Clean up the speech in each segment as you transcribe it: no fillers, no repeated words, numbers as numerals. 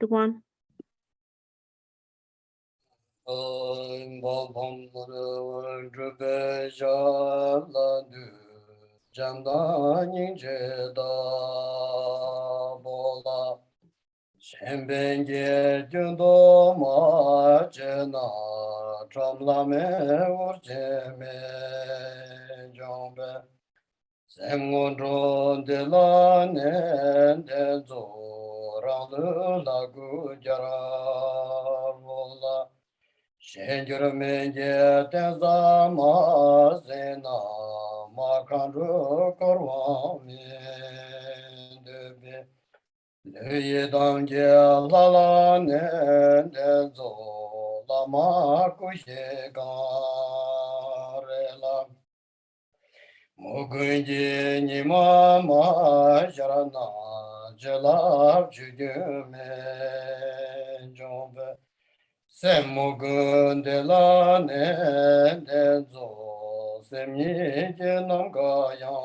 DRUPON. Shembenge jundo ma jena tramla me urje me jombe semgondro de la ne de zo rang la gu jara vola shenjur me je tenza ma zena ma kanru korwa me de le dangye la la ne de zo la ma ku she ga re la mugunji ni ma sharana jala ju me jombe se mugun de la ne de zo se mi je nam ga ya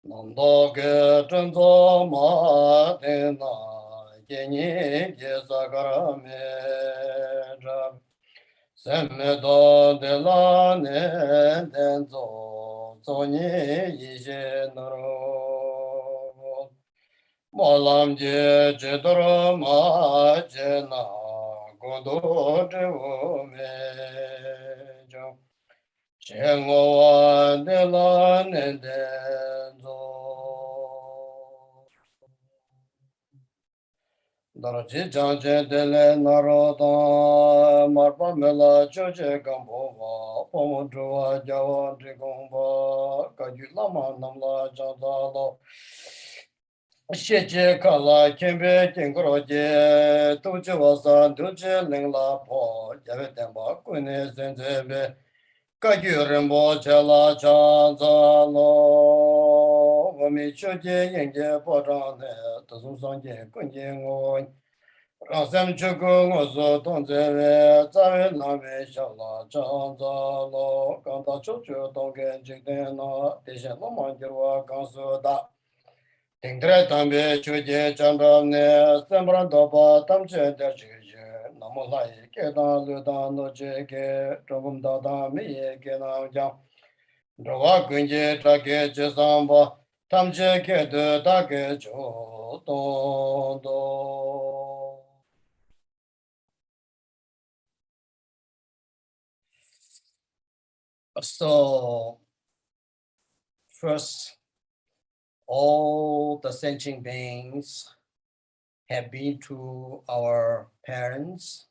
Nando ge zhenzo ma de na ye ni ge sa ga me zha sem me do de la ne den zo zo ni yi je na ro mo lam je je do ro ma je na go do zhe wo me zha Chengwa de la ne den zo Daraji janje de le naroda marpa mela choche gambo va pomo chua jawa trigomba kaju lama namla janda lo sheche kala kembe kengro je tuche wasa tuche lingla po jave temba kune senzebe kaju rinpo chela chanza lo wami choche yenge po chane tasu sanje kunje ngoy Rasam chuku ngozo tongzewe tsawe name shala chanza lo kanta chochu tongken chikdena deshen loma jirwa kansu da Tingtre tambe chuje chandamne sembran dopa tamche derchije namulai kedan ludan no cheke chobum dada miye kedan jang Drawa kunje trake chesamba tamche kedu take cho do. So, first, all the sentient beings have been to our parents,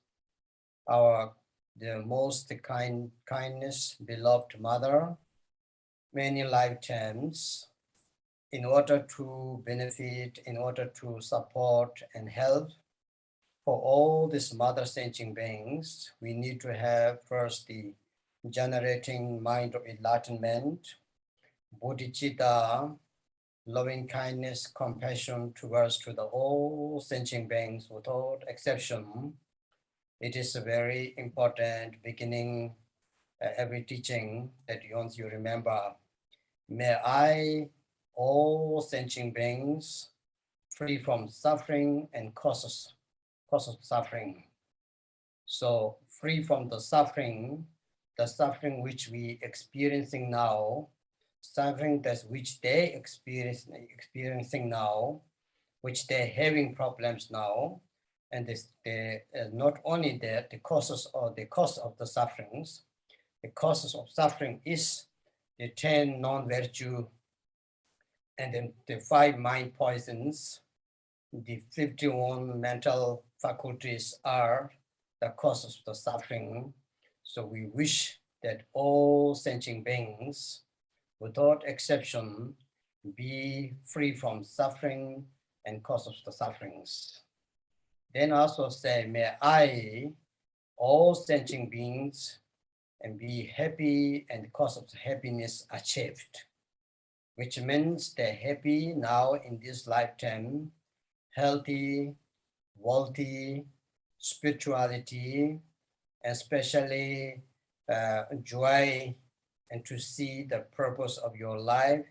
the most kindness, beloved mother, many lifetimes, in order to benefit, in order to support and help for all these mother sentient beings, we need to have first the generating mind of enlightenment, bodhicitta, loving kindness, compassion towards to the all sentient beings without exception. It is a very important beginning every teaching that once you remember. May I, all sentient beings, free from suffering and causes of suffering. So free from the suffering which we experiencing now, suffering that which they experiencing now, which they're having problems now, and they not only that the causes or the cause of the sufferings, the causes of suffering is the 10 non-virtue, and then the 5 mind poisons, the 51 mental faculties are the causes of the suffering. So we wish that all sentient beings, without exception, be free from suffering and cause of the sufferings. Then also say, may I, all sentient beings, and be happy and cause of happiness achieved, which means they're happy now in this lifetime, healthy, wealthy, spirituality, especially joy, and to see the purpose of your life,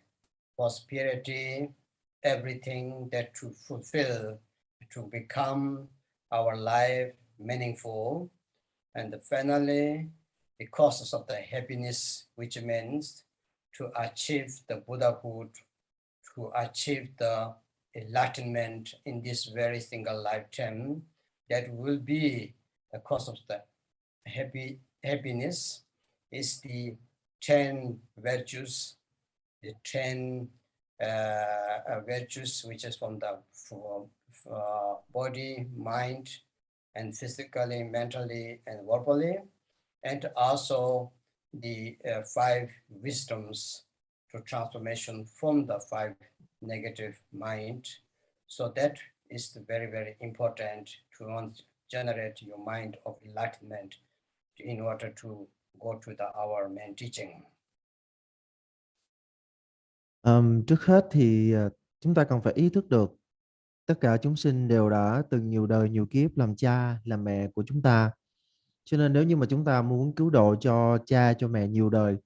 prosperity, everything that to fulfill, to become our life meaningful. And finally, the causes of the happiness, which means to achieve the Buddhahood, to achieve the enlightenment in this very single lifetime, that will be the cause of the happiness, is the 10 virtues, the 10 virtues, which is from the body, mind, and physically, mentally, and verbally, and also the 5 wisdoms to transformation from the 5 negative mind. So that is very, very important to generate your mind of enlightenment in order to go to our main teaching. Trước hết thì chúng ta cần phải ý thức được tất cả chúng sinh đều đã từng nhiều đời nhiều kiếp làm cha làm mẹ của chúng ta. Cho nên nếu như mà chúng ta muốn cứu độ cho cha cho mẹ nhiều đời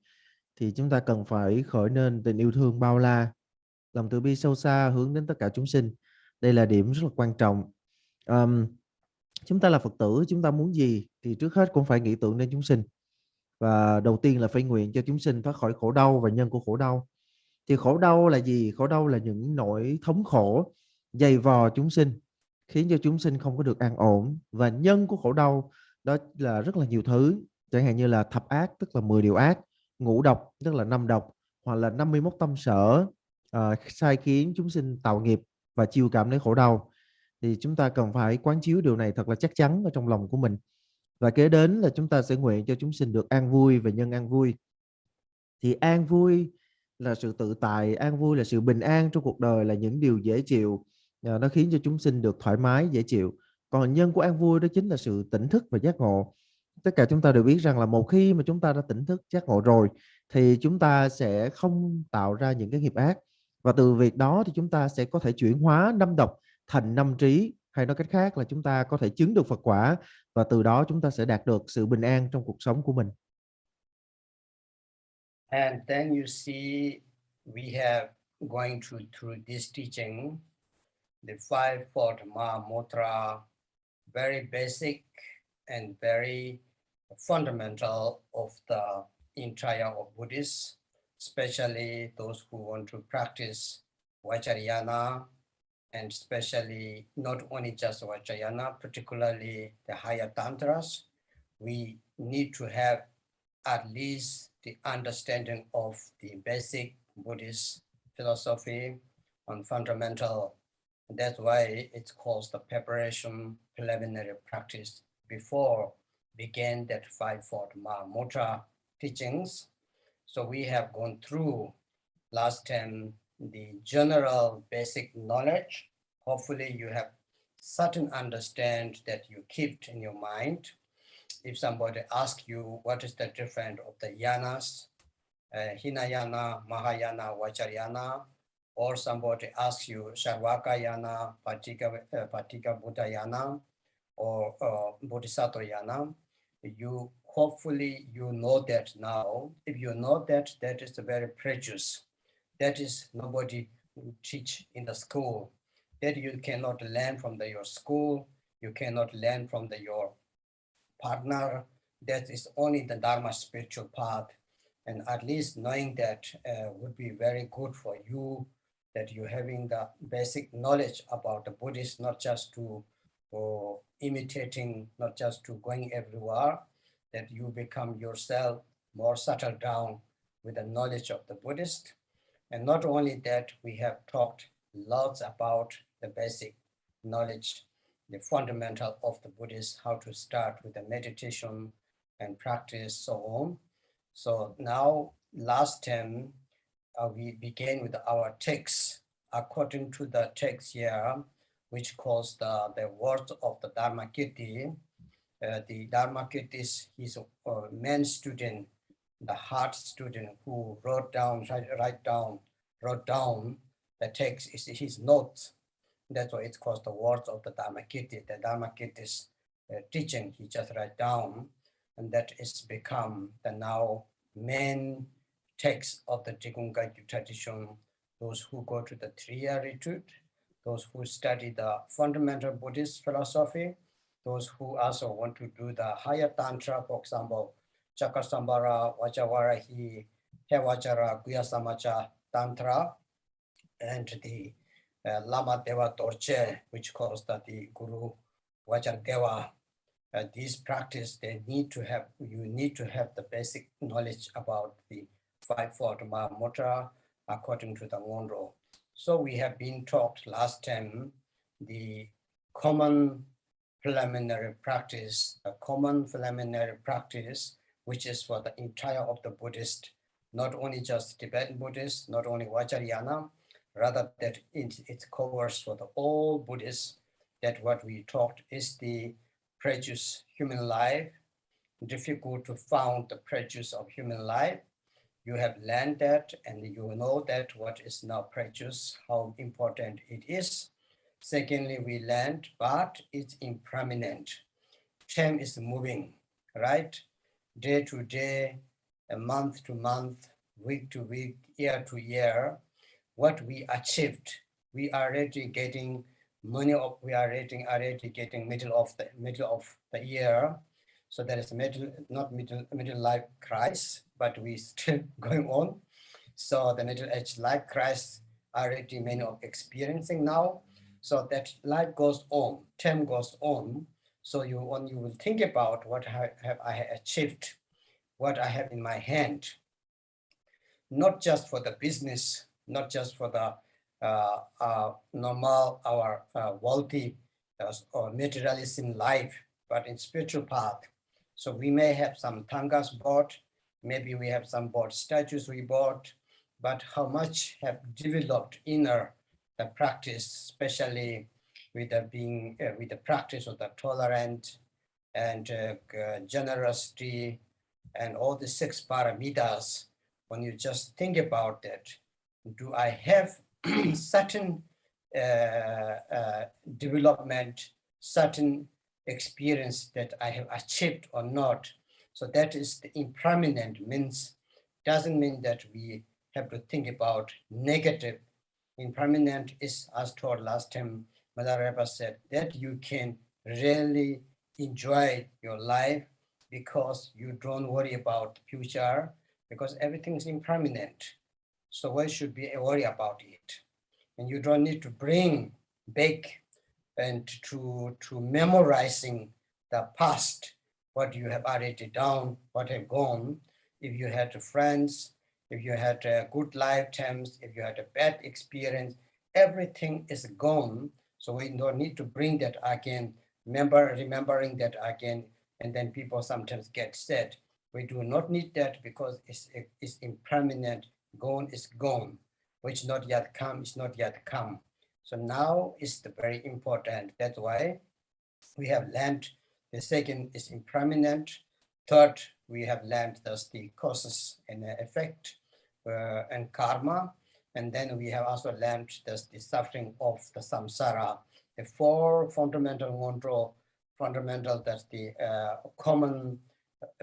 thì chúng ta cần phải khởi lên tình yêu thương bao la, lòng từ bi sâu xa hướng đến tất cả chúng sinh. Đây là điểm rất là quan trọng. Chúng ta là Phật tử, chúng ta muốn gì thì trước hết cũng phải nghĩ tưởng đến chúng sinh. Và đầu tiên là phải nguyện cho chúng sinh thoát khỏi khổ đau và nhân của khổ đau. Thì khổ đau là gì? Khổ đau là những nỗi thống khổ dày vò chúng sinh, khiến cho chúng sinh không có được an ổn. Và nhân của khổ đau đó là rất là nhiều thứ, chẳng hạn như là thập ác, tức là 10 điều ác, ngũ độc, tức là 5 độc, hoặc là 51 tâm sở, sai khiến chúng sinh tạo nghiệp và chịu cảm thấy khổ đau. Thì chúng ta cần phải quán chiếu điều này thật là chắc chắn ở trong lòng của mình. Và kế đến là chúng ta sẽ nguyện cho chúng sinh được an vui và nhân an vui. Thì an vui là sự tự tại, an vui là sự bình an trong cuộc đời, là những điều dễ chịu, nó khiến cho chúng sinh được thoải mái, dễ chịu. Còn nhân của an vui đó chính là sự tỉnh thức và giác ngộ. Tất cả chúng ta đều biết rằng là một khi mà chúng ta đã tỉnh thức, giác ngộ rồi thì chúng ta sẽ không tạo ra những cái nghiệp ác. Và từ việc đó thì chúng ta sẽ có thể chuyển hóa 5 độc thành 5 trí, hay nói cách khác là chúng ta có thể chứng được Phật quả, và từ đó chúng ta sẽ đạt được sự bình an trong cuộc sống của mình. And then you see we have going through this teaching, the 5-fold MAHAMUDRA, very basic and very fundamental of the entire of Buddhists, especially those who want to practice Vajrayana, and especially not only just Vajrayana, particularly the higher tantras. We need to have at least the understanding of the basic Buddhist philosophy on fundamental. That's why it's called the preparation preliminary practice before begin that 5-fold MAHAMUDRA teachings. So we have gone through last time the general basic knowledge. Hopefully you have certain understand that you keep in your mind. If somebody asks you what is the difference of the yanas, Hinayana, Mahayana, Vajrayana, or somebody asks you Sarvakayana, Patika Buddhayana, or Bodhisattva Yana, you hopefully you know that now. If you know that, that is very precious. That is nobody will teach in the school. That you cannot learn from your school. You cannot learn from your partner. That is only the Dharma spiritual path. And at least knowing that would be very good for you, that you're having the basic knowledge about the Buddhist, not just to imitating, not just to going everywhere, that you become yourself more settled down with the knowledge of the Buddhist. And not only that, we have talked lots about the basic knowledge, the fundamental of the Buddhist, how to start with the meditation and practice, so on. So now, last time, we began with our text, according to the text here, which calls the words of the Dharmakirti. The Dharmakirti is his main student, the heart student who wrote down the text, is his notes. That's why it's called the words of the Dharmakirti. The Dharmakirti's teaching, he just write down, and that is become the now main text of the Jigungga tradition, those who go to the 3-year retreat, those who study the fundamental Buddhist philosophy, those who also want to do the higher Tantra, for example, Chakasambara, Vajavarahi, Hevajara, Guyasamacha Tantra, and the Lama Deva Dorje, which calls that the Guru Vajradeva. These practice, you need to have the basic knowledge about the 5-fold Mahamudra according to the Monroe. So we have been taught last time the common preliminary practice, which is for the entire of the Buddhist, not only just Tibetan Buddhists, not only Vajrayana, rather that it covers for the all Buddhists, that what we taught is the prejudice human life, difficult to found the prejudice of human life. You have learned that, and you know that what is now prejudice, how important it is. Secondly, we learned, but it's impermanent. Time is moving, right? Day to day, month to month, week to week, year to year. What we achieved, we are already getting middle of the year. So there is middle life crisis, but we still going on. So the middle age life crisis already many of experiencing now. So that life goes on, time goes on. So when you will think about what have I achieved, what I have in my hand, not just for the business, not just for the normal, our wealthy or materialism life, but in spiritual path. So we may have some tangas bought, maybe we have some bought statues we bought, but how much have developed inner the practice, especially with the practice of the tolerant and generosity and all the 6 paramitas. When you just think about that, do I have certain development, certain experience that I have achieved or not? So that is the impermanent, doesn't mean that we have to think about negative. Impermanent is, as told last time, Mother Rebbe said, that you can really enjoy your life because you don't worry about the future, because everything is impermanent. So why should we worry about it? And you don't need to bring back and to memorizing the past, what you have already done, what have gone. If you had friends, if you had good lifetimes, if you had a bad experience, everything is gone. So we don't need to bring that again, remembering that again, and then people sometimes get sad. We do not need that because it's impermanent. Gone is gone, which not yet come is not yet come. So now is the very important. That's why we have learned the second is impermanent. Third, we have learned thus the causes and effect and karma. And then we have also learned thus the suffering of the samsara. The 4 fundamental that's the common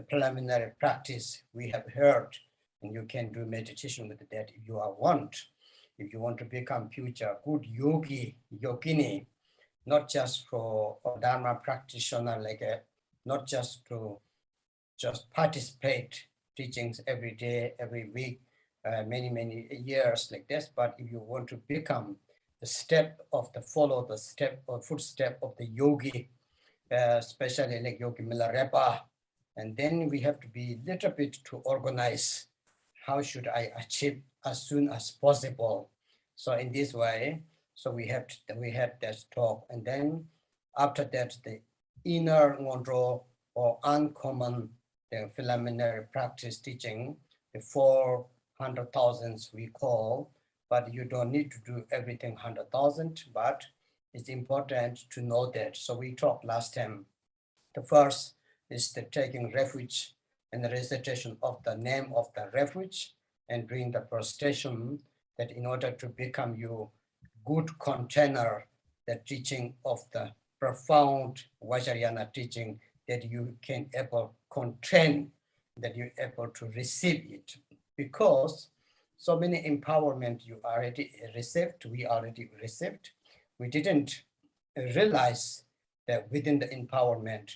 preliminary practice we have heard, and you can do meditation with that if you want. If you want to become future good yogini, not just for a Dharma practitioner, not just to just participate teachings every day, every week, many years like this, but if you want to become follow the step or footstep of the yogi, especially like Yogi Milarepa, and then we have to be a little bit to organize. How should I achieve as soon as possible? So in this way, so we had that talk, and then after that, the inner wonder or uncommon the preliminary practice teaching, the 400,000 we call, but you don't need to do everything 100,000, but it's important to know that. So we talked last time. The first is the taking refuge and the recitation of the name of the refuge and doing the prostration, that in order to become you good container, the teaching of the profound Vajrayana teaching, that you can able contain, that you're able to receive it. Because so many empowerment you already received, we already received. We didn't realize that within the empowerment,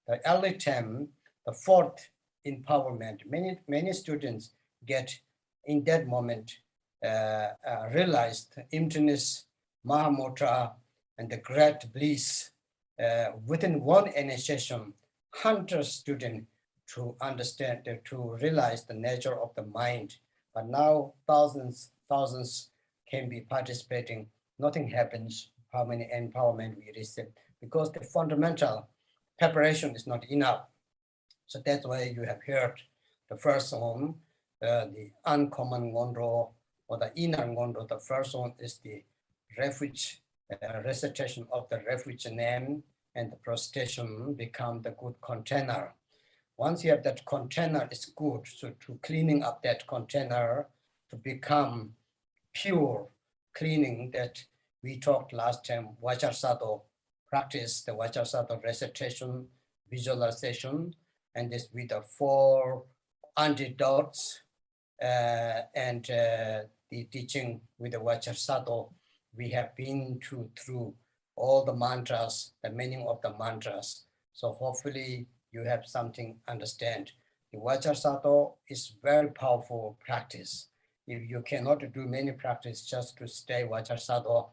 the early time, the fourth empowerment, many students get in that moment realized emptiness, Mahamudra, and the great bliss within one initiation, 100 students to understand, to realize the nature of the mind. But now thousands can be participating. Nothing happens how many empowerment we receive because the fundamental preparation is not enough. So that's why you have heard the first one, the uncommon Ngondro or the inner Ngondro. The first one is the refuge, recitation of the refuge name, and the prostration become the good container. Once you have that container, it's good. So to cleaning up that container to become pure cleaning that we talked last time, Vajrasattva practice, the Vajrasattva recitation, visualization, and this with the 4 antidotes and the teaching with the Vajrasattva. We have been through all the mantras, the meaning of the mantras. So hopefully you have something understand. The Vajrasattva is very powerful practice. If you cannot do many practice just to stay Vajrasattva,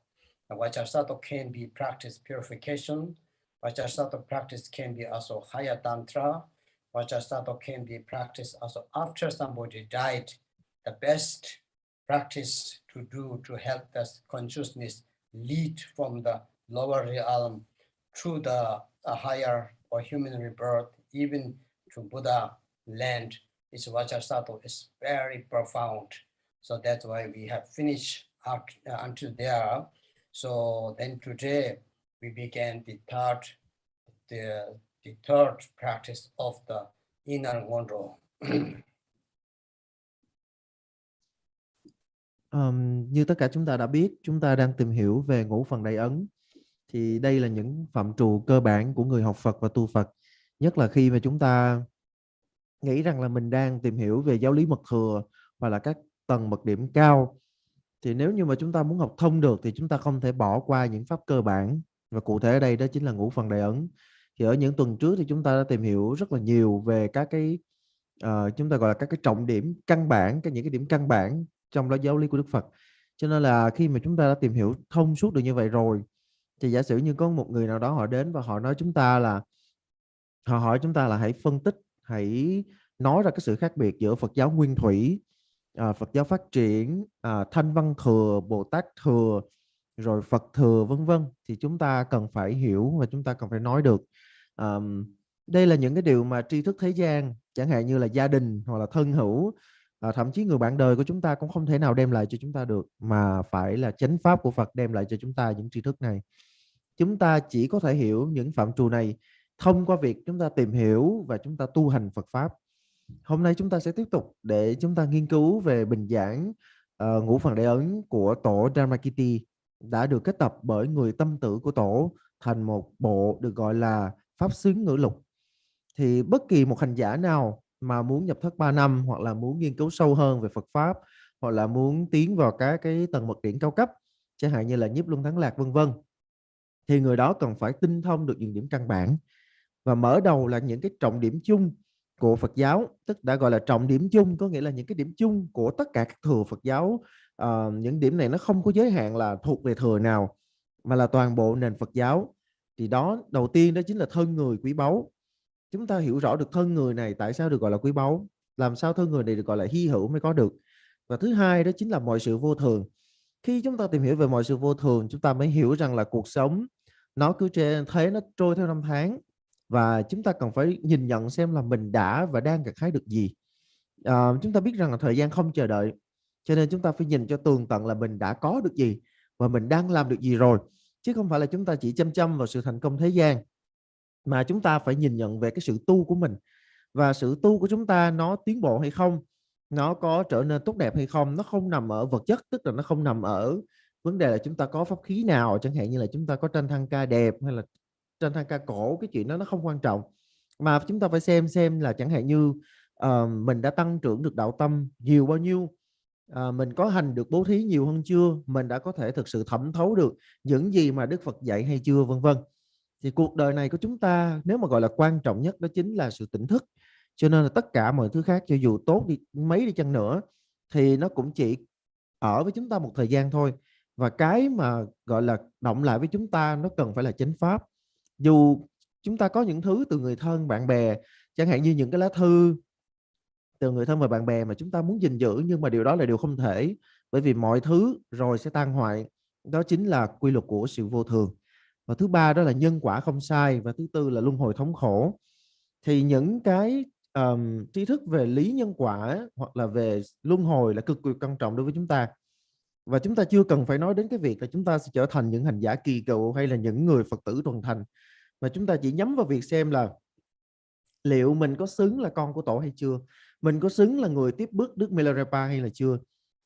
the Vajrasattva can be practice purification. Vajrasattva practice can be also higher tantra. Vajrasattva can be practiced also after somebody died. The best practice to do to help the consciousness lead from the lower realm to the higher or human rebirth, even to Buddha land, is Vajrasattva is very profound. So that's why we have finished up until there. So then today we began the third practice of the inner Ngondro. Như tất cả chúng ta đã biết, chúng ta đang tìm hiểu về ngũ phần đại ấn. Thì đây là những phạm trù cơ bản của người học Phật và tu Phật. Nhất là khi mà chúng ta nghĩ rằng là mình đang tìm hiểu về giáo lý mật thừa hoặc là các tầng mật điểm cao. Thì nếu như mà chúng ta muốn học thông được thì chúng ta không thể bỏ qua những pháp cơ bản. Và cụ thể ở đây đó chính là ngũ phần đại ấn. Thì ở những tuần trước thì chúng ta đã tìm hiểu rất là nhiều về các cái chúng ta gọi là các cái trọng điểm căn bản, những cái điểm căn bản trong đó giáo lý của Đức Phật. Cho nên là khi mà chúng ta đã tìm hiểu thông suốt được như vậy rồi, thì giả sử như có một người nào đó họ đến và họ nói chúng ta là, họ hỏi chúng ta là hãy phân tích, hãy nói ra cái sự khác biệt giữa Phật giáo nguyên thủy, Phật giáo phát triển, Thanh Văn thừa, Bồ Tát thừa, rồi Phật thừa vân vân, thì chúng ta cần phải hiểu và chúng ta cần phải nói được. Đây là những cái điều mà tri thức thế gian, chẳng hạn như là gia đình hoặc là thân hữu, thậm chí người bạn đời của chúng ta cũng không thể nào đem lại cho chúng ta được, mà phải là chánh pháp của Phật đem lại cho chúng ta những tri thức này. Chúng ta chỉ có thể hiểu những phạm trù này thông qua việc chúng ta tìm hiểu và chúng ta tu hành Phật Pháp. Hôm nay chúng ta sẽ tiếp tục để chúng ta nghiên cứu về bình giảng ngũ phần đại ấn của tổ Dharmakirti đã được kết tập bởi người tâm tử của tổ thành một bộ được gọi là Pháp xứng ngữ lục. Thì bất kỳ một hành giả nào mà muốn nhập thất 3 năm hoặc là muốn nghiên cứu sâu hơn về Phật Pháp hoặc là muốn tiến vào các cái tầng mật điển cao cấp, chẳng hạn như là nhiếp luân thắng lạc vân vân, thì người đó cần phải tinh thông được những điểm căn bản. Và mở đầu là những cái trọng điểm chung của Phật giáo, tức đã gọi là trọng điểm chung, có nghĩa là những cái điểm chung của tất cả các thừa Phật giáo. Những điểm này nó không có giới hạn là thuộc về thừa nào, mà là toàn bộ nền Phật giáo. Thì đó, đầu tiên đó chính là thân người quý báu. Chúng ta hiểu rõ được thân người này tại sao được gọi là quý báu, làm sao thân người này được gọi là hy hữu mới có được. Và thứ hai đó chính là mọi sự vô thường. Khi chúng ta tìm hiểu về mọi sự vô thường, chúng ta mới hiểu rằng là cuộc sống nó cứ thế nó trôi theo năm tháng, và chúng ta cần phải nhìn nhận xem là mình đã và đang gặt hái được gì. Chúng ta biết rằng là thời gian không chờ đợi, cho nên chúng ta phải nhìn cho tường tận là mình đã có được gì và mình đang làm được gì rồi, chứ không phải là chúng ta chỉ chăm vào sự thành công thế gian, mà chúng ta phải nhìn nhận về cái sự tu của mình. Và sự tu của chúng ta nó tiến bộ hay không, nó có trở nên tốt đẹp hay không, nó không nằm ở vật chất, tức là nó không nằm ở vấn đề là chúng ta có pháp khí nào, chẳng hạn như là chúng ta có tranh thăng ca đẹp hay là tranh thăng ca cổ, cái chuyện đó nó không quan trọng. Mà chúng ta phải xem là chẳng hạn như mình đã tăng trưởng được đạo tâm nhiều bao nhiêu, Mình có hành được bố thí nhiều hơn chưa, mình đã có thể thực sự thẩm thấu được những gì mà Đức Phật dạy hay chưa, vân vân. Thì cuộc đời này của chúng ta nếu mà gọi là quan trọng nhất đó chính là sự tỉnh thức. Cho nên là tất cả mọi thứ khác cho dù tốt đi mấy đi chăng nữa thì nó cũng chỉ ở với chúng ta một thời gian thôi. Và cái mà gọi là động lại với chúng ta nó cần phải là chánh pháp. Dù chúng ta có những thứ từ người thân bạn bè, chẳng hạn như những cái lá thư từ người thân và bạn bè mà chúng ta muốn gìn giữ, nhưng mà điều đó là điều không thể, bởi vì mọi thứ rồi sẽ tan hoại. Đó chính là quy luật của sự vô thường. Và thứ ba đó là nhân quả không sai, và thứ tư là luân hồi thống khổ. Thì những cái tri thức về lý nhân quả hoặc là về luân hồi là cực kỳ quan trọng đối với chúng ta. Và chúng ta chưa cần phải nói đến cái việc là chúng ta sẽ trở thành những hành giả kỳ cựu hay là những người Phật tử tuần thành, mà chúng ta chỉ nhắm vào việc xem là liệu mình có xứng là con của tổ hay chưa, mình có xứng là người tiếp bước Đức Milarepa hay là chưa.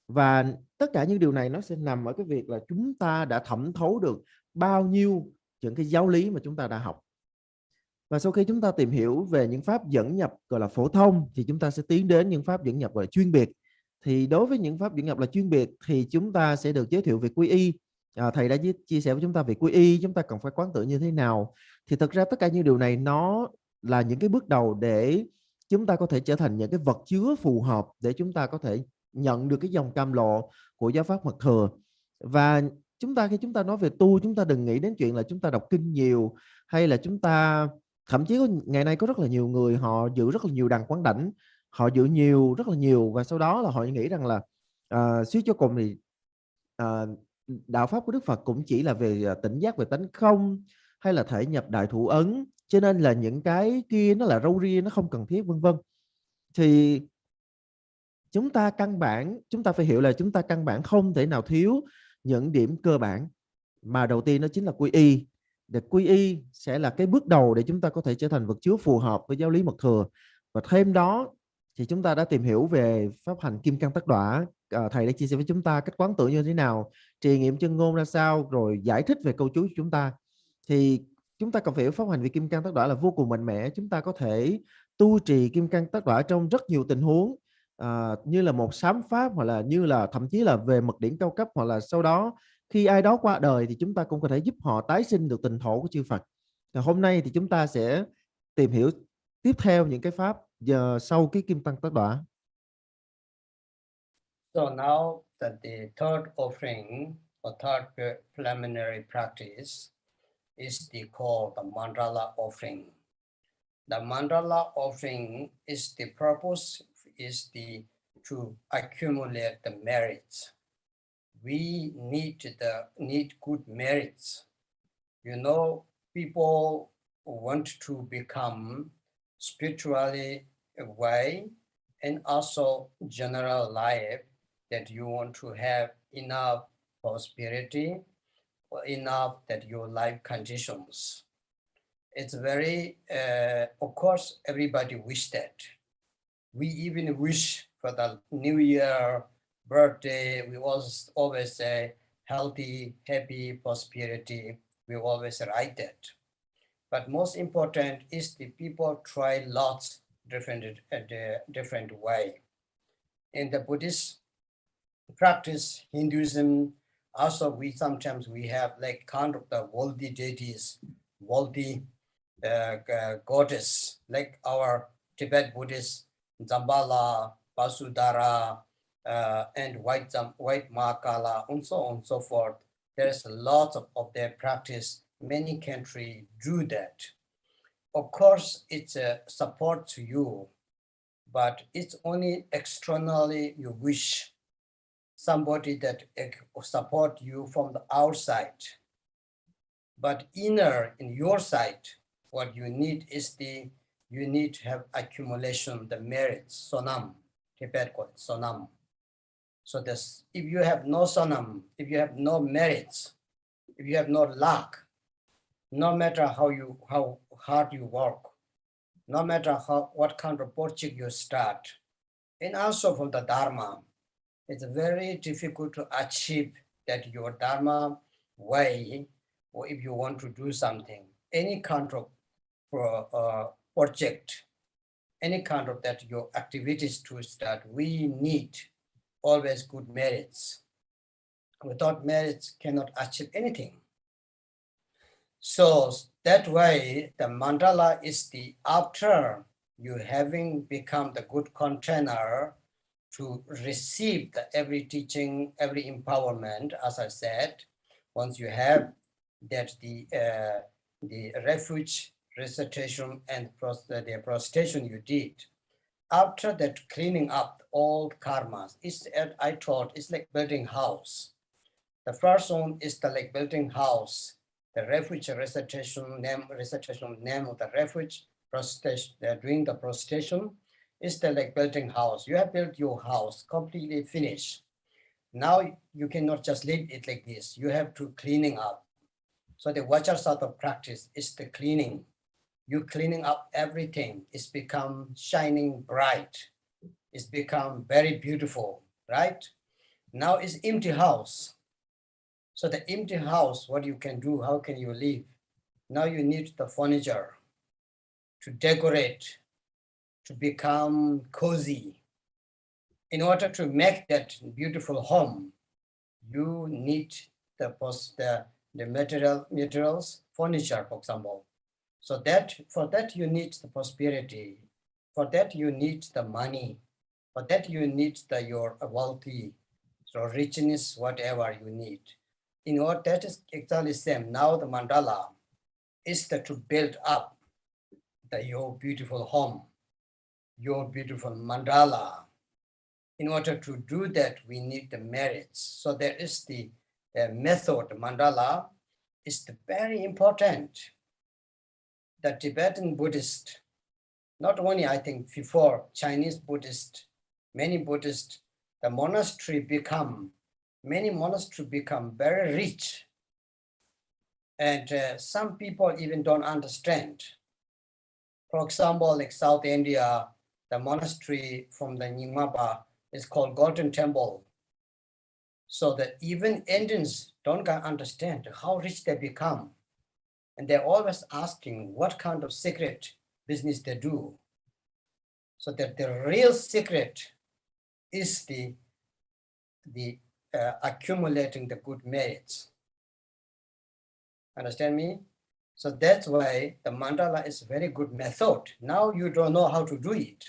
Và tất cả những điều này nó sẽ nằm ở cái việc là chúng ta đã thẩm thấu được bao nhiêu những cái giáo lý mà chúng ta đã học. Và sau khi chúng ta tìm hiểu về những pháp dẫn nhập gọi là phổ thông thì chúng ta sẽ tiến đến những pháp dẫn nhập gọi là chuyên biệt. Thì đối với những pháp dẫn nhập là chuyên biệt thì chúng ta sẽ được giới thiệu về quy y. Thầy đã chia sẻ với chúng ta về quy y, chúng ta cần phải quán tưởng như thế nào. Thì thực ra tất cả những điều này nó là những cái bước đầu để chúng ta có thể trở thành những cái vật chứa phù hợp để chúng ta có thể nhận được cái dòng cam lộ của giáo pháp mật thừa. Và khi chúng ta nói về tu, chúng ta đừng nghĩ đến chuyện là chúng ta đọc kinh nhiều, hay là chúng ta thậm chí ngày nay có rất là nhiều người họ giữ rất là nhiều đàn quán đảnh, họ giữ rất là nhiều, và sau đó là họ nghĩ rằng là suy cho cùng thì à, đạo pháp của Đức Phật cũng chỉ là về tỉnh giác về tánh không, hay là thể nhập đại thủ ấn, cho nên là những cái kia nó là râu ria, nó không cần thiết, vân vân. Thì chúng ta phải hiểu là chúng ta căn bản không thể nào thiếu những điểm cơ bản, mà đầu tiên đó chính là quy y. Để quy y sẽ là cái bước đầu để chúng ta có thể trở thành vật chứa phù hợp với giáo lý mật thừa. Và thêm đó thì chúng ta đã tìm hiểu về pháp hành kim cang tắc đọa. Thầy đã chia sẻ với chúng ta cách quán tưởng như thế nào, trì nghiệm chân ngôn ra sao, rồi giải thích về câu chú của chúng ta. Thì chúng ta cần phải hiểu pháp hành về kim cang tắc đọa là vô cùng mạnh mẽ. Chúng ta có thể tu trì kim cang tắc đọa trong rất nhiều tình huống, như là một sám pháp, hoặc là như là thậm chí là về mật điển cao cấp, hoặc là sau đó khi ai đó qua đời thì chúng ta cũng có thể giúp họ tái sinh được tình thổ của chư Phật. Và hôm nay thì chúng ta sẽ tìm hiểu tiếp theo những cái pháp sau cái kim tăng tác đọa. So now that the third offering or third preliminary practice is called the mandala offering. The mandala offering is the purpose to accumulate the merits. We need good merits. You know, people want to become spiritually away, and also general life, that you want to have enough prosperity or enough that your life conditions. It's very, of course, everybody wish that. We even wish for the New Year, birthday, we always say healthy, happy, prosperity. We always write that. But most important is the people try lots different way. In the Buddhist practice, Hinduism, also we sometimes have like kind of the worldly deities, worldly goddess, like our Tibet Buddhists, Zambala, Vasudhara, and white Mahakala, and so on and so forth. There's a lot of their practice. Many countries do that. Of course, it's a support to you, but it's only externally you wish somebody that support you from the outside. But inner in your side, what you need is you need to have accumulation, the merits, sonam, Tibet called sonam. So this, if you have no sonam, if you have no merits, if you have no luck, no matter how hard you work, no matter what kind of project you start, and also from the Dharma, it's very difficult to achieve that your Dharma way, or if you want to do something, any kind of project, any kind of that your activities to start, we need always good merits. Without merits, cannot achieve anything. So that way, the mandala is the after you having become the good container to receive the every teaching, every empowerment, as I said, once you have that the refuge recitation and the prostration you did, after that cleaning up all karmas, I thought it's like building house. The first one is the like building house, the refuge recitation name of the refuge, prostration, doing the prostration is the like building house. You have built your house completely finished. Now you cannot just leave it like this. You have to cleaning up. So the Vajrasatha practice is the cleaning. You cleaning up everything. It's become shining bright. It's become very beautiful, right? Now it's empty house. So the empty house, what you can do, how can you live? Now you need the furniture to decorate, to become cozy. In order to make that beautiful home, you need the materials, furniture, for example. So for that you need the prosperity. For that you need the money. For that you need your wealthy, so richness, whatever you need. In order, that is exactly the same. Now the mandala is to build up your beautiful home, your beautiful mandala. In order to do that, we need the merits. So there is the method, mandala, is very important. The Tibetan Buddhist, not only I think before Chinese Buddhist, many Buddhists, the many monasteries become very rich. And some people even don't understand. For example, like South India, the monastery from the Nyingmapa is called Golden Temple. So that even Indians don't understand how rich they become. And they're always asking what kind of secret business they do. So that the real secret is the accumulating the good merits. Understand me? So that's why the mandala is a very good method. Now you don't know how to do it.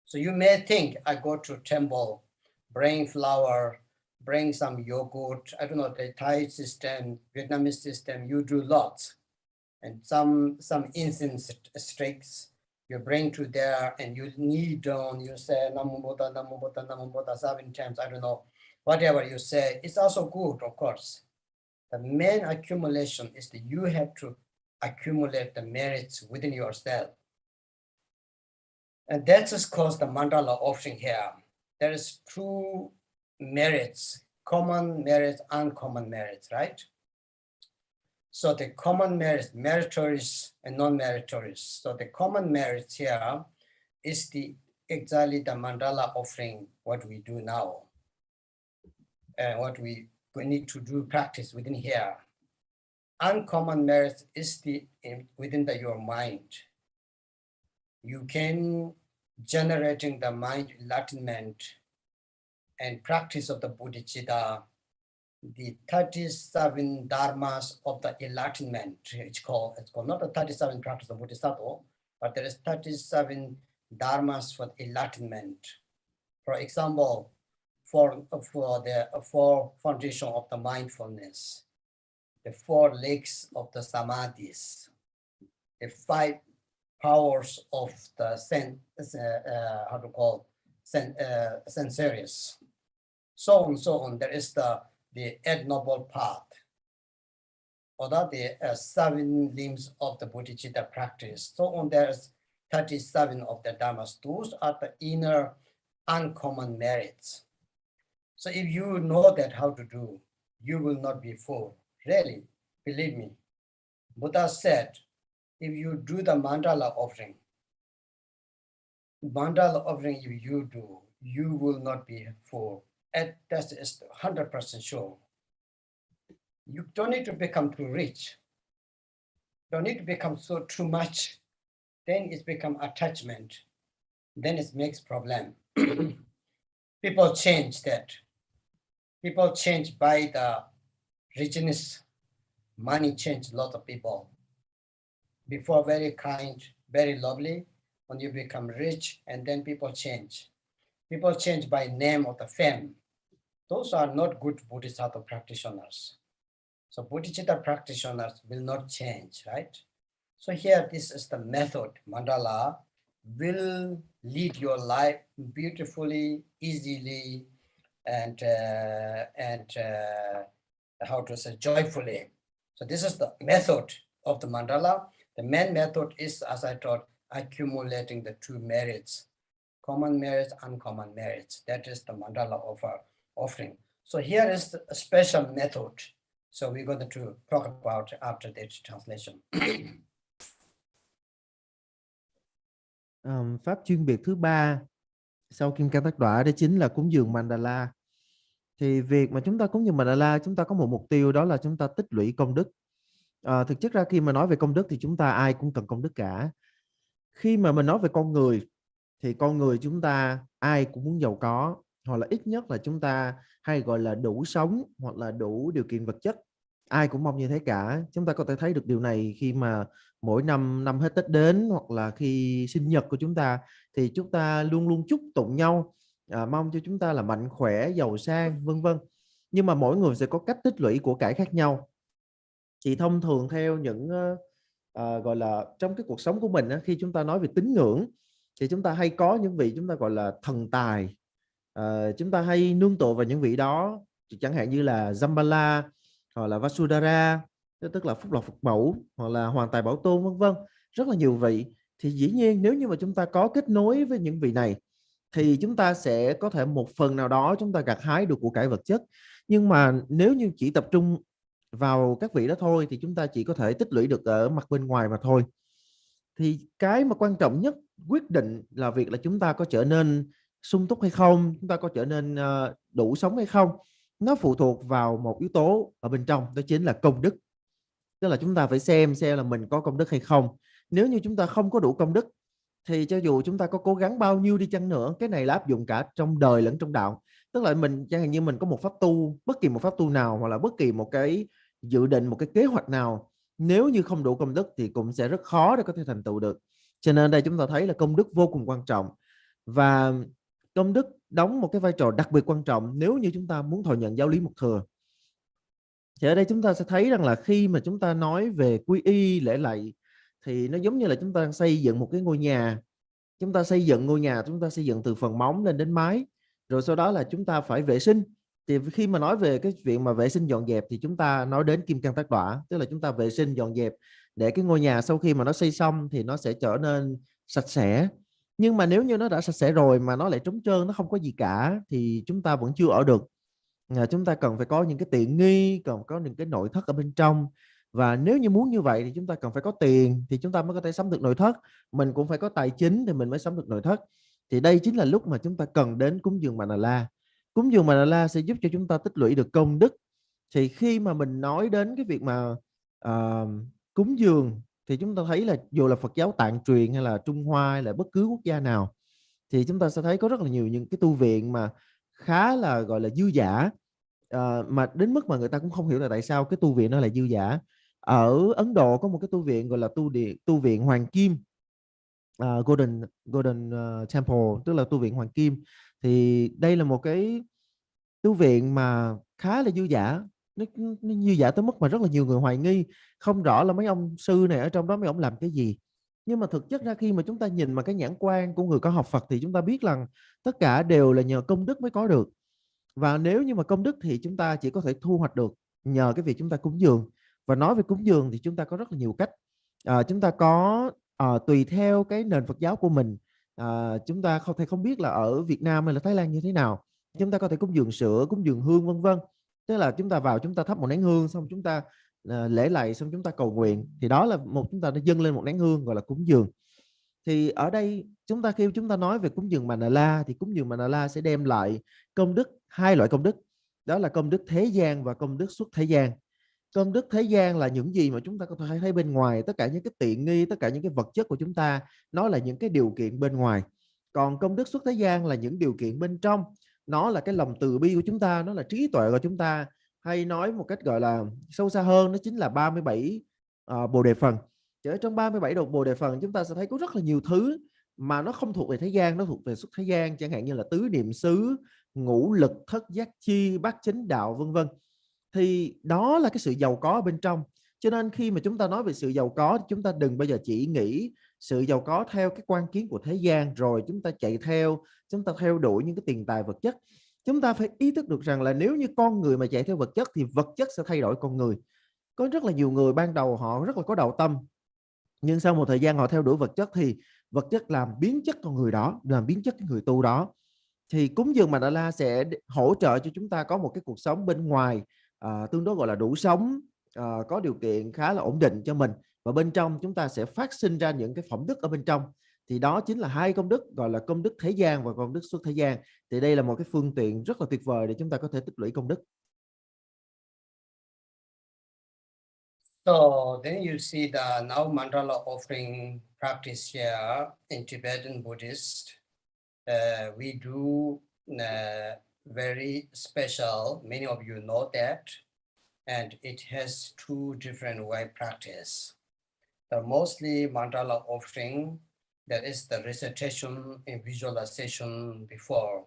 So you may think, I go to temple, bring flour, bring some yogurt, I don't know, the Thai system, Vietnamese system, you do lots. And some incense sticks you bring to there and you kneel down, you say Namo Buddha, Namo Buddha, Namo Buddha 7 times, I don't know, whatever you say, it's also good, of course. The main accumulation is that you have to accumulate the merits within yourself. And that is called the mandala offering here. There is two merits, common merits, uncommon merits, right? So the common merits, meritorious and non-meritorious. So the common merits here is exactly the mandala offering, what we do now, and what we need to do practice within here. Uncommon merits is within your mind. You can generating the mind enlightenment and practice of the bodhicitta, the 37 dharmas of the enlightenment. It's called not the 37 practice of bodhisattva, but there is 37 dharmas for enlightenment. For example, for the 4 foundation of the mindfulness, the 4 legs of the samadhis, the 5 powers of the sensories, so on. There is the 8 noble path, or the 7 limbs of the bodhicitta practice. So on, there's 37 of the dharmas. Those are the inner uncommon merits. So if you know that how to do, you will not be fooled. Really, believe me. Buddha said, if you do the mandala offering, if you do, you will not be fooled. And that is 100% sure. You don't need to become too rich. Don't need to become too much. Then it's become attachment. Then it makes problem. people change that. People change by the richness. Money changed a lot of people. Before very kind, very lovely. When you become rich, and then people change. People change by name of the fame. Those are not good Bodhisattva practitioners. So Bodhicitta practitioners will not change, right? So here, this is the method. Mandala will lead your life beautifully, easily, and how to say, joyfully. So this is the method of the mandala. The main method is, as I taught, accumulating the two merits, common merits, uncommon merits. That is the mandala offering. So here is a special method. So we're going to talk about after this translation. Pháp chuyên biệt thứ ba sau Kim Cang Tắc Đọa đó chính là cúng dường Mandala. Thì việc mà chúng ta cúng dường Mandala, chúng ta có một mục tiêu, đó là chúng ta tích lũy công đức. Thực chất ra khi mà nói về công đức thì chúng ta ai cũng cần công đức cả. Khi mà mình nói về con người thì con người chúng ta ai cũng muốn giàu có, hoặc là ít nhất là chúng ta hay gọi là đủ sống, hoặc là đủ điều kiện vật chất. Ai cũng mong như thế cả. Chúng ta có thể thấy được điều này khi mà mỗi năm hết Tết đến, hoặc là khi sinh nhật của chúng ta thì chúng ta luôn luôn chúc tụng nhau, mong cho chúng ta là mạnh khỏe, giàu sang, vân vân. Nhưng mà mỗi người sẽ có cách tích lũy của cải khác nhau. Thì thông thường theo những gọi là trong cái cuộc sống của mình khi chúng ta nói về tín ngưỡng thì chúng ta hay có những vị chúng ta gọi là thần tài. Chúng ta hay nương tựa vào những vị đó, chẳng hạn như là Zambala, hoặc là Vasudhara, tức là Phúc Lộc Phật Mẫu, hoặc là Hoàng Tài Bảo Tôn, vân vân, rất là nhiều vị. Thì dĩ nhiên nếu như mà chúng ta có kết nối với những vị này thì chúng ta sẽ có thể một phần nào đó chúng ta gặt hái được của cải vật chất. Nhưng mà nếu như chỉ tập trung vào các vị đó thôi thì chúng ta chỉ có thể tích lũy được ở mặt bên ngoài mà thôi. Thì cái mà quan trọng nhất quyết định là việc là chúng ta có trở nên sung túc hay không, chúng ta có trở nên đủ sống hay không, nó phụ thuộc vào một yếu tố ở bên trong, đó chính là công đức. Tức là chúng ta phải xem là mình có công đức hay không. Nếu như chúng ta không có đủ công đức thì cho dù chúng ta có cố gắng bao nhiêu đi chăng nữa, cái này là áp dụng cả trong đời lẫn trong đạo. Tức là mình chẳng hạn như mình có một pháp tu, bất kỳ một pháp tu nào, hoặc là bất kỳ một cái dự định, một cái kế hoạch nào, nếu như không đủ công đức thì cũng sẽ rất khó để có thể thành tựu được. Cho nên đây chúng ta thấy là công đức vô cùng quan trọng, và công đức đóng một cái vai trò đặc biệt quan trọng nếu như chúng ta muốn thọ nhận giáo lý Mật Thừa. Thì ở đây chúng ta sẽ thấy rằng là khi mà chúng ta nói về quy y lễ lạy thì nó giống như là chúng ta xây dựng một cái ngôi nhà. Chúng ta xây dựng ngôi nhà, chúng ta xây dựng từ phần móng lên đến mái, rồi sau đó là chúng ta phải vệ sinh. Thì khi mà nói về cái chuyện mà vệ sinh dọn dẹp thì chúng ta nói đến Kim Cang Tắc Đọa, tức là chúng ta vệ sinh dọn dẹp để cái ngôi nhà sau khi mà nó xây xong thì nó sẽ trở nên sạch sẽ. Nhưng mà nếu như nó đã sạch sẽ rồi mà nó lại trống trơn, nó không có gì cả thì chúng ta vẫn chưa ở được. Chúng ta cần phải có những cái tiện nghi, cần có những cái nội thất ở bên trong. Và nếu như muốn như vậy thì chúng ta cần phải có tiền thì chúng ta mới có thể sắm được nội thất. Mình cũng phải có tài chính thì mình mới sắm được nội thất. Thì đây chính là lúc mà chúng ta cần đến cúng dường Mandala. Cúng dường Mandala sẽ giúp cho chúng ta tích lũy được công đức. Thì khi mà mình nói đến cái việc mà cúng dường thì chúng ta thấy là dù là Phật giáo Tạng truyền hay là Trung Hoa hay là bất cứ quốc gia nào thì chúng ta sẽ thấy có rất là nhiều những cái tu viện mà khá là gọi là dư dả, mà đến mức mà người ta cũng không hiểu là tại sao cái tu viện nó lại dư dả. Ở Ấn Độ có một cái tu viện gọi là tu viện Hoàng Kim, Golden Temple, tức là tu viện Hoàng Kim. Thì đây là một cái tu viện mà khá là dư dả. Nó dư dả tới mức mà rất là nhiều người hoài nghi, không rõ là mấy ông sư này ở trong đó mấy ông làm cái gì. Nhưng mà thực chất ra khi mà chúng ta nhìn mà cái nhãn quan của người có học Phật thì chúng ta biết rằng tất cả đều là nhờ công đức mới có được. Và nếu như mà công đức thì chúng ta chỉ có thể thu hoạch được nhờ cái việc chúng ta cúng dường. Và nói về cúng dường thì chúng ta có rất là nhiều cách. Chúng ta có tùy theo cái nền Phật giáo của mình, chúng ta không thể không biết là ở Việt Nam hay là Thái Lan như thế nào. Chúng ta có thể cúng dường sữa, cúng dường hương, vân vân. Tức là chúng ta vào, chúng ta thắp một nén hương, xong chúng ta lễ lạy, xong chúng ta cầu nguyện, thì đó là chúng ta đã dâng lên một nén hương gọi là cúng dường. Thì ở đây khi chúng ta nói về cúng dường Mandala thì cúng dường Mandala sẽ đem lại công đức, hai loại công đức, đó là công đức thế gian và công đức xuất thế gian. Công đức thế gian là những gì mà chúng ta có thể thấy bên ngoài, tất cả những cái tiện nghi, tất cả những cái vật chất của chúng ta, nó là những cái điều kiện bên ngoài. Còn công đức xuất thế gian là những điều kiện bên trong, nó là cái lòng từ bi của chúng ta, nó là trí tuệ của chúng ta, hay nói một cách gọi là sâu xa hơn, nó chính là 37 bồ đề phần. Ở trong 37 độ bồ đề phần chúng ta sẽ thấy có rất là nhiều thứ mà nó không thuộc về thế gian, nó thuộc về xuất thế gian, chẳng hạn như là tứ niệm xứ, ngũ lực, thất giác chi, bát chánh đạo, vân vân. Thì đó là cái sự giàu có ở bên trong. Cho nên khi mà chúng ta nói về sự giàu có, chúng ta đừng bao giờ chỉ nghĩ sự giàu có theo cái quan kiến của thế gian, rồi chúng ta chạy theo, chúng ta theo đuổi những cái tiền tài vật chất. Chúng ta phải ý thức được rằng là nếu như con người mà chạy theo vật chất thì vật chất sẽ thay đổi con người. Có rất là nhiều người ban đầu họ rất là có đạo tâm, nhưng sau một thời gian họ theo đuổi vật chất thì vật chất làm biến chất con người đó, làm biến chất cái người tu đó. Thì cúng dường Mandala sẽ hỗ trợ cho chúng ta có một cái cuộc sống bên ngoài tương đối gọi là đủ sống, có điều kiện khá là ổn định cho mình, và bên trong chúng ta sẽ phát sinh ra những cái phẩm đức ở bên trong. Thì đó chính là hai công đức, gọi là công đức thế gian và công đức xuất thế gian. Thì đây là một cái phương tiện rất là tuyệt vời để chúng ta có thể tích lũy công đức. So then you see the now mandala offering practice here in Tibetan Buddhist. We do very special, many of you know that, and it has two different way practice. The mostly mandala offering, that is the recitation and visualization before.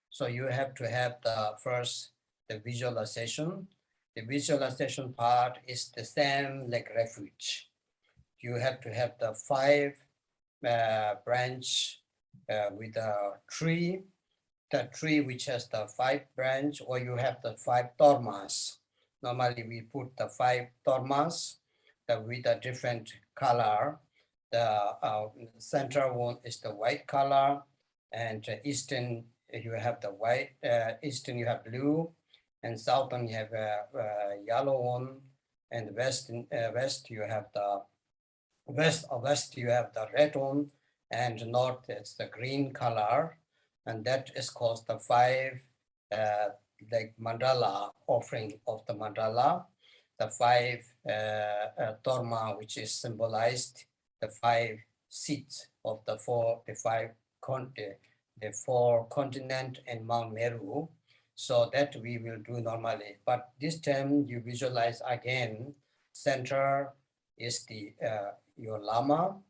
So you have to have the first, the visualization. The visualization part is the same like refuge. You have to have the 5 branch with a tree, the tree which has the 5 branch, or you have the 5 tormas. Normally we put the 5 tormas with a different color. The central one is the white color, and eastern you have the white, eastern you have blue, and southern you have a yellow one, and west you have the west you have the red one, and north it's the green color, and that is called the 5 like mandala offering of the mandala. The 5 torma, which is symbolized the 5 seats of the 4 continent and Mount Meru. So that we will do normally, but this time you visualize again. Center is the your lama,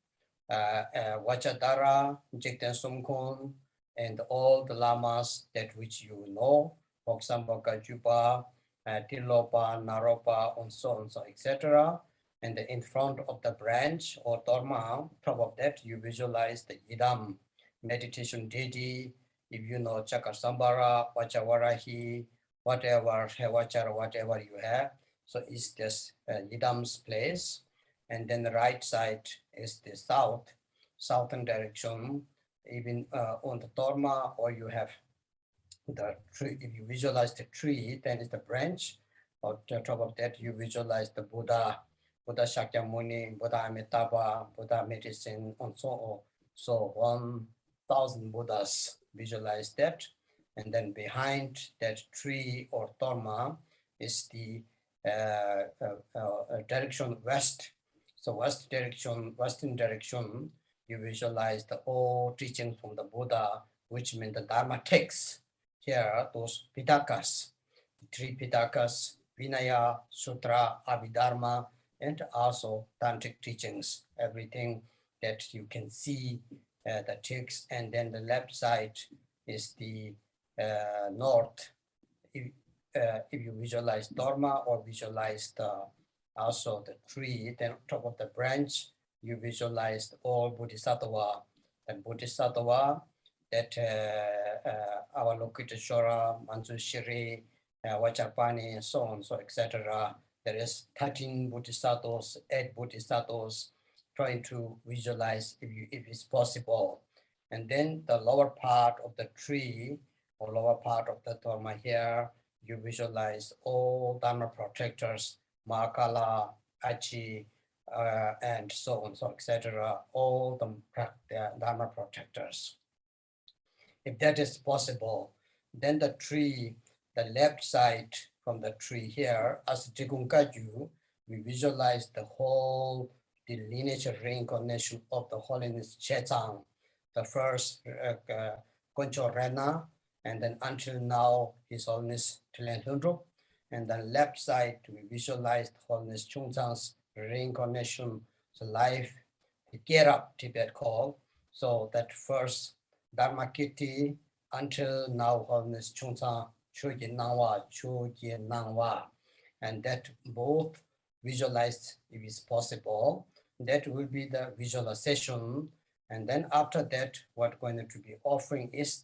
Vajradhara, Jigten Sumkhon, and all the lamas that which you know, for example, Gajupa, Tilopa, Naropa, and so on, so etc. And in front of the branch or torma, top of that, you visualize the Idam meditation deity. If you know Chakasambara, Vajavarahi, whatever, Hevachara, whatever you have. So it's this Idam's place. And then the right side is the southern direction, even on the torma, or you have the tree. If you visualize the tree, then it's the branch. On top of that, you visualize the Buddha, Buddha Shakyamuni, Buddha Amitabha, Buddha medicine, and so on. So 1,000 Buddhas, visualize that. And then behind that tree or torma is the direction west. So western direction, you visualize the all teaching from the Buddha, which means the Dharma texts. Here, those Pitakas, 3 Pitakas, Vinaya, Sutra, Abhidharma, and also Tantric teachings, everything that you can see the text. And then the left side is the north. If you visualize Dharma or visualize also the tree, then on top of the branch, you visualize all Bodhisattva. And Bodhisattva that Avalokiteshvara, Manjushri, Vajrapani, and so on, so etc. There is 13 Bodhisattvas, 8 Bodhisattvas, trying to visualize if it's possible. And then the lower part of the tree or lower part of the dharma here, you visualize all Dharma protectors, Mahakala, Achi, and so on, so etc. All the Dharma protectors. If that is possible, then the tree, the left side from the tree here, as Jigunkaju, we visualize the whole, the lineage reincarnation of the holiness Chechang, the first Koncho Rena, And then until now, His Holiness Tilan Lundrup. And then left side, we visualized Holiness Chungsang's reincarnation, so life, the Kerap Tibet call. So that first Dharma Kitty until now, Holiness Chungsang Choji Nangwa, and that both visualized if it's possible. That will be the visualization. And then after that, what going to be offering is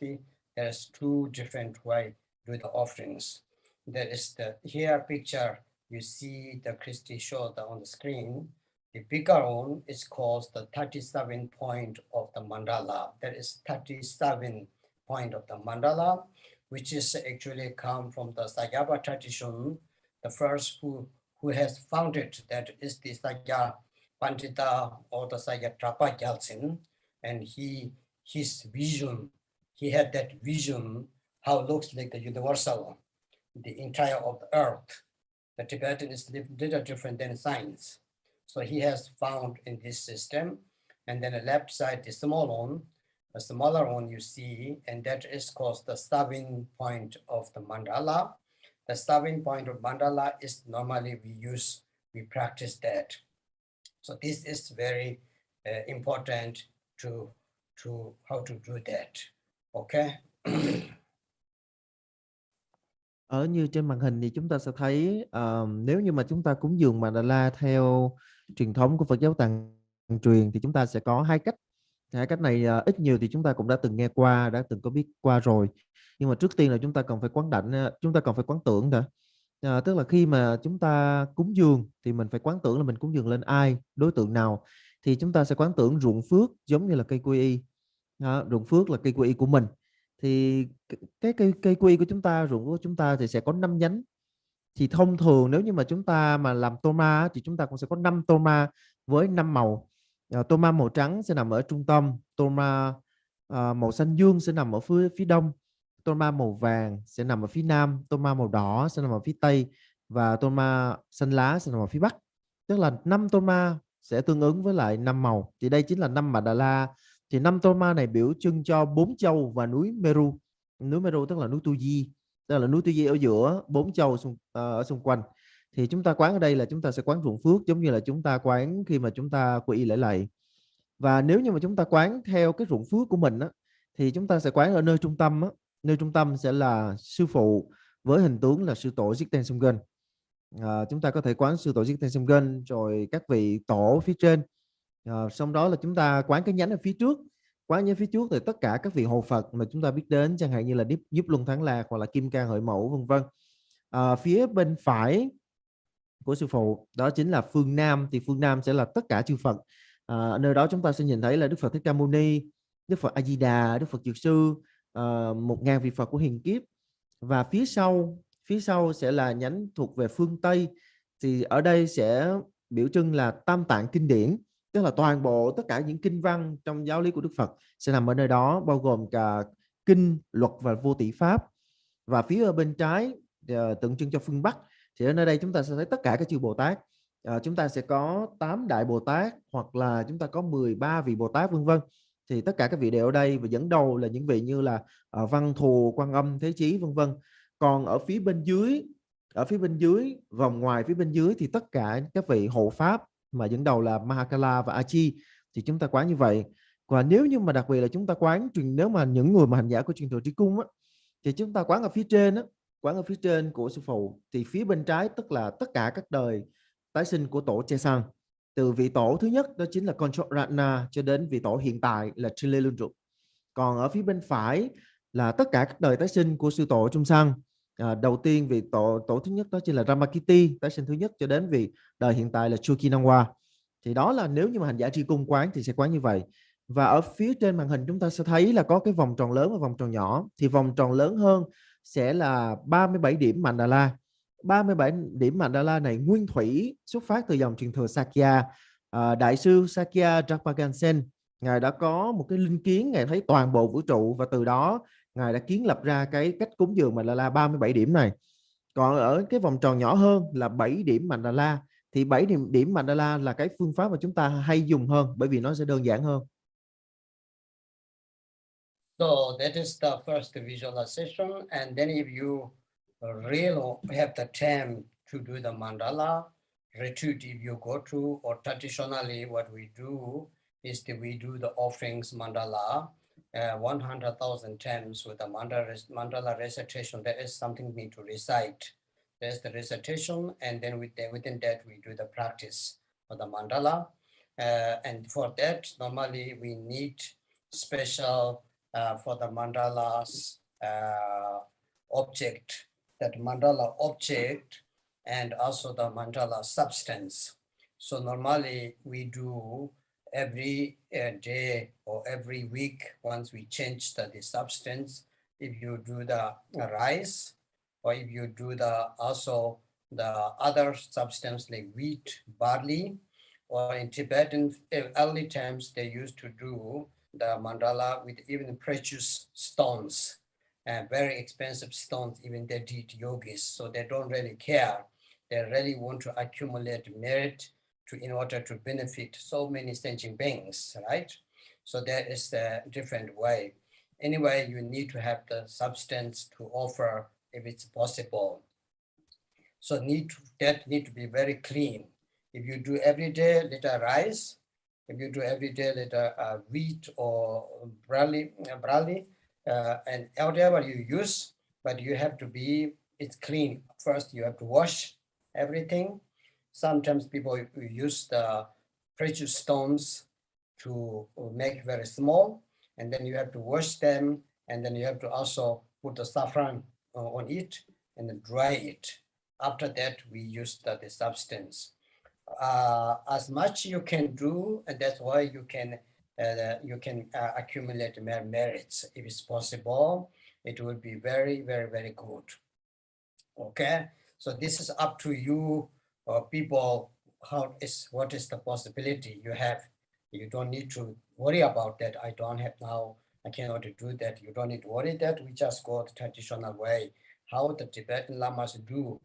there's two different way to do the offerings. There is the here picture, you see the Christy show on the screen. The bigger one is called the 37 point of the mandala. That is 37 point of the mandala, which is actually come from the Sayava tradition. The first who has founded that is the Saya Pandita or the Saya Trapa Gyaltsen, and his vision, he had that vision how it looks like the universal, the entire of the earth. The Tibetan is little different than science. So he has found in this system, and then the left side, the small one, the smaller one you see, and that is called the starting point of the mandala. The starting point of mandala is normally we practice that. So this is very important to how to do that. Okay. Ở như trên màn hình thì chúng ta sẽ thấy nếu như mà chúng ta cúng dường mandala theo truyền thống của Phật giáo Tạng truyền thì chúng ta sẽ có hai cách. Hai cách này ít nhiều thì chúng ta cũng đã từng nghe qua, đã từng có biết qua rồi. Nhưng mà trước tiên là chúng ta cần phải quán đảnh, chúng ta cần phải quán tưởng đã. Tức là khi mà chúng ta cúng dường thì mình phải quán tưởng là mình cúng dường lên ai, đối tượng nào. Thì chúng ta sẽ quán tưởng ruộng phước giống như là cây quy y. Ruộng phước là cây quy y của mình. Thì cái cây quy y của chúng ta, ruộng của chúng ta thì sẽ có 5 nhánh. Thì thông thường nếu như mà chúng ta mà làm toma thì chúng ta cũng sẽ có 5 toma với 5 màu. Toma màu trắng sẽ nằm ở trung tâm, toma màu xanh dương sẽ nằm ở phía đông, toma màu vàng sẽ nằm ở phía nam, toma màu đỏ sẽ nằm ở phía tây và toma xanh lá sẽ nằm ở phía bắc. Tức là 5 toma sẽ tương ứng với lại 5 màu. Thì đây chính là 5 Mandala. Thì 5 toma này biểu trưng cho 4 châu và núi Meru. Núi Meru tức là núi Tu Di. Tức là núi Tu Di ở giữa 4 châu ở xung quanh. Thì chúng ta quán ở đây là chúng ta sẽ quán ruộng phước giống như là chúng ta quán khi mà chúng ta quy y lễ lạy. Và nếu như mà chúng ta quán theo cái ruộng phước của mình á, thì chúng ta sẽ quán ở nơi trung tâm á. Nơi trung tâm sẽ là sư phụ với hình tướng là sư tổ Jigten Sumgen. Chúng ta có thể quán sư tổ Jigten Sumgen rồi các vị tổ phía trên. Xong đó là chúng ta quán cái nhánh ở phía trước. Quán nhánh phía trước thì tất cả các vị hộ Phật mà chúng ta biết đến, chẳng hạn như là Giúp Luân Thắng Lạc hoặc là Kim Cang Hợi Mẫu vân vân. Phía bên phải của sư phụ đó chính là phương Nam, thì phương Nam sẽ là tất cả chư Phật. Nơi đó chúng ta sẽ nhìn thấy là Đức Phật Thích Ca Mâu Ni, Đức Phật A Di Đà, Đức Phật Dược Sư, 1000 vị Phật của hiền kiếp. Và phía sau sẽ là nhánh thuộc về phương Tây, thì ở đây sẽ biểu trưng là Tam Tạng kinh điển, tức là toàn bộ tất cả những kinh văn trong giáo lý của Đức Phật sẽ nằm ở nơi đó, bao gồm cả kinh, luật và vô tỷ pháp. Và phía ở bên trái tượng trưng cho phương Bắc, thì ở nơi đây chúng ta sẽ thấy tất cả các chư Bồ Tát. Chúng ta sẽ có 8 đại Bồ Tát hoặc là chúng ta có 13 vị Bồ Tát vân vân. Thì tất cả các vị đều ở đây, và dẫn đầu là những vị như là Văn Thù, Quan Âm, Thế Chí vân vân. Còn ở phía bên dưới, vòng ngoài phía bên dưới thì tất cả các vị hộ pháp mà dẫn đầu là Mahakala và Achi, thì chúng ta quán như vậy. Và nếu như mà đặc biệt là chúng ta quán, nếu mà những người mà hành giả của truyền thừa Trí Cung á, thì chúng ta quán ở phía trên á, quán ở phía trên của sư phụ, thì phía bên trái tức là tất cả các đời tái sinh của tổ Che Sang, từ vị tổ thứ nhất đó chính là Control Ratna cho đến vị tổ hiện tại là Chile Lundrup. Còn ở phía bên phải là tất cả các đời tái sinh của sư tổ Trung Sang. Đầu tiên vị tổ thứ nhất đó chính là Ramakiti, tái sinh thứ nhất, cho đến vị đời hiện tại là Chukinangwa. Thì đó là nếu như mà hành giả tri cung quán thì sẽ quán như vậy. Và ở phía trên màn hình chúng ta sẽ thấy là có cái vòng tròn lớn và vòng tròn nhỏ. Thì vòng tròn lớn hơn sẽ là 37 điểm Mandala. 37 điểm Mandala này nguyên thủy xuất phát từ dòng truyền thừa Sakya. Đại sư Sakya Drapagansen, Ngài đã có một cái linh kiến, Ngài thấy toàn bộ vũ trụ, và từ đó Ngài đã kiến lập ra cái cách cúng dường Mandala 37 điểm này. Còn ở cái vòng tròn nhỏ hơn là 7 điểm Mandala. Thì 7 điểm Mandala là cái phương pháp mà chúng ta hay dùng hơn, bởi vì nó sẽ đơn giản hơn. So that is the first visualization. And then if you really have the time to do the mandala retreat, if you go to, or traditionally what we do is that we do the offerings mandala 100,000 times with the mandala recitation. There is something we need to recite. There's the recitation, and then within that we do the practice of the mandala. And for that, normally we need special for the mandala's object, that mandala object, and also the mandala substance. So normally we do every day or every week, once we change the substance. If you do the rice, or if you do the also the other substance like wheat, barley, or in Tibetan early times they used to do the mandala with even precious stones, and very expensive stones. Even they did yogis, so they don't really care. They really want to accumulate merit in order to benefit so many sentient beings, right? So there is a different way. Anyway, you need to have the substance to offer if it's possible. So that need to be very clean. If you do every day little rice, if you do every day little wheat or barley, and whatever you use, but you have to be, it's clean. First, you have to wash everything. Sometimes people use the precious stones to make very small, and then you have to wash them, and then you have to also put the saffron on it and then dry it. After that, we use the substance. As much you can do, and that's why you can accumulate more merits. If it's possible, it will be very, very, very good. Okay, so this is up to you, people. What is the possibility you have? You don't need to worry about that. I don't have now. I cannot do that. You don't need to worry that. We just go the traditional way, how the Tibetan lamas do.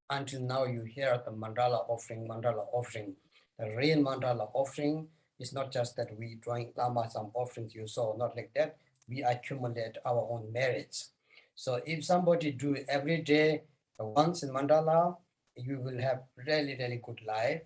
Until now, you hear the mandala offering, mandala offering. The real mandala offering is not just that we drawing lama some offerings you saw, not like that. We accumulate our own merits. So if somebody do every day once in mandala, you will have really, really good life.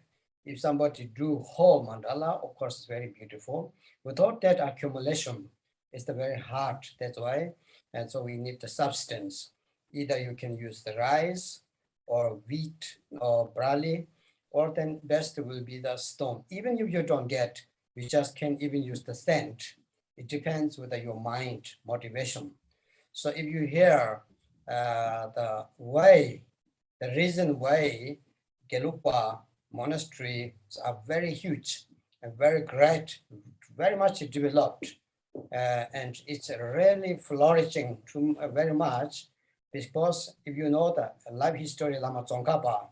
If somebody do whole mandala, of course, it's very beautiful. Without that accumulation, it's the very hard. That's why, and so we need the substance. Either you can use the rice, or wheat, or barley, or then best will be the stone. Even if you don't get, you just can even use the sand. It depends with your mind motivation. So if you hear the way, the reason why Gelugpa monasteries are very huge and very great, very much developed, and it's really flourishing very much, because if you know the life history of Lama Tsongkhapa,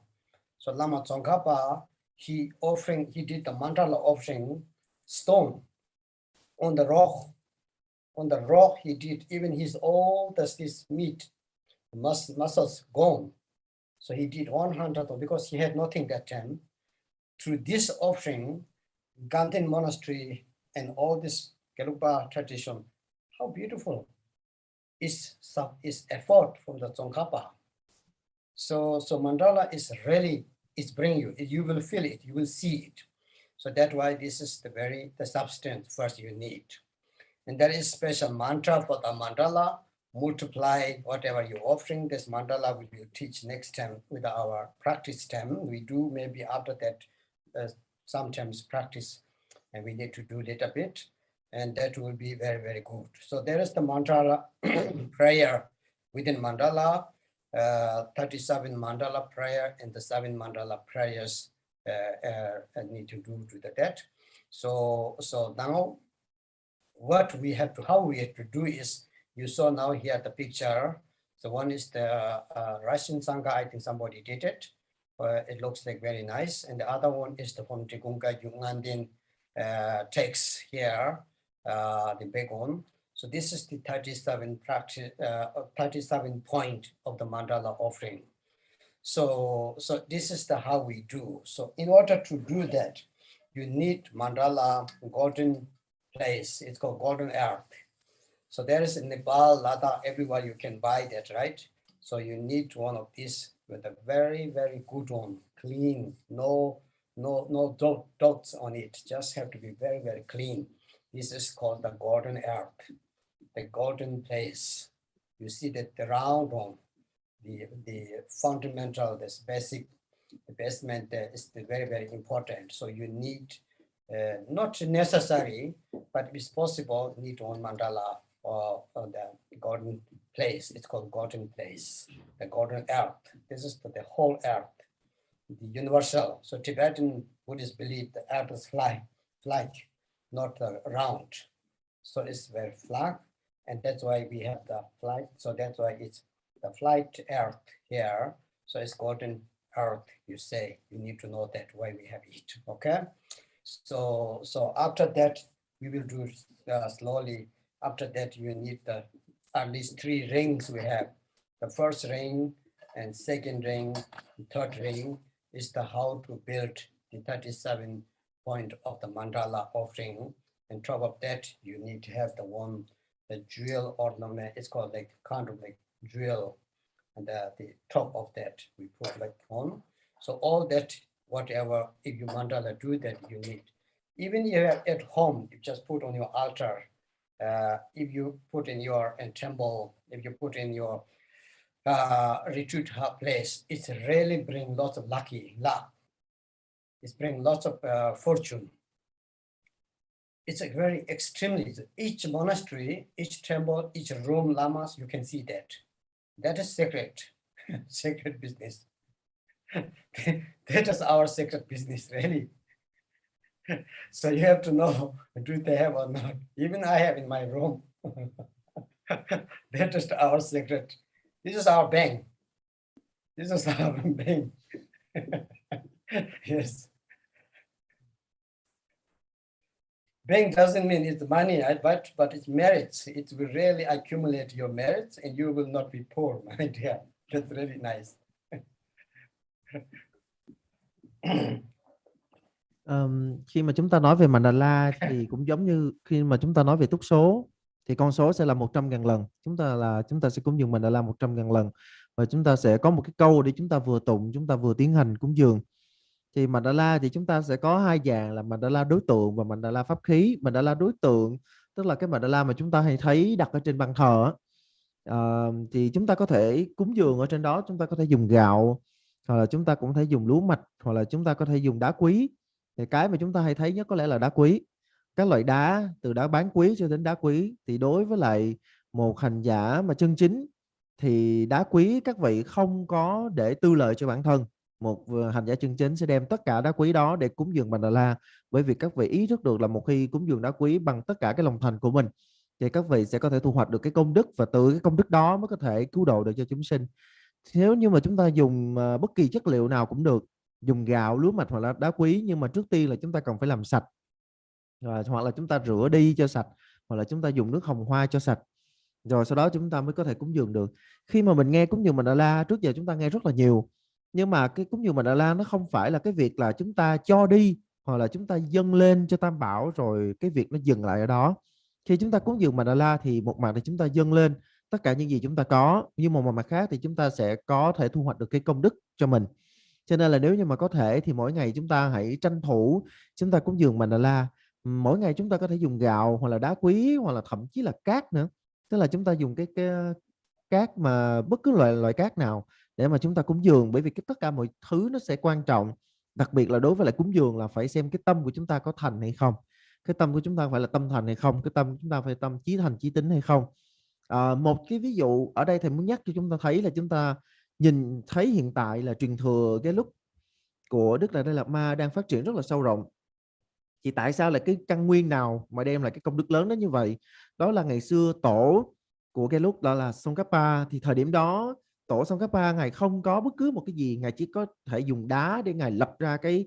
so Lama Tsongkhapa, he did the mandala offering stone on the rock. On the rock, he did even his all this meat, muscles gone. So he did 100, because he had nothing that time. Through this offering, Gandhin monastery and all this Gelugpa tradition, how beautiful is effort from the Tsongkhapa. So mandala is really, it's bring you will feel it, you will see it. So that's why this is the substance first you need. And there is special mantra for the mandala. Multiply whatever you're offering. This mandala we will teach next time with our practice time. We do maybe after that sometimes practice, and we need to do a little bit, and that will be very, very good. So there is the mandala prayer within mandala, 37 mandala prayer, and the 7 mandala prayers need to do that. So now how we have to do is, you saw now here the picture. So one is the Russian Sangha, I think somebody did it. It looks like very nice. And the other one is the from Tigunga Yungandin text here, the big one. So this is the 37 point of the mandala offering. So this is how we do. So in order to do that, you need mandala golden place. It's called golden earth. So there is in Nepal, Ladakh, everywhere you can buy that, right? So you need one of these with a very, very good one, clean, no dots on it. Just have to be very, very clean. This is called the golden earth, the golden place. You see that the round one, the fundamental, this basic, the basement is very, very important. So you need, not necessary, but if it's possible, need one mandala or the golden place. It's called golden place, the golden earth. This is for the whole earth, the universal. So Tibetan Buddhists believe the earth is flat, not round. So it's very flat, and that's why we have the flight. So that's why it's the flight earth here. So it's golden earth, you say. You need to know that why we have it, okay? So after that, we will do slowly. After that, you need the at least 3 rings we have. The first ring and second ring, third ring is the how to build the 37 point of the mandala offering. On top of that, you need to have the jewel ornament. It's called like kind of like jewel, and the top of that we put like on. So all that, whatever, if you mandala do that, you need. Even if you have at home, you just put on your altar. If you put in your temple, if you put in your retreat place, it's really bring lots of luck. It's bring lots of fortune. It's a very extremely, each monastery, each temple, each room, lamas, you can see that. That is secret, secret business. That is our secret business, really. So you have to know, do they have or not? Even I have in my room. That is our secret. This is our bank. This is our bank. Yes. Bank doesn't mean it's money, but it's merits. It will really accumulate your merits and you will not be poor, my dear. That's really nice. Khi mà chúng ta nói về mandala thì cũng giống như khi mà chúng ta nói về túc số, thì con số sẽ là 100.000 lần. Chúng ta sẽ cúng dường mandala 100.000 lần, và chúng ta sẽ có một cái câu để chúng ta vừa tụng, chúng ta vừa tiến hành cúng dường. Thì mandala thì chúng ta sẽ có 2 dạng là mandala đối tượng và mandala pháp khí. Mandala đối tượng tức là cái mandala mà chúng ta hay thấy đặt ở trên bàn thờ. Thì chúng ta có thể cúng dường ở trên đó, chúng ta có thể dùng gạo, hoặc là chúng ta cũng thể dùng lúa mạch, hoặc là chúng ta có thể dùng đá quý. Thì cái mà chúng ta hay thấy nhất có lẽ là đá quý. Các loại đá, từ đá bán quý cho đến đá quý, thì đối với lại một hành giả mà chân chính thì đá quý các vị không có để tư lợi cho bản thân. Một hành giả chân chính sẽ đem tất cả đá quý đó để cúng dường mandala, bởi vì các vị ý thức được là một khi cúng dường đá quý bằng tất cả cái lòng thành của mình thì các vị sẽ có thể thu hoạch được cái công đức, và từ cái công đức đó mới có thể cứu độ được cho chúng sinh. Nếu như mà chúng ta dùng bất kỳ chất liệu nào cũng được, dùng gạo, lúa mạch hoặc là đá quý, nhưng mà trước tiên là chúng ta cần phải làm sạch, hoặc là chúng ta rửa đi cho sạch, hoặc là chúng ta dùng nước hồng hoa cho sạch, rồi sau đó chúng ta mới có thể cúng dường được. Khi mà mình nghe cúng dường mandala, trước giờ chúng ta nghe rất là nhiều, nhưng mà cái cúng dường mandala nó không phải là cái việc là chúng ta cho đi hoặc là chúng ta dâng lên cho Tam Bảo rồi cái việc nó dừng lại ở đó. Khi chúng ta cúng dường mandala thì một mặt thì chúng ta dâng lên tất cả những gì chúng ta có, nhưng một mặt khác thì chúng ta sẽ có thể thu hoạch được cái công đức cho mình. Cho nên là nếu như mà có thể thì mỗi ngày chúng ta hãy tranh thủ chúng ta cúng dường mandala. Mỗi ngày chúng ta có thể dùng gạo hoặc là đá quý, hoặc là thậm chí là cát nữa. Tức là chúng ta dùng cái cát, mà bất cứ loại cát nào để mà chúng ta cúng dường, bởi vì tất cả mọi thứ nó sẽ quan trọng. Đặc biệt là đối với lại cúng dường là phải xem cái tâm của chúng ta có thành hay không. Cái tâm của chúng ta phải là tâm thành hay không, cái tâm chúng ta phải tâm chí thành chí tính hay không. Một cái ví dụ ở đây thầy muốn nhắc cho chúng ta thấy là chúng ta nhìn thấy hiện tại là truyền thừa cái lúc của Đức Đạt Lai Lạt Ma đang phát triển rất là sâu rộng. Thì tại sao lại cái căn nguyên nào mà đem lại cái công đức lớn đến như vậy? Đó là ngày xưa tổ của cái lúc đó là Tsongkhapa, thì thời điểm đó tổ Tsongkhapa ngài không có bất cứ một cái gì, ngài chỉ có thể dùng đá để ngài lập ra cái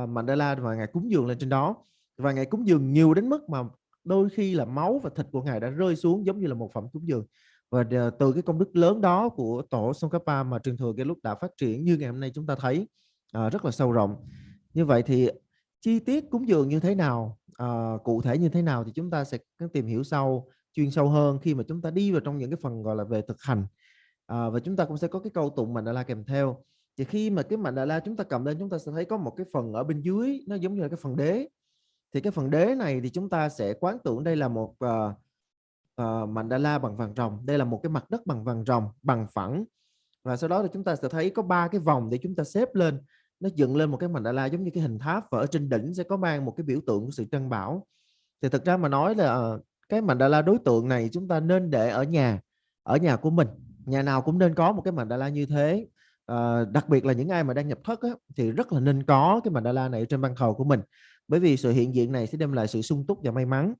mandala và ngài cúng dường lên trên đó, và ngài cúng dường nhiều đến mức mà đôi khi là máu và thịt của ngài đã rơi xuống giống như là một phẩm cúng dường. Và từ cái công đức lớn đó của tổ Tsongkhapa mà truyền thừa cái lúc đã phát triển như ngày hôm nay chúng ta thấy rất là sâu rộng. Như vậy thì chi tiết cúng dường như thế nào, cụ thể như thế nào thì chúng ta sẽ tìm hiểu sau chuyên sâu hơn khi mà chúng ta đi vào trong những cái phần gọi là về thực hành. Và chúng ta cũng sẽ có cái câu tụng Mandala kèm theo. Thì khi mà cái Mandala chúng ta cầm lên, chúng ta sẽ thấy có một cái phần ở bên dưới, nó giống như là cái phần đế. Thì cái phần đế này thì chúng ta sẽ quán tưởng đây là một mandala bằng vàng ròng. Đây là một cái mặt đất bằng vàng ròng, bằng phẳng. Và sau đó thì chúng ta sẽ thấy có 3 cái vòng để chúng ta xếp lên. Nó dựng lên một cái mandala giống như cái hình tháp, và ở trên đỉnh sẽ có mang một cái biểu tượng của sự trân bảo. Thì thực ra mà nói là cái mandala đối tượng này chúng ta nên để ở nhà của mình. Nhà nào cũng nên có một cái mandala như thế. Đặc biệt là những ai mà đang nhập thất á, thì rất là nên có cái mandala này trên ban thờ của mình, bởi vì sự hiện diện này sẽ đem lại sự sung túc và may mắn.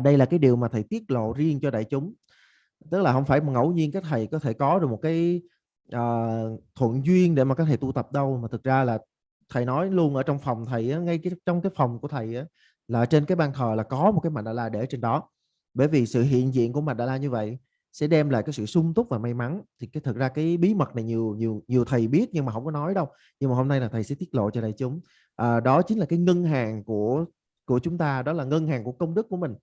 Đây là cái điều mà thầy tiết lộ riêng cho đại chúng, tức là không phải mà ngẫu nhiên các thầy có thể có được một cái thuận duyên để mà các thầy tu tập đâu, mà thực ra là thầy nói luôn ở trong phòng thầy á, ngay trong cái phòng của thầy á, là trên cái ban thờ là có một cái mandala để trên đó, bởi vì sự hiện diện của mandala như vậy sẽ đem lại cái sự sung túc và may mắn. Thì thực ra cái bí mật này nhiều thầy biết nhưng mà không có nói đâu, nhưng mà hôm nay là thầy sẽ tiết lộ cho đại chúng. Đó chính là cái ngân hàng của chúng ta, đó là ngân hàng của công đức của mình.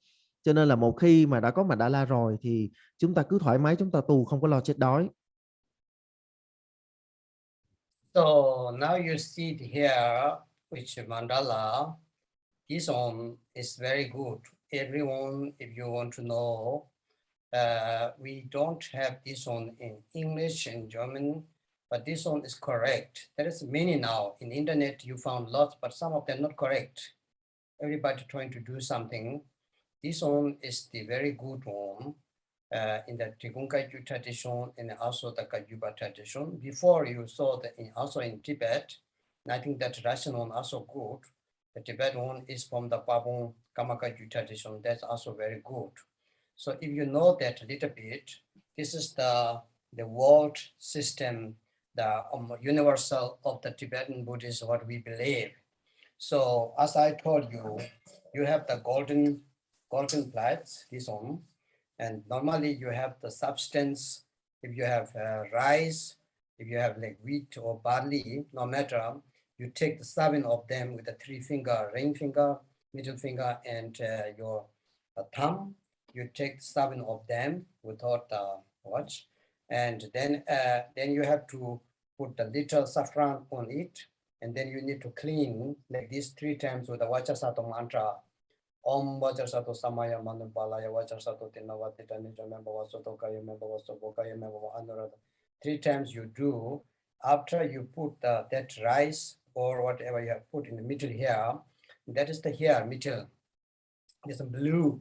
Cho nên là một khi mà đã có mandala rồi thì chúng ta cứ thoải mái chúng ta tu, không có lo chết đói. So now you see here which mandala. This one is very good. Everyone, if you want to know, we don't have this one in English and German, but this one is correct. There is many now. In internet you found lots, but some of them not correct. Everybody trying to do something. This one is the very good one in the Tigunkaiju tradition and also the Kajuba tradition. Before you saw that also in Tibet, and I think that Russian one also good. The Tibetan one is from the Pabon Kamakaju tradition. That's also very good. So if you know that a little bit, this is the world system, the universal of the Tibetan Buddhism, what we believe. So as I told you, you have the golden plates, this one, and normally you have the substance. If you have rice, if you have like wheat or barley, no matter, you take the 7 of them with the 3 finger, ring finger, middle finger, and your thumb. You take 7 of them without the watch, and then you have to put the little saffron on it, and then you need to clean like this 3 times with the Vajrasattva mantra. Om Vajrasattva Samaya Manupalaya Vajrasattva Tinavati Remember Vasotokaya, remember Vasotokaya, remember Anurada. 3 times you do. After you put that rice or whatever you have put in the middle here, that is the here middle. There's a blue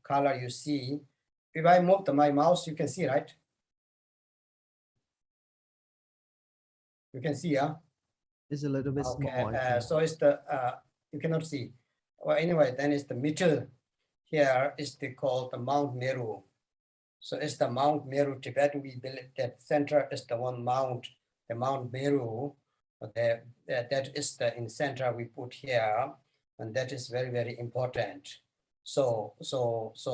color you see. If I move my mouse, you can see, right? You can see, yeah? It's a little bit small. So it's the, you cannot see. Well, anyway, then it's the middle here is called the Mount Meru. So it's the Mount Meru. Tibet, we believe that center is the one Mount, the Mount Meru. That is the in center we put here, and that is very, very important. So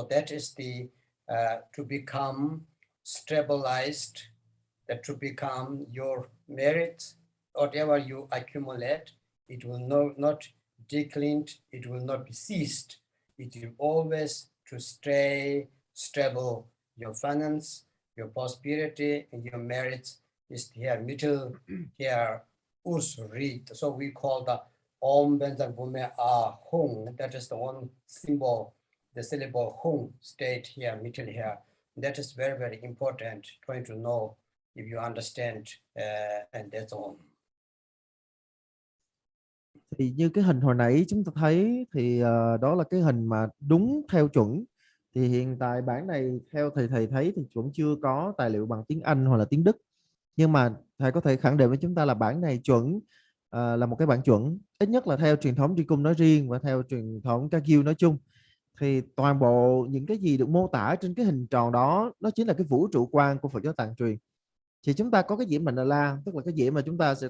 that is the to become stabilized, that to become your merit, whatever you accumulate, it will not decline, it will not be ceased. It will always to stay stable. Your finance, your prosperity, and your merits is here, middle here, Usrit. So we call the Om Benzang Bume Hung. That is the one symbol, the syllable Hung stayed here, middle here. That is very, very important, trying to know if you understand, and that's all. Thì như cái hình hồi nãy chúng ta thấy thì đó là cái hình mà đúng theo chuẩn. Thì hiện tại bản này theo thầy thấy thì cũng chưa có tài liệu bằng tiếng Anh hoặc là tiếng Đức, nhưng mà thầy có thể khẳng định với chúng ta là bản này chuẩn, là một cái bản chuẩn, ít nhất là theo truyền thống Tri Cung nói riêng và theo truyền thống Kagyu nói chung. Thì toàn bộ những cái gì được mô tả trên cái hình tròn đó, nó chính là cái vũ trụ quan của Phật giáo Tạng truyền. Thì chúng ta có cái diễm Mandala, tức là cái diễm mà chúng ta sẽ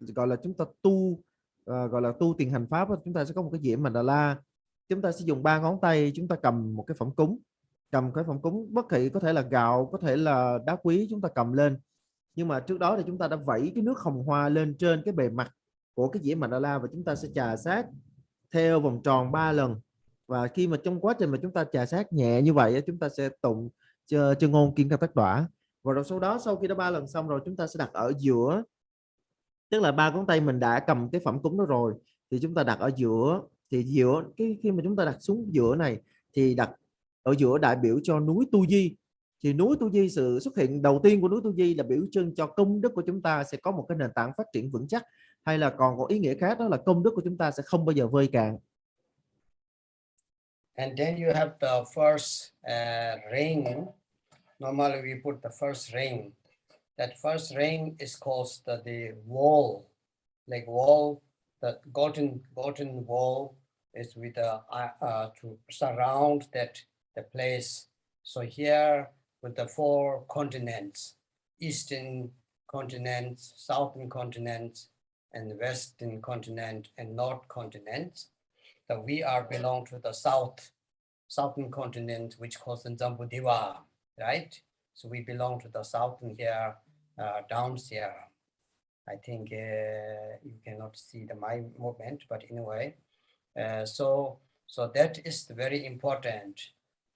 gọi là chúng ta tu, gọi là tu tiền hành pháp. Chúng ta sẽ có một cái diễm Mandala, chúng ta sẽ dùng 3 ngón tay, chúng ta cầm một cái phẩm cúng, cầm cái phẩm cúng bất kỳ, có thể là gạo, có thể là đá quý, chúng ta cầm lên. Nhưng mà trước đó thì chúng ta đã vẩy cái nước hồng hoa lên trên cái bề mặt của cái diễm Mandala, và chúng ta sẽ chà sát theo vòng tròn 3 lần. Và khi mà trong quá trình mà chúng ta trà sát nhẹ như vậy, chúng ta sẽ tụng chân ngôn kiên ca tất đỏa. Và rồi sau đó, sau khi đã 3 lần xong rồi, chúng ta sẽ đặt ở giữa, tức là 3 ngón tay mình đã cầm cái phẩm cúng đó rồi, thì chúng ta đặt ở giữa. Thì giữa cái khi mà chúng ta đặt xuống giữa này, thì đặt ở giữa đại biểu cho núi Tu Di. Thì núi Tu Di, sự xuất hiện đầu tiên của núi Tu Di là biểu trưng cho công đức của chúng ta sẽ có một cái nền tảng phát triển vững chắc, hay là còn có ý nghĩa khác, đó là công đức của chúng ta sẽ không bao giờ vơi cạn. And then you have the first ring. Normally we put the first ring. That first ring is called the wall, like wall. The golden wall is with to surround the place. So here with the 4 continents, eastern continents, southern continents, and western continent and north continent. So we are belong to the southern continent, which calls Zambudeva, right? So we belong to the southern here, down here. I think you cannot see my movement, but anyway, so that is very important.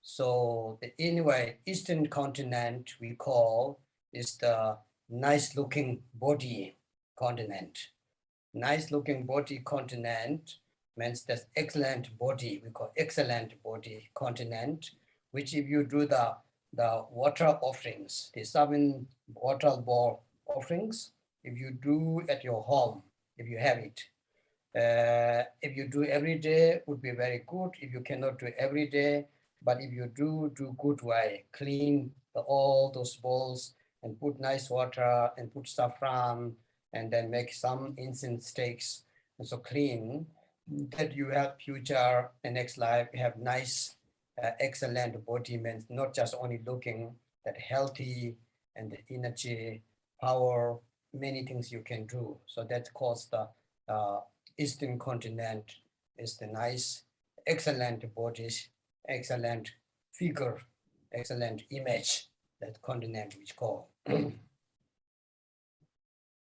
So anyway, eastern continent we call is the nice looking body continent. Nice looking body continent means that's excellent body. We call excellent body continent, which if you do the water offerings, the 7 water ball offerings, if you do at your home, if you have it, if you do every day, would be very good. If you cannot do every day, but if you do good way, clean all those bowls and put nice water and put saffron and then make some incense sticks and so clean, that you have future and next life, you have nice, excellent body, means not just only looking that healthy and the energy, power, many things you can do. So that calls the eastern continent is the nice, excellent bodies, excellent figure, excellent image, that continent which call.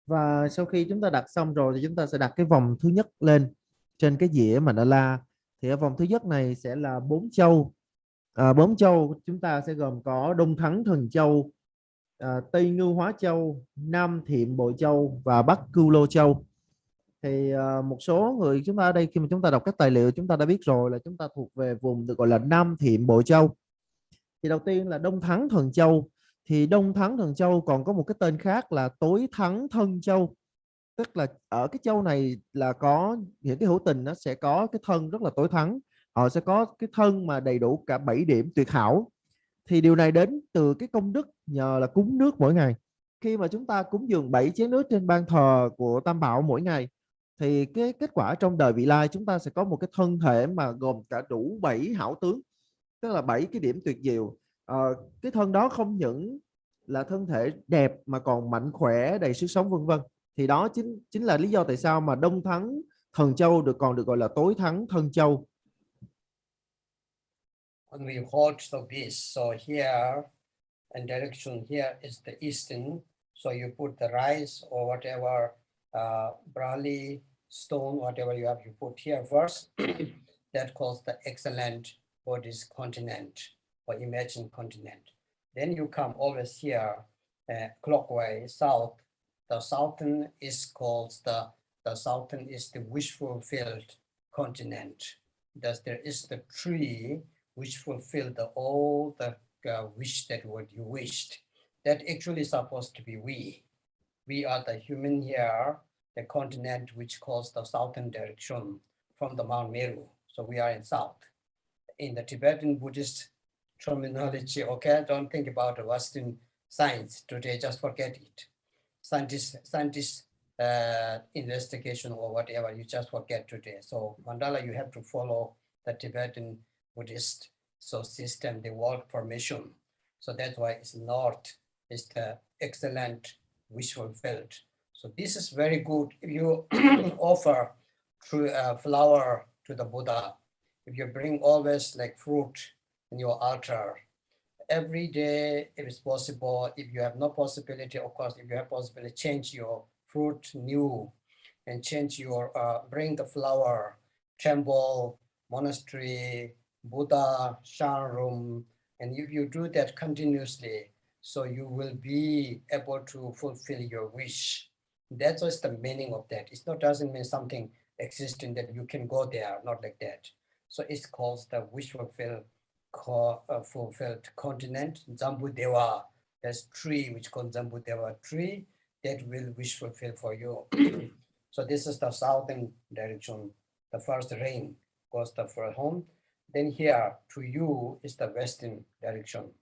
Và sau khi chúng ta đặt xong rồi thì chúng ta sẽ đặt cái vòng thứ nhất lên trên cái dĩa mandala. Thì ở vòng thứ nhất này sẽ là 4 châu. 4 châu chúng ta sẽ gồm có Đông Thắng Thần Châu, Tây Ngưu Hóa Châu, Nam Thiệm Bội Châu và Bắc Cưu Lô Châu. Thì một số người chúng ta ở đây, khi mà chúng ta đọc các tài liệu, chúng ta đã biết rồi là chúng ta thuộc về vùng được gọi là Nam Thiệm Bội Châu. Thì đầu tiên là Đông Thắng Thần Châu. Thì Đông Thắng Thần Châu còn có một cái tên khác là Tối Thắng Thân Châu. Tức là ở cái châu này là có những cái hữu tình, nó sẽ có cái thân rất là tối thắng. Họ sẽ có cái thân mà đầy đủ cả 7 điểm tuyệt hảo. Thì điều này đến từ cái công đức nhờ là cúng nước mỗi ngày. Khi mà chúng ta cúng dường 7 chén nước trên ban thờ của Tam Bảo mỗi ngày, thì cái kết quả trong đời vị lai chúng ta sẽ có một cái thân thể mà gồm cả đủ 7 hảo tướng, tức là 7 cái điểm tuyệt diệu. Cái thân đó không những là thân thể đẹp mà còn mạnh khỏe, đầy sức sống vân vân. Thì đó chính là lý do tại sao mà Đông Thắng Thần Châu còn được gọi là Tối Thắng Thân Châu. When we hold this, so here and direction here is the eastern, so you put the rice or whatever barley stone, whatever you have, you put here first. That calls the excellent Buddhist continent or imagined continent. Then you come always here clockwise south. The southern is called the southern is the wish fulfilled continent. Thus there is the tree which fulfilled all the wish that what you wished. That actually supposed to be we. We are the human here, the continent which calls the southern direction from the Mount Meru. So we are in south. In the Tibetan Buddhist terminology, okay, don't think about the Western science today, just forget it. Scientist investigation or whatever, you just forget today. So mandala, you have to follow the Tibetan Buddhist system, the world formation. So that's why it's north, is the excellent wish fulfilled. So this is very good. If you offer through a flower to the Buddha, if you bring always like fruit in your altar, every day, if it's possible, if you have no possibility, of course, if you have possibility, change your fruit new and change your, bring the flower, tremble monastery, Buddha, shrine room, and if you do that continuously, so you will be able to fulfill your wish. That's just the meaning of that. It doesn't mean something existing that you can go there, not like that. So it's called the wish fulfilled continent, Jambudeva. There's tree which called Jambudeva tree that will wish fulfill for you. So this is the southern direction. The first rain goes the first home. Then here to you is the western direction.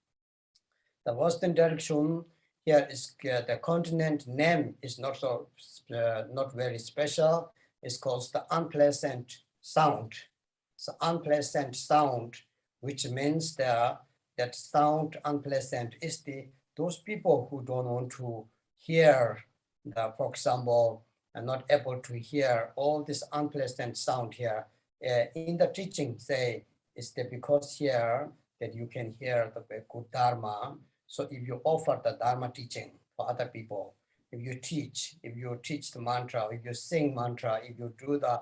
The western direction here is the continent name is not very special. It's called the unpleasant sound. So unpleasant sound, which means that sound unpleasant is those people who don't want to hear for example, are not able to hear all this unpleasant sound here. In the teaching, say, is that because here that you can hear the good Dharma. So if you offer the Dharma teaching for other people, if you teach the mantra, if you sing mantra, if you do the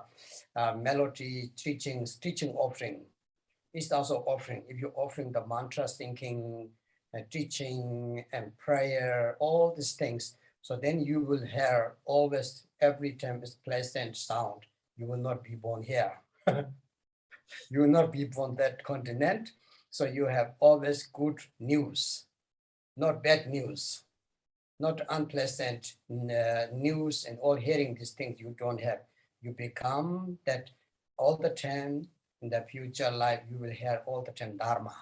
melody teaching offering, it's also offering. If you're offering the mantra thinking, teaching and prayer, all these things, so then you will hear always, every time is pleasant sound. You will not be born here. You will not be born that continent. So you have always good news, not bad news, not unpleasant news and all hearing these things you don't have. You become that all the time in the future life, you will hear all the time Dharma.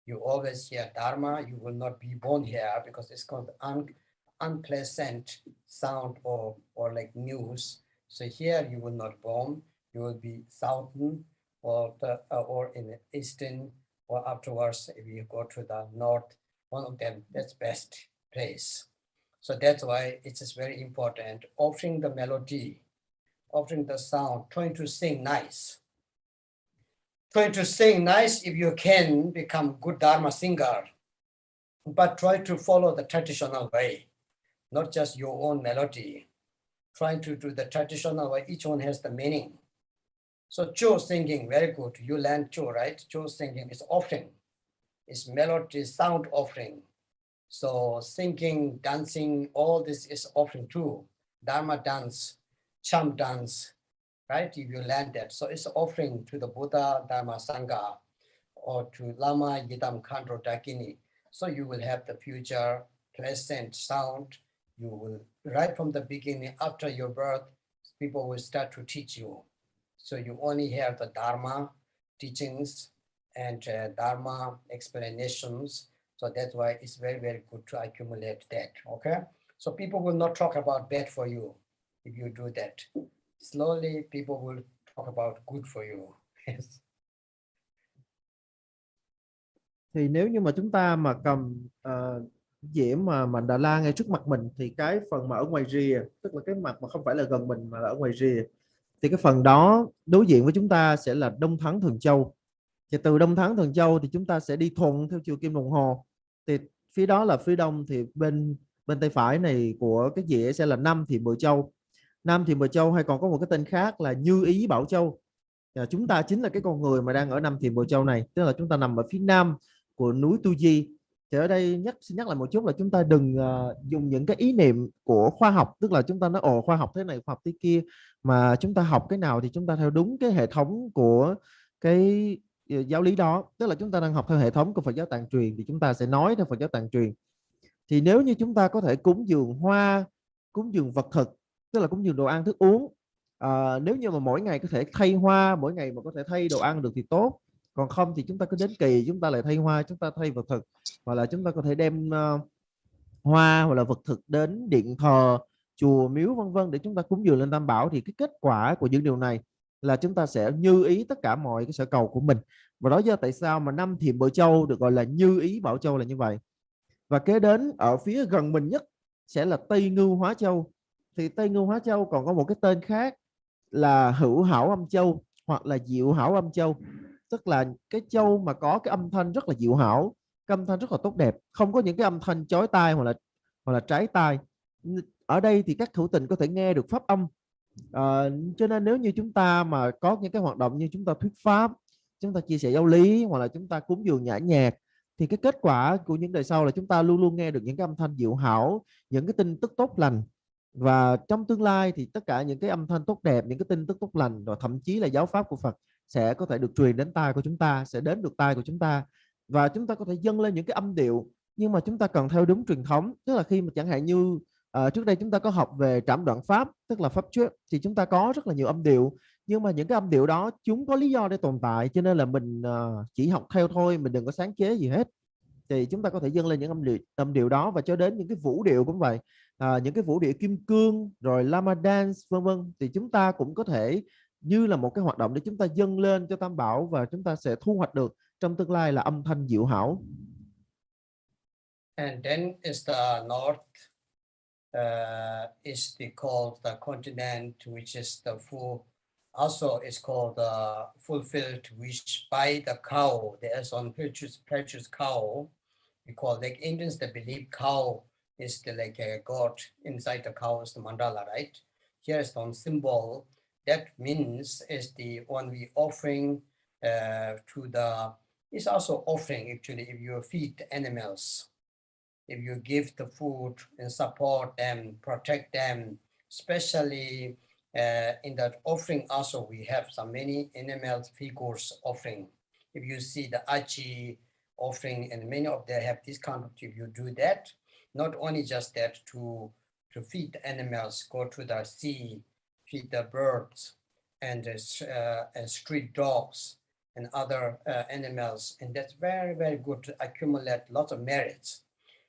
You always hear Dharma, you will not be born here because it's called unpleasant sound or like news. So here you will not born, you will be southern or in the eastern, or afterwards if you go to the north, one of them, that's best place. So that's why it is very important, offering the melody, offering the sound, trying to sing nice. Trying to sing nice if you can become good Dharma singer, but try to follow the traditional way, not just your own melody. Trying to do the traditional way, each one has the meaning. So Cho singing, very good. You learn Cho, right? Cho singing is offering. It's melody, sound offering. So singing, dancing, all this is offering too. Dharma dance, chant dance, right? If you learn that. So it's offering to the Buddha, Dharma, Sangha, or to Lama, Yidam, Khandro, Dakini. So you will have the future pleasant sound. You will, right from the beginning, after your birth, people will start to teach you. So you only have the Dharma teachings and Dharma explanations. So that's why it's very, very good to accumulate that, okay? So people will not talk about bad for you if you do that. Slowly, people will talk about good for you. Yes. Thì nếu như mà chúng ta mà cầm dĩa mà Mạnh Đà La ngay trước mặt mình, thì cái phần mà ở ngoài rìa, tức là cái mặt mà không phải là gần mình mà là ở ngoài rìa, thì cái phần đó đối diện với chúng ta sẽ là Đông Thắng Thần Châu. Thì từ Đông Thắng Thần Châu thì chúng ta sẽ đi thuận theo chiều kim đồng hồ. Thì phía đó là phía đông, thì bên tay phải này của cái dĩa sẽ là Nam Thiểm Bờ Châu. Nam Thiểm Bờ Châu hay còn có một cái tên khác là Như Ý Bảo Châu. Chúng ta chính là cái con người mà đang ở Nam Thiểm Bờ Châu này, tức là chúng ta nằm ở phía nam của núi Tu Di. Thì ở đây xin nhắc lại một chút là chúng ta đừng dùng những cái ý niệm của khoa học, tức là chúng ta nói khoa học thế này, khoa học thế kia, mà chúng ta học cái nào thì chúng ta theo đúng cái hệ thống của cái giáo lý đó. Tức là chúng ta đang học theo hệ thống của Phật giáo Tạng truyền thì chúng ta sẽ nói theo Phật giáo Tạng truyền. Thì nếu như chúng ta có thể cúng dường hoa, cúng dường vật thực, tức là cúng dường đồ ăn thức uống, nếu như mà mỗi ngày có thể thay hoa, mỗi ngày mà có thể thay đồ ăn được thì tốt. Còn không thì chúng ta cứ đến kỳ chúng ta lại thay hoa, chúng ta thay vật thực, hoặc là chúng ta có thể đem hoa hoặc là vật thực đến điện thờ, chùa miếu vân vân để chúng ta cúng dường lên Tam Bảo. Thì cái kết quả của những điều này là chúng ta sẽ như ý tất cả mọi cái sở cầu của mình. Và đó do tại sao mà Năm Thiểm Bờ Châu được gọi là Như Ý Bảo Châu là như vậy. Và kế đến ở phía gần mình nhất sẽ là Tây Ngưu Hóa Châu. Thì Tây Ngưu Hóa Châu còn có một cái tên khác là Hữu Hảo Âm Châu hoặc là Diệu Hảo Âm Châu, tức là cái châu mà có cái âm thanh rất là diệu hảo, cái âm thanh rất là tốt đẹp, không có những cái âm thanh chói tai hoặc là trái tai. Ở đây thì các hữu tình có thể nghe được pháp âm Cho nên nếu như chúng ta mà có những cái hoạt động như chúng ta thuyết pháp, chúng ta chia sẻ giáo lý, hoặc là chúng ta cúng dường nhã nhạc, thì cái kết quả của những đời sau là chúng ta luôn luôn nghe được những cái âm thanh diệu hảo, những cái tin tức tốt lành. Và trong tương lai thì tất cả những cái âm thanh tốt đẹp, những cái tin tức tốt lành, và thậm chí là giáo pháp của Phật sẽ có thể được truyền đến tai của chúng ta, sẽ đến được tai của chúng ta. Và chúng ta có thể dâng lên những cái âm điệu, nhưng mà chúng ta cần theo đúng truyền thống. Tức là khi mà chẳng hạn như trước đây chúng ta có học về trảm đoạn pháp, tức là pháp trước, thì chúng ta có rất là nhiều âm điệu, nhưng mà những cái âm điệu đó chúng có lý do để tồn tại, cho nên là mình chỉ học theo thôi, mình đừng có sáng chế gì hết. Thì chúng ta có thể dâng lên những âm điệu đó, và cho đến những cái vũ điệu cũng vậy. Những cái vũ điệu kim cương rồi lama dance vân vân, thì chúng ta cũng có thể như là một cái hoạt động để chúng ta dâng lên cho Tam Bảo, và chúng ta sẽ thu hoạch được trong tương lai là âm thanh diệu hảo. And then is the north, is called the continent, which is the full, also is called the fulfilled wish by the cow. There is one precious cow. We call, like Indians, they believe cow is like a god. Inside the cow is the mandala, right? Here is one symbol. That means is the one we offering to the, is also offering actually if you feed the animals, if you give the food and support them, protect them, especially in that offering also we have some many animal figures offering. If you see the achi offering, and many of them have this kind of, if you do that, not only just that to feed the animals, go to the sea, feed the birds and street dogs and other animals, and that's very, very good to accumulate lots of merits.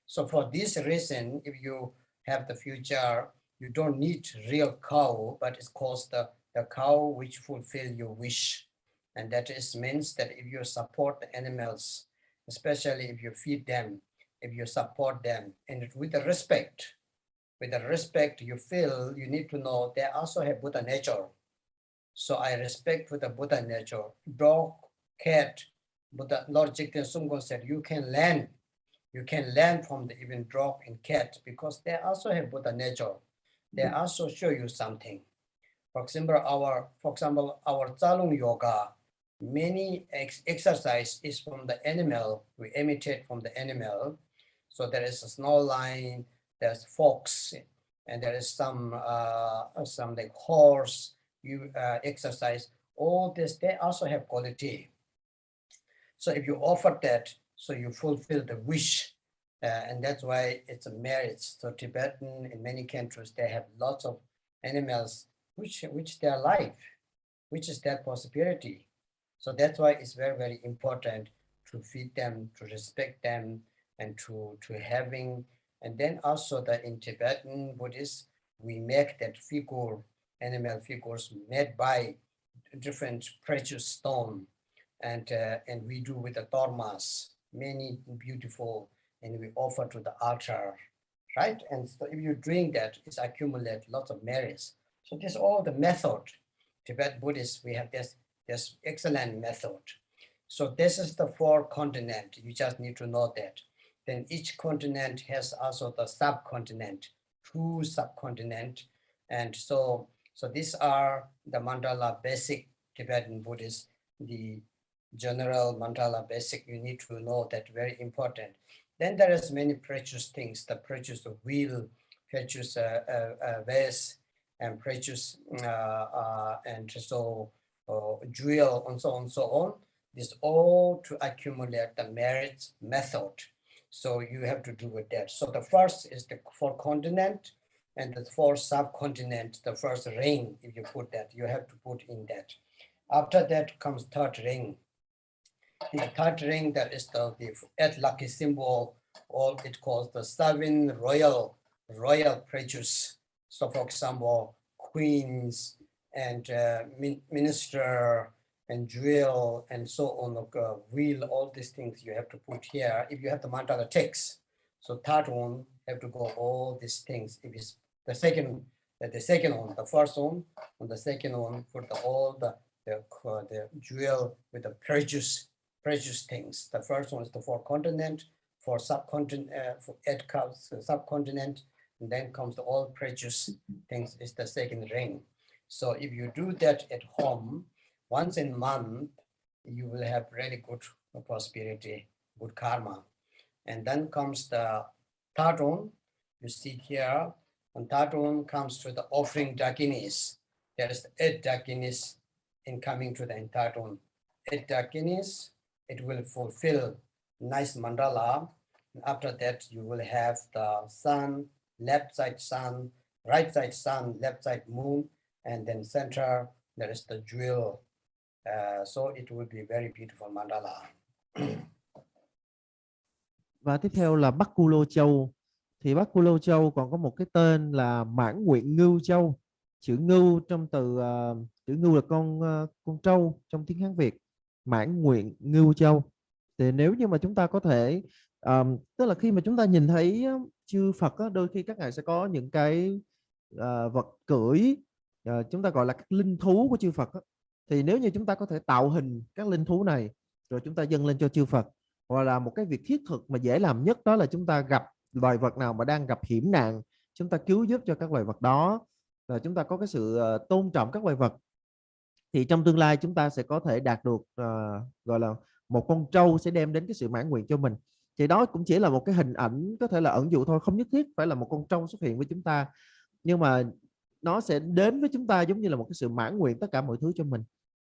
So for this reason, if you have the future, you don't need real cow, but it's called the cow which fulfill your wish. And that is means that if you support the animals, especially if you feed them, if you support them, and with the respect you feel, you need to know they also have Buddha nature. So I respect with the Buddha nature. Dog, cat, Buddha, Lord Jigten Sumgon said, you can learn from the even dog and cat, because they also have Buddha nature. They also show you something. For example, our Tsalung yoga, many exercise is from the animal. We imitate from the animal. So there is a snow lion, there's fox, and there is some like horse. You exercise. All this, they also have quality. So if you offer that, so you fulfill the wish, and that's why it's a marriage. So Tibetan, in many countries, they have lots of animals which their life, which is their possibility. So that's why it's very, very important to feed them, to respect them, and to having. And then also that in Tibetan Buddhist, we make that figure, animal figures made by different precious stone, and we do with the dharmas, many beautiful, and we offer to the altar, right? And so if you drink that, it's accumulate lots of merits. So this all the method. Tibet Buddhists, we have this excellent method. So this is the 4 continent. You just need to know that. Then each continent has also the subcontinent, 2 subcontinent, and so these are the mandala basic Tibetan Buddhist, the general mandala basic. You need to know that, very important. Then there is many precious things, the precious wheel, precious vase, and precious and so jewel, and so on and so on. This all to accumulate the merits method. So you have to do with that. So the first is the 4 continent, and the 4 subcontinent, the first ring, if you put that, you have to put in that. After that comes 3rd ring. The 3rd ring, that is the 8 lucky symbol, or it calls the 7 royal precious. So for example, queens and minister and jewel and so on, wheel, all these things you have to put here if you have the mandala text. So 3rd one have to go all these things. If it's the second one, the first one, and the second one put all the jewel with the precious things. The first one is the 4 continent, for subcontinent, for 8 cups subcontinent, and then comes the all precious things is the second ring. So if you do that at home, once in a month, you will have really good prosperity, good karma. And then comes the third one, you see here, and third one comes to the offering dakinis. There is 8 dakinis in coming to the third one. 8 dakinis, it will fulfill nice mandala. After that, you will have the sun, left side sun, right side sun, left side moon, and then center, there is the jewel. So it will be very beautiful mandala. Và tiếp theo là Bắc Cu Lô Châu. Thì Bắc Cu Lô Châu còn có một cái tên là Mãn Nguyện Ngưu Châu. Chữ ngưu trong từ chữ ngưu là con trâu trong tiếng Hán Việt. Mãn Nguyện Ngưu Châu. Thì nếu như mà chúng ta có thể tức là khi mà chúng ta nhìn thấy chư Phật á, đôi khi các ngài sẽ có những cái vật cưỡi, chúng ta gọi là các linh thú của chư Phật á. Thì nếu như chúng ta có thể tạo hình các linh thú này rồi chúng ta dâng lên cho chư Phật, hoặc là một cái việc thiết thực mà dễ làm nhất đó là chúng ta gặp loài vật nào mà đang gặp hiểm nạn, chúng ta cứu giúp cho các loài vật đó, và chúng ta có cái sự tôn trọng các loài vật, thì trong tương lai chúng ta sẽ có thể đạt được gọi là một con trâu sẽ đem đến cái sự mãn nguyện cho mình. Thì đó cũng chỉ là một cái hình ảnh có thể là ẩn dụ thôi, không nhất thiết phải là một con trâu xuất hiện với chúng ta, nhưng mà nó sẽ đến với chúng ta giống như là một cái sự mãn nguyện tất cả mọi thứ cho mình.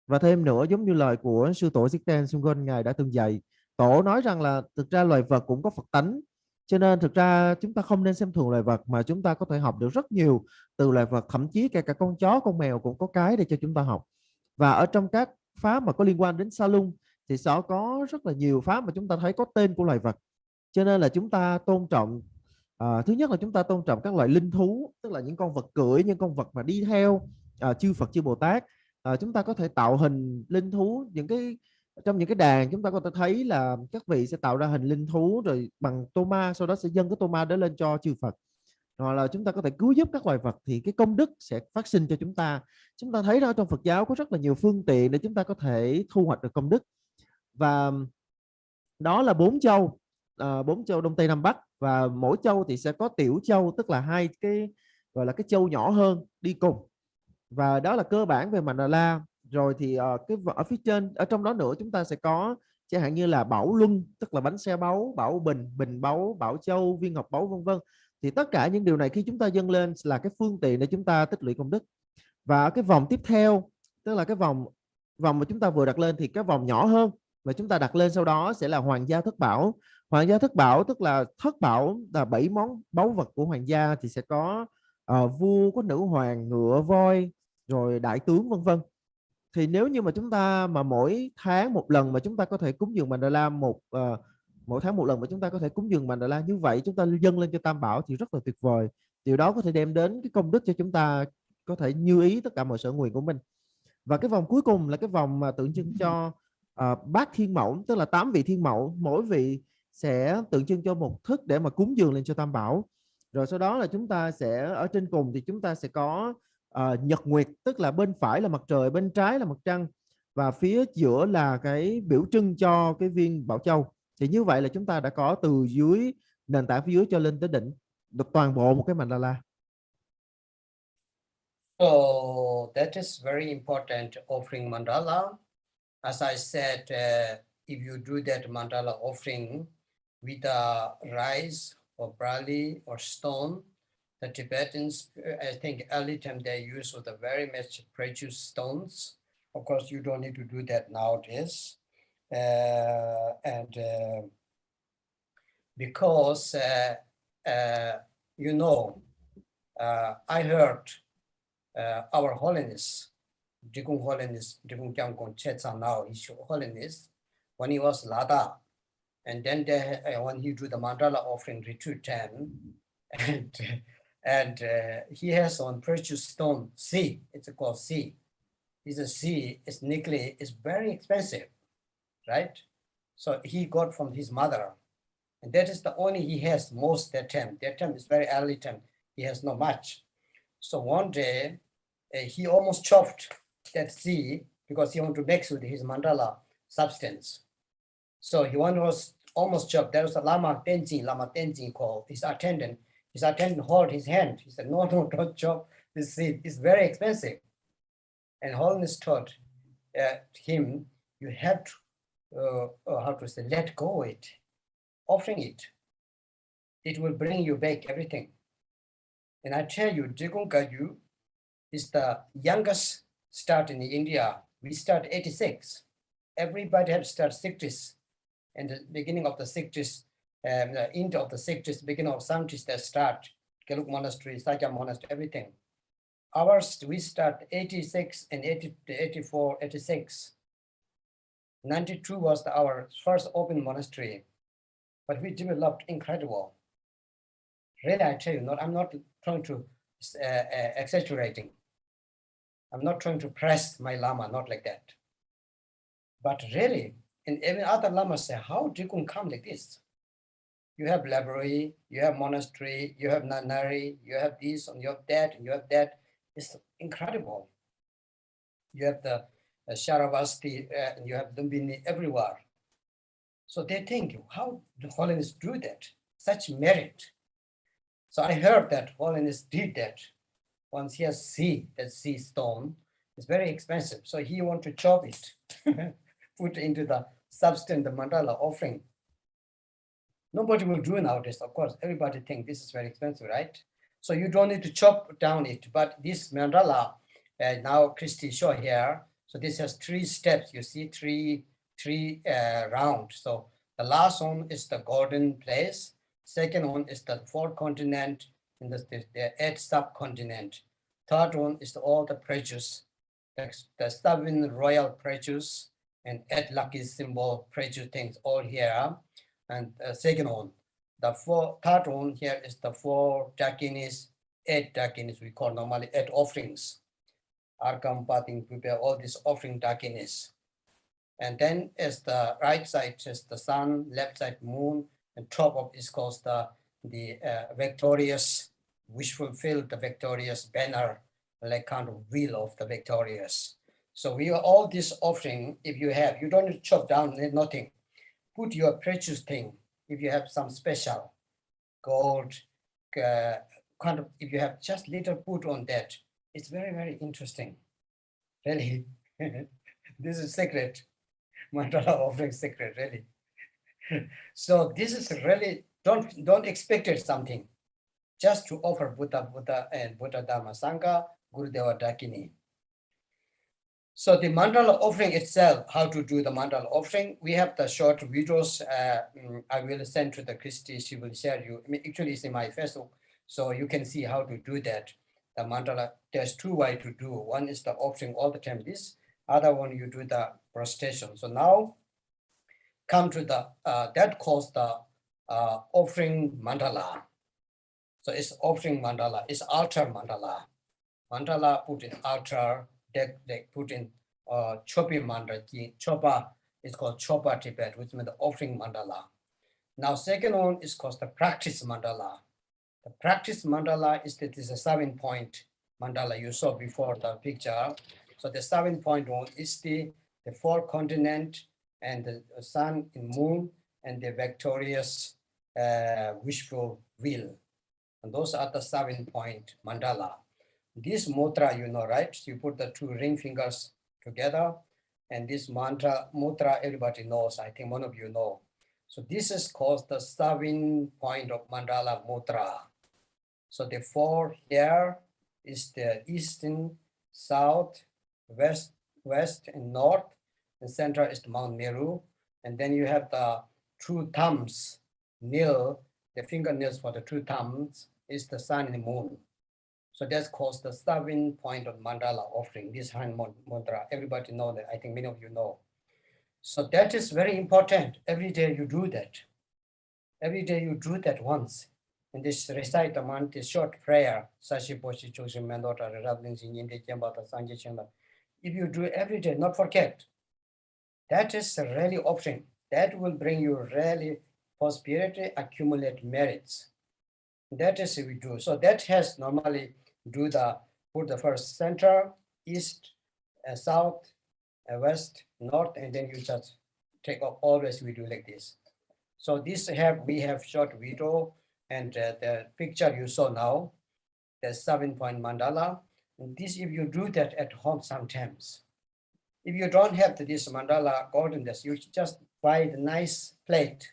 Và thêm nữa, giống như lời của sư tổ Sikten Sungon ngài đã từng dạy, tổ nói rằng là thực ra loài vật cũng có Phật tánh, cho nên thực ra chúng ta không nên xem thường loài vật, mà chúng ta có thể học được rất nhiều từ loài vật, thậm chí kể cả con chó con mèo cũng có cái để cho chúng ta học. Và ở trong các pháp mà có liên quan đến sa lung thì sẽ có rất là nhiều pháp mà chúng ta thấy có tên của loài vật, cho nên là chúng ta tôn trọng thứ nhất là chúng ta tôn trọng các loại linh thú, tức là những con vật cưỡi, những con vật mà đi theo chư Phật chư Bồ Tát. Chúng ta có thể tạo hình linh thú, trong những cái đàn chúng ta có thể thấy là các vị sẽ tạo ra hình linh thú rồi bằng tô ma, sau đó sẽ dâng cái tô ma đó lên cho chư Phật, hoặc là chúng ta có thể cứu giúp các loài vật, thì cái công đức sẽ phát sinh cho chúng ta. Chúng ta thấy đó, trong Phật giáo có rất là nhiều phương tiện để chúng ta có thể thu hoạch được công đức, và đó là 4 châu, 4 châu Đông Tây Nam Bắc, và mỗi châu thì sẽ có tiểu châu, tức là 2 cái gọi là cái châu nhỏ hơn đi cùng, và đó là cơ bản về Mandala. Rồi thì cái ở phía trên, ở trong đó nữa chúng ta sẽ có chẳng hạn như là bảo luân, tức là bánh xe báu, bảo bình, bình báu, bảo châu, viên ngọc báu, vân vân. Thì tất cả những điều này khi chúng ta dâng lên là cái phương tiện để chúng ta tích lũy công đức. Và cái vòng tiếp theo, tức là cái vòng mà chúng ta vừa đặt lên, thì cái vòng nhỏ hơn mà chúng ta đặt lên sau đó sẽ là hoàng gia thất bảo. Hoàng gia thất bảo tức là thất bảo là 7 món báu vật của hoàng gia, thì sẽ có vua, có nữ hoàng, ngựa, voi, rồi đại tướng, vân vân. Thì nếu như mà chúng ta mà mỗi tháng một lần mà chúng ta có thể cúng dường Mandala mỗi tháng một lần mà chúng ta có thể cúng dường Mandala như vậy, chúng ta dâng lên cho Tam Bảo thì rất là tuyệt vời. Điều đó có thể đem đến cái công đức cho chúng ta có thể như ý tất cả mọi sở nguyện của mình. Và cái vòng cuối cùng là cái vòng mà tượng trưng cho bát thiên mẫu, tức là 8 vị thiên mẫu, mỗi vị sẽ tượng trưng cho một thức để mà cúng dường lên cho Tam Bảo. Rồi sau đó là chúng ta sẽ ở trên cùng thì chúng ta sẽ có nhật nguyệt, tức là bên phải là mặt trời, bên trái là mặt trăng, và phía giữa là cái biểu trưng cho cái viên Bảo Châu. Thì như vậy là chúng ta đã có từ dưới nền tảng phía dưới cho lên tới đỉnh được toàn bộ một cái mandala. So that is very important, offering mandala. As I said, if you do that mandala offering with rice or barley or stone, the Tibetans, I think early time they used with the very much precious stones. Of course, you don't need to do that nowadays. Because, you know, I heard our Holiness, Dikung Holiness, Dikung Kyangkon Chetsa now, His Holiness, when he was Lada, and then when he do the mandala offering retreat time, and he has on precious stone, C, it's called C. It's a C, it's nickel, it's very expensive, right? So he got from his mother, and that is the only he has most that time. That time is very early time. He has not much. So one day, he almost chopped that C because he wanted to mix with his mandala substance. So he was almost chopped. There was a Lama Tenzin called his attendant. His attendant held his hand. He said, no, don't chop this seed. It's very expensive. And Holiness taught him, you have to, how to say, let go it, offering it. It will bring you back everything. And I tell you, Jigong Kagyu is the youngest start in India. We start 86. Everybody have start 60s. And the beginning of the 60s, the end of the 60s, beginning of 70s, they start Gelug Monastery, Sakya Monastery, everything. Ours, we start 86 and 84, 86. 92 was our first open monastery, but we developed incredible. Really, I tell you, I'm not trying to exaggerating. I'm not trying to press my Lama, not like that. But really, and even other lamas say, how do you come like this? You have library, you have monastery, you have nunnery, you have this, and you have that, and you have that. It's incredible. You have the Sharavasti, and you have Lumbini everywhere. So they think, how do Holiness do that? Such merit. So I heard that Holiness did that. Once he has that sea stone, it's very expensive. So he want to chop it, put into the substance, the mandala offering. Nobody will do nowadays, of course. Everybody think this is very expensive, right? So you don't need to chop down it, but this mandala, now Christy show here, so this has 3 steps, you see, three rounds. So the last one is the golden place, second one is the 4th continent, and the 8th subcontinent. Third one is all the prejudice, the 7 royal prejudice, and 8 lucky symbol prejudice things all here. And second one, the third one here is the 4 dakinis, 8 dakinis, we call normally 8 offerings. Arkam, Pating, prepare all these offering dakinis. And then is the right side is the sun, left side moon, and top of is called the victorious, which fulfill the victorious banner, like kind of wheel of the victorious. So we are all this offering, if you have, you don't need to chop down nothing. Put your precious thing, if you have some special gold, kind of, if you have just little put on that, it's very, very interesting. Really, this is secret. Mandala offering secret, really. So this is really, don't expect it something. Just to offer Buddha and Buddha Dharma Sangha, Gurudeva Dakini. So the mandala offering itself, how to do the mandala offering, we have the short videos. I will send to the Christy, she will share you. I mean, actually it's in my Facebook, so you can see how to do that. The mandala, there's 2 ways to do. One is the offering all the time, this other one you do the prostration. So now come to the, that calls the offering mandala. So it's offering mandala, it's altar mandala. Mandala put in altar, they put in chopi mandala, chopa is called chopa Tibet, which means the offering mandala. Now second one is called the practice mandala. The practice mandala is that is a 7-point mandala you saw before the picture. So the 7-point one is the 4 continent and the sun and moon and the victorious wishful will. And those are the 7-point mandala. This mudra, you know, right? You put the 2 ring fingers together, and this mudra, everybody knows. I think one of you know. So this is called the 7-point of mandala mudra. So the 4 here is the eastern, south, west, and north, and center is the Mount Meru. And then you have the 2 thumbs, nail, the fingernails for the 2 thumbs is the sun and moon. So that's called the 7-point of mandala offering, this hand mudra. Everybody know that, I think many of you know. So that is very important. Every day you do that. Every day you do that once. And this recite the month, this short prayer, Sashi Poshi Choshi Mandota, Rablin Yinde Jambata Sanji Chenda. If you do every day, not forget, that is really offering. That will bring you really prosperity, accumulate merits. That is what we do. So that has normally do the, put the first center, east, south, west, north, and then you just take off. Always we do like this. So this we have short video, and the picture you saw now, the 7-point mandala. And this, if you do that at home sometimes, if you don't have this mandala golden dust, you just buy the nice plate,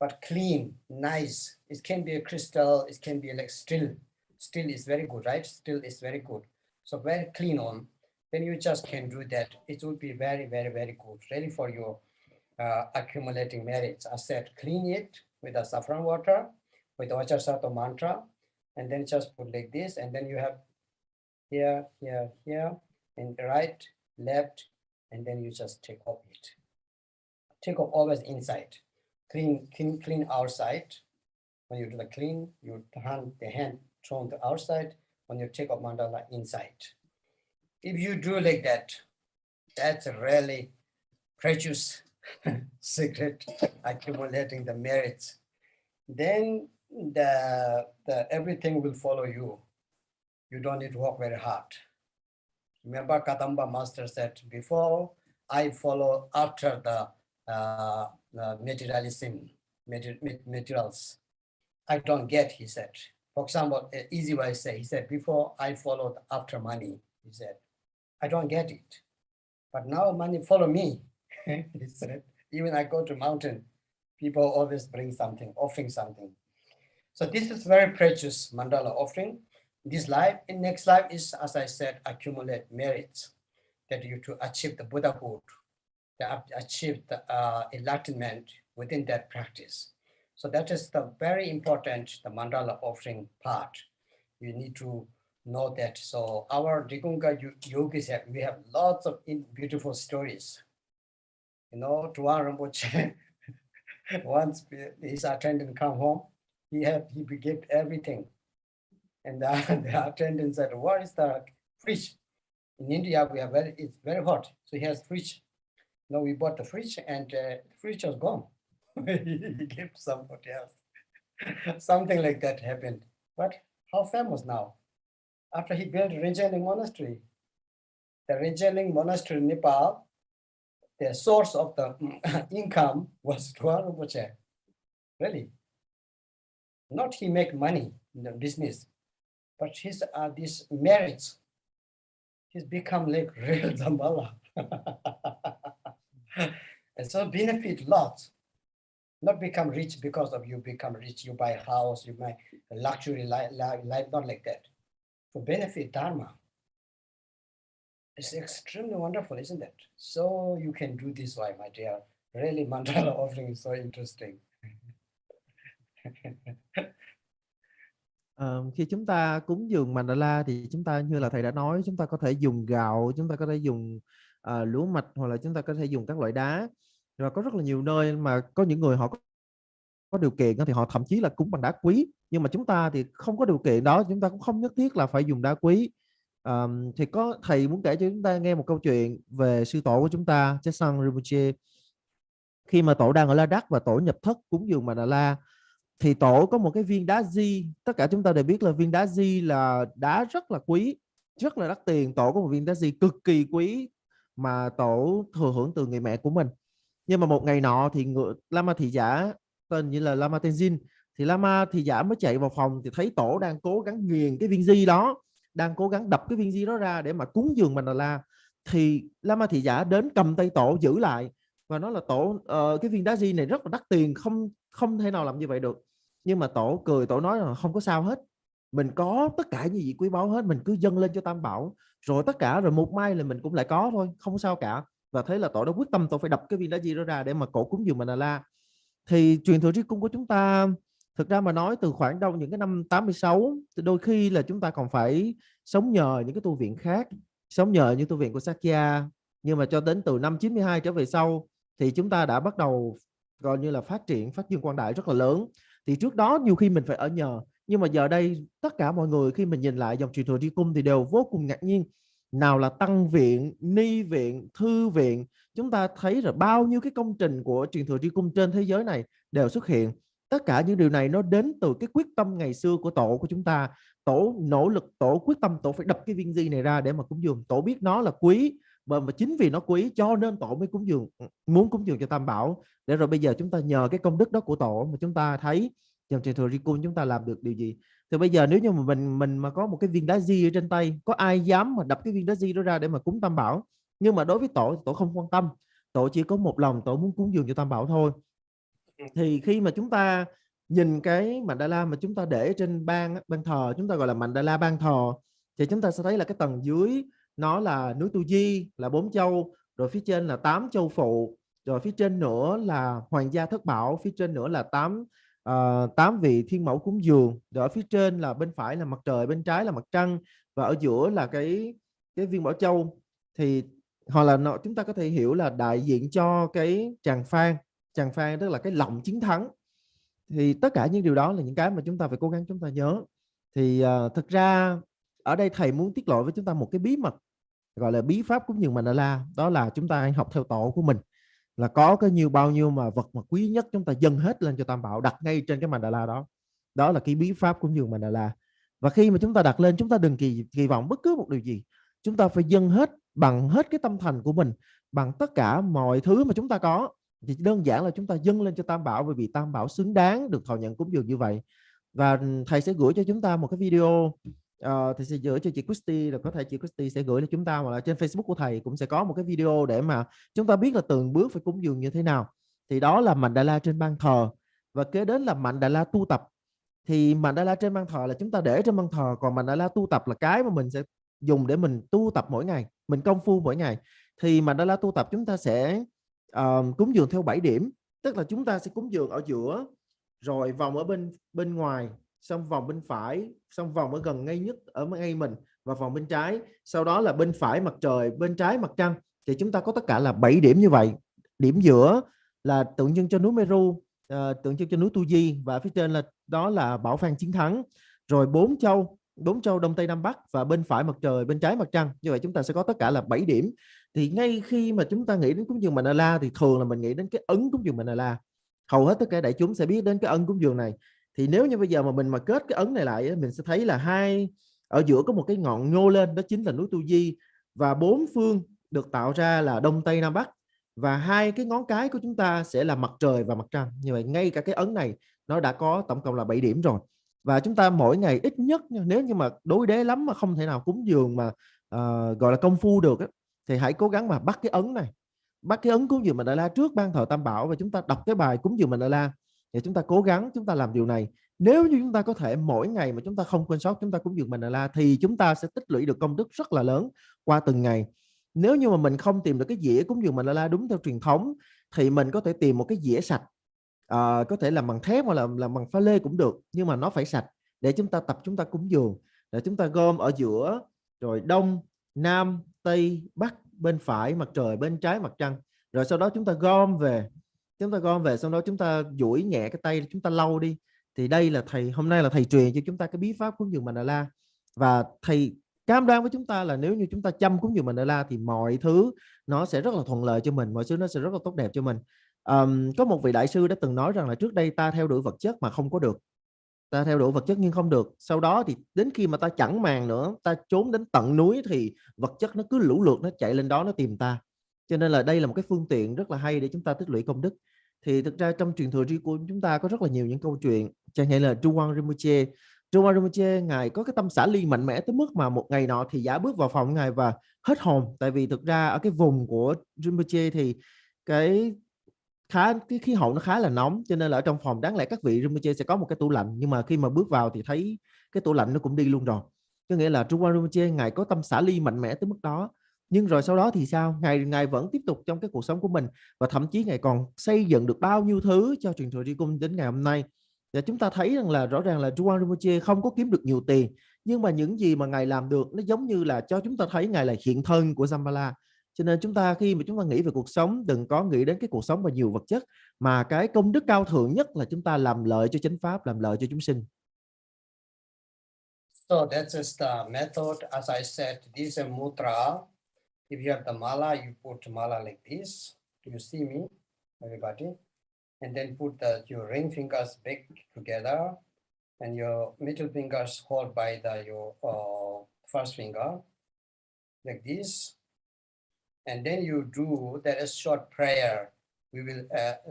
but clean, nice. It can be a crystal, it can be like steel. Steel is very good, right? Steel is very good. So very clean on. Then you just can do that. It will be very, very, very good, ready for your accumulating merits. I said, clean it with the saffron water, with the Vachasato mantra, and then just put like this, and then you have here, here, here, and right, left, and then you just take off it. Take off always inside. Clean outside. When you do the clean, you turn the hand from the outside. When you take off mandala inside. If you do like that, that's a really precious secret accumulating the merits. Then the everything will follow you. You don't need to work very hard. Remember, Kadamba Master said, before I follow after the materialism, materials. I don't get, he said. For example, easy way to say, he said, before I followed after money, he said, I don't get it. But now money follow me, he said. Even I go to mountain, people always bring something, offering something. So this is very precious mandala offering. This life, in next life is, as I said, accumulate merits that you to achieve the Buddhahood, to achieve the enlightenment within that practice. So that is the very important, the mandala offering part. You need to know that. So our Digunga yogis, we have lots of beautiful stories. You know, Tuan Rinpoche, once his attendant come home, he gave everything. And the attendant said, what is the fridge? In India, we have it's very hot. So he has fridge. No, we bought the fridge and the fridge was gone. He gave somebody else. Something like that happened. But how famous now? After he built Rinzheling Monastery, the Rinzheling Monastery in Nepal, the source of the income was Tuan Rinpoche. Really. Not he make money in the business, but his these merits, he's become like real Zambala. And so benefit lots. Not become rich because of you become rich, you buy a house, you buy a luxury life, not like that. To benefit Dharma. It's extremely wonderful, isn't it? So you can do this way, my dear. Really, mandala offering is so interesting. Khi chúng ta cúng dường mandala thì chúng ta như là thầy đã nói, chúng ta có thể dùng gạo, chúng ta có thể dùng lúa mạch, hoặc là chúng ta có thể dùng các loại đá. Và có rất là nhiều nơi mà có những người họ có điều kiện thì họ thậm chí là cúng bằng đá quý, nhưng mà chúng ta thì không có điều kiện đó, chúng ta cũng không nhất thiết là phải dùng đá quý. Thì có thầy muốn kể cho chúng ta nghe một câu chuyện về sư tổ của chúng ta, Chesang Rinpoche. Khi mà tổ đang ở La Đắc và tổ nhập thất cúng dường Mandala, thì tổ có một cái viên đá di. Tất cả chúng ta đều biết là viên đá di là đá rất là quý, rất là đắt tiền. Tổ có một viên đá di cực kỳ quý mà tổ thừa hưởng từ người mẹ của mình. Nhưng mà một ngày nọ thì Lama thị giả tên như là Lama Tenzin, thì Lama thị giả mới chạy vào phòng thì thấy tổ đang cố gắng nghiền cái viên di đó, đang cố gắng đập cái viên di đó ra để mà cúng dường Mandala. Thì Lama thị giả đến cầm tay tổ giữ lại và nói là tổ cái viên đá di này rất là đắt tiền, không thể nào làm như vậy được. Nhưng mà tổ cười, tổ nói là không có sao hết, mình có tất cả những gì quý báu hết, mình cứ dâng lên cho Tam Bảo rồi tất cả, rồi một mai là mình cũng lại có thôi, không sao cả. Và thế là tổ đã quyết tâm tổ phải đập cái viên đá di đó ra để mà cổ cúng dường Mandala. Thì truyền thừa trí cung của chúng ta, thực ra mà nói từ khoảng đâu những cái năm 86, thì đôi khi là chúng ta còn phải sống nhờ những cái tu viện khác, sống nhờ những tu viện của Sakya. Nhưng mà cho đến từ năm 92 trở về sau thì chúng ta đã bắt đầu gọi như là phát dương quang đại rất là lớn. Thì trước đó nhiều khi mình phải ở nhờ, nhưng mà giờ đây tất cả mọi người khi mình nhìn lại dòng truyền thừa trí cung thì đều vô cùng ngạc nhiên. Nào là tăng viện, ni viện, thư viện, chúng ta thấy là bao nhiêu cái công trình của truyền thừa trí cung trên thế giới này đều xuất hiện. Tất cả những điều này nó đến từ cái quyết tâm ngày xưa của tổ của chúng ta. Tổ nỗ lực, tổ quyết tâm, tổ phải đập cái viên di này ra để mà cúng dường. Tổ biết nó là quý, và chính vì nó quý cho nên tổ mới muốn cúng dường cho Tam Bảo. Để rồi bây giờ chúng ta nhờ cái công đức đó của tổ mà chúng ta thấy Trong truyền thừa Rikun chúng ta làm được điều gì? Thì bây giờ nếu như mà mình mà có một cái viên đá di ở trên tay, có ai dám mà đập cái viên đá di đó ra để mà cúng Tam Bảo? Nhưng mà đối với tổ không quan tâm, tổ chỉ có một lòng tổ muốn cúng dường cho Tam Bảo thôi. Thì khi mà chúng ta nhìn cái mandala mà chúng ta để trên ban thờ, chúng ta gọi là mandala ban thờ, thì chúng ta sẽ thấy là cái tầng dưới nó là núi Tu Di, là 4 châu, rồi phía trên là 8 châu phụ, rồi phía trên nữa là hoàng gia thất bảo, phía trên nữa là 8 vị thiên mẫu cúng dường, rồi ở phía trên là bên phải là mặt trời, bên trái là mặt trăng, và ở giữa là cái viên bảo châu. Thì hoặc là chúng ta có thể hiểu là đại diện cho cái tràng phan, tức là cái lòng chiến thắng. Thì tất cả những điều đó là những cái mà chúng ta phải cố gắng chúng ta nhớ. Thì thực ra ở đây thầy muốn tiết lộ với chúng ta một cái bí mật gọi là bí pháp cúng dường mandala, đó là chúng ta học theo tổ của mình, là có bao nhiêu mà vật mà quý nhất chúng ta dâng hết lên cho Tam Bảo, đặt ngay trên cái mandala đó. Đó là cái bí pháp cúng dường mandala. Và khi mà chúng ta đặt lên, chúng ta đừng kỳ vọng bất cứ một điều gì, chúng ta phải dâng hết bằng hết cái tâm thành của mình, bằng tất cả mọi thứ mà chúng ta có. Thì đơn giản là chúng ta dâng lên cho Tam Bảo, bởi vì Tam Bảo xứng đáng được thọ nhận cúng dường như vậy. Và thầy sẽ gửi cho chúng ta một cái video, thầy sẽ gửi cho chị Christy, là có thể chị Christy sẽ gửi cho chúng ta, hoặc là trên Facebook của thầy cũng sẽ có một cái video để mà chúng ta biết là từng bước phải cúng dường như thế nào. Thì đó là mandala trên ban thờ, và kế đến là mandala tu tập. Thì mandala trên ban thờ là chúng ta để trên ban thờ, còn mandala tu tập là cái mà mình sẽ dùng để mình tu tập mỗi ngày, mình công phu mỗi ngày. Thì mandala tu tập chúng ta sẽ cúng dường theo 7 điểm, tức là chúng ta sẽ cúng dường ở giữa, rồi vòng ở bên ngoài, xong vòng bên phải, xong vòng ở gần ngay nhất ở ngay mình, và vòng bên trái, sau đó là bên phải mặt trời, bên trái mặt trăng. Thì chúng ta có tất cả là 7 điểm như vậy. Điểm giữa là tượng trưng cho núi Meru, tượng trưng cho núi Tu Di, và phía trên là đó là Bảo Phan chiến thắng. Rồi 4 châu đông tây nam bắc, và bên phải mặt trời, bên trái mặt trăng. Như vậy chúng ta sẽ có tất cả là 7 điểm. Thì ngay khi mà chúng ta nghĩ đến cúng dường mandala thì thường là mình nghĩ đến cái ấn cúng dường mandala. Hầu hết tất cả đại chúng sẽ biết đến cái ấn cúng dường này. Thì nếu như bây giờ mà mình mà kết cái ấn này lại, mình sẽ thấy là ở giữa có một cái ngọn nhô lên, đó chính là núi Tu Di, và 4 phương được tạo ra là đông tây nam bắc, và 2 cái ngón cái của chúng ta sẽ là mặt trời và mặt trăng. Như vậy ngay cả cái ấn này nó đã có tổng cộng là 7 điểm rồi. Và chúng ta mỗi ngày ít nhất, nếu như mà đối đế lắm mà không thể nào cúng dường mà gọi là công phu được, thì hãy cố gắng mà bắt cái ấn cúng dường mandala trước ban thờ Tam Bảo, và chúng ta đọc cái bài cúng dường mandala. Thì chúng ta cố gắng chúng ta làm điều này. Nếu như chúng ta có thể mỗi ngày mà chúng ta không quên sót chúng ta cúng dường mandala, thì chúng ta sẽ tích lũy được công đức rất là lớn qua từng ngày. Nếu như mà mình không tìm được cái dĩa cúng dường mandala đúng theo truyền thống, thì mình có thể tìm một cái dĩa sạch, có thể làm bằng thép hoặc là làm bằng pha lê cũng được, nhưng mà nó phải sạch, để chúng ta chúng ta cúng dường. Để chúng ta gom ở giữa, rồi đông, nam, tây, bắc, bên phải mặt trời, bên trái mặt trăng. Rồi sau đó chúng ta gom về, sau đó chúng ta duỗi nhẹ cái tay, chúng ta lau đi. Thì đây là hôm nay là thầy truyền cho chúng ta cái bí pháp cúng dường mandala. Và thầy cam đoan với chúng ta là nếu như chúng ta chăm cúng dường mandala thì mọi thứ nó sẽ rất là thuận lợi cho mình, mọi thứ nó sẽ rất là tốt đẹp cho mình. Có một vị đại sư đã từng nói rằng là trước đây ta theo đuổi vật chất mà không có được, ta theo đuổi vật chất nhưng không được, sau đó thì đến khi mà ta chẳng màng nữa, ta trốn đến tận núi, thì vật chất nó cứ lũ lượt nó chạy lên đó nó tìm ta. Cho nên là đây là một cái phương tiện rất là hay để chúng ta tích lũy công đức. Thì thực ra trong truyền thừa của chúng ta có rất là nhiều những câu chuyện, chẳng hạn là DRUPON Rinpoche, ngài có cái tâm xả ly mạnh mẽ tới mức mà một ngày nọ thì giả bước vào phòng ngài và hết hồn. Tại vì thực ra ở cái vùng của Rinpoche thì cái khí hậu nó khá là nóng, cho nên là ở trong phòng đáng lẽ các vị Rinpoche sẽ có một cái tủ lạnh, nhưng mà khi mà bước vào thì thấy cái tủ lạnh nó cũng đi luôn rồi. Có nghĩa là DRUPON Rinpoche ngài có tâm xả ly mạnh mẽ tới mức đó. Nhưng rồi sau đó thì sao? Ngài vẫn tiếp tục trong cái cuộc sống của mình, và thậm chí ngài còn xây dựng được bao nhiêu thứ cho truyền thừa Tri Cung đến ngày hôm nay. Và chúng ta thấy rằng là rõ ràng là DRUPON Rinpoche không có kiếm được nhiều tiền, nhưng mà những gì mà ngài làm được nó giống như là cho chúng ta thấy ngài là hiện thân của Shambhala. Cho nên chúng ta khi mà chúng ta nghĩ về cuộc sống, đừng có nghĩ đến cái cuộc sống và nhiều vật chất, mà cái công đức cao thượng nhất là chúng ta làm lợi cho chánh pháp, làm lợi cho chúng sinh. So that's just the method. As I said, this is a mudra. If you have the mala, you put mala like this. Do you see me, everybody? And then put your ring fingers back together, and your middle fingers hold by your first finger, like this. And then you do that a short prayer we will,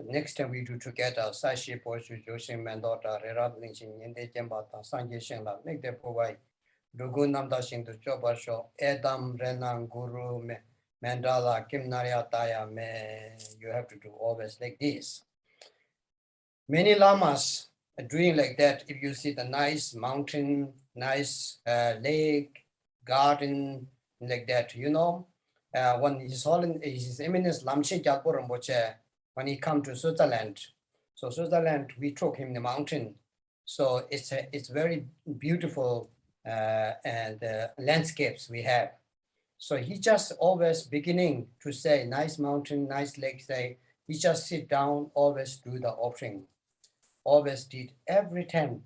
next time we do together, Sashi Porsche, Joshin Mandota, Rerab Lynching, in the Jambata, Sanjay Shengla, make the provide, Dugunam Dashing to Chobasho, Edam, Renan, Guru, Mandala, Kim Naryataya, you have to do always like this. Many lamas are doing like that. If you see the nice mountain, nice lake, garden, like that, you know, when His Eminence Lamche Gyalpo Rinpoche, when he come to Switzerland, so Switzerland, we took him the mountain. So it's very beautiful and landscapes we have. So he just always beginning to say nice mountain, nice lake, say, he just sit down, always do the offering, always did every time.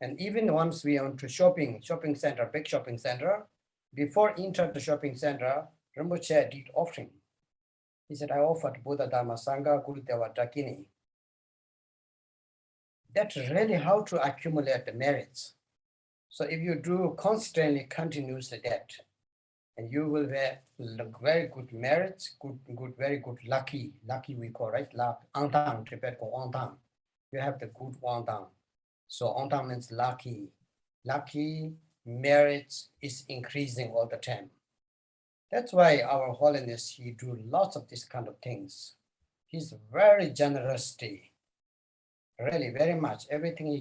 And even once we went to shopping center, big shopping center, before enter the shopping center, Rinpoche did offering. He said, I offered Buddha Dharma Sangha Gurudeva Dakini. That's really how to accumulate the merits. So if you do constantly, continuously that, and you will have very good merits, very good lucky we call, right? Luck, antang, Tibet ko antang. You have the good antang. So antang means lucky. Lucky merits is increasing all the time. That's why our Holiness, he do lots of these kind of things. He's very generosity, really very much. Everything he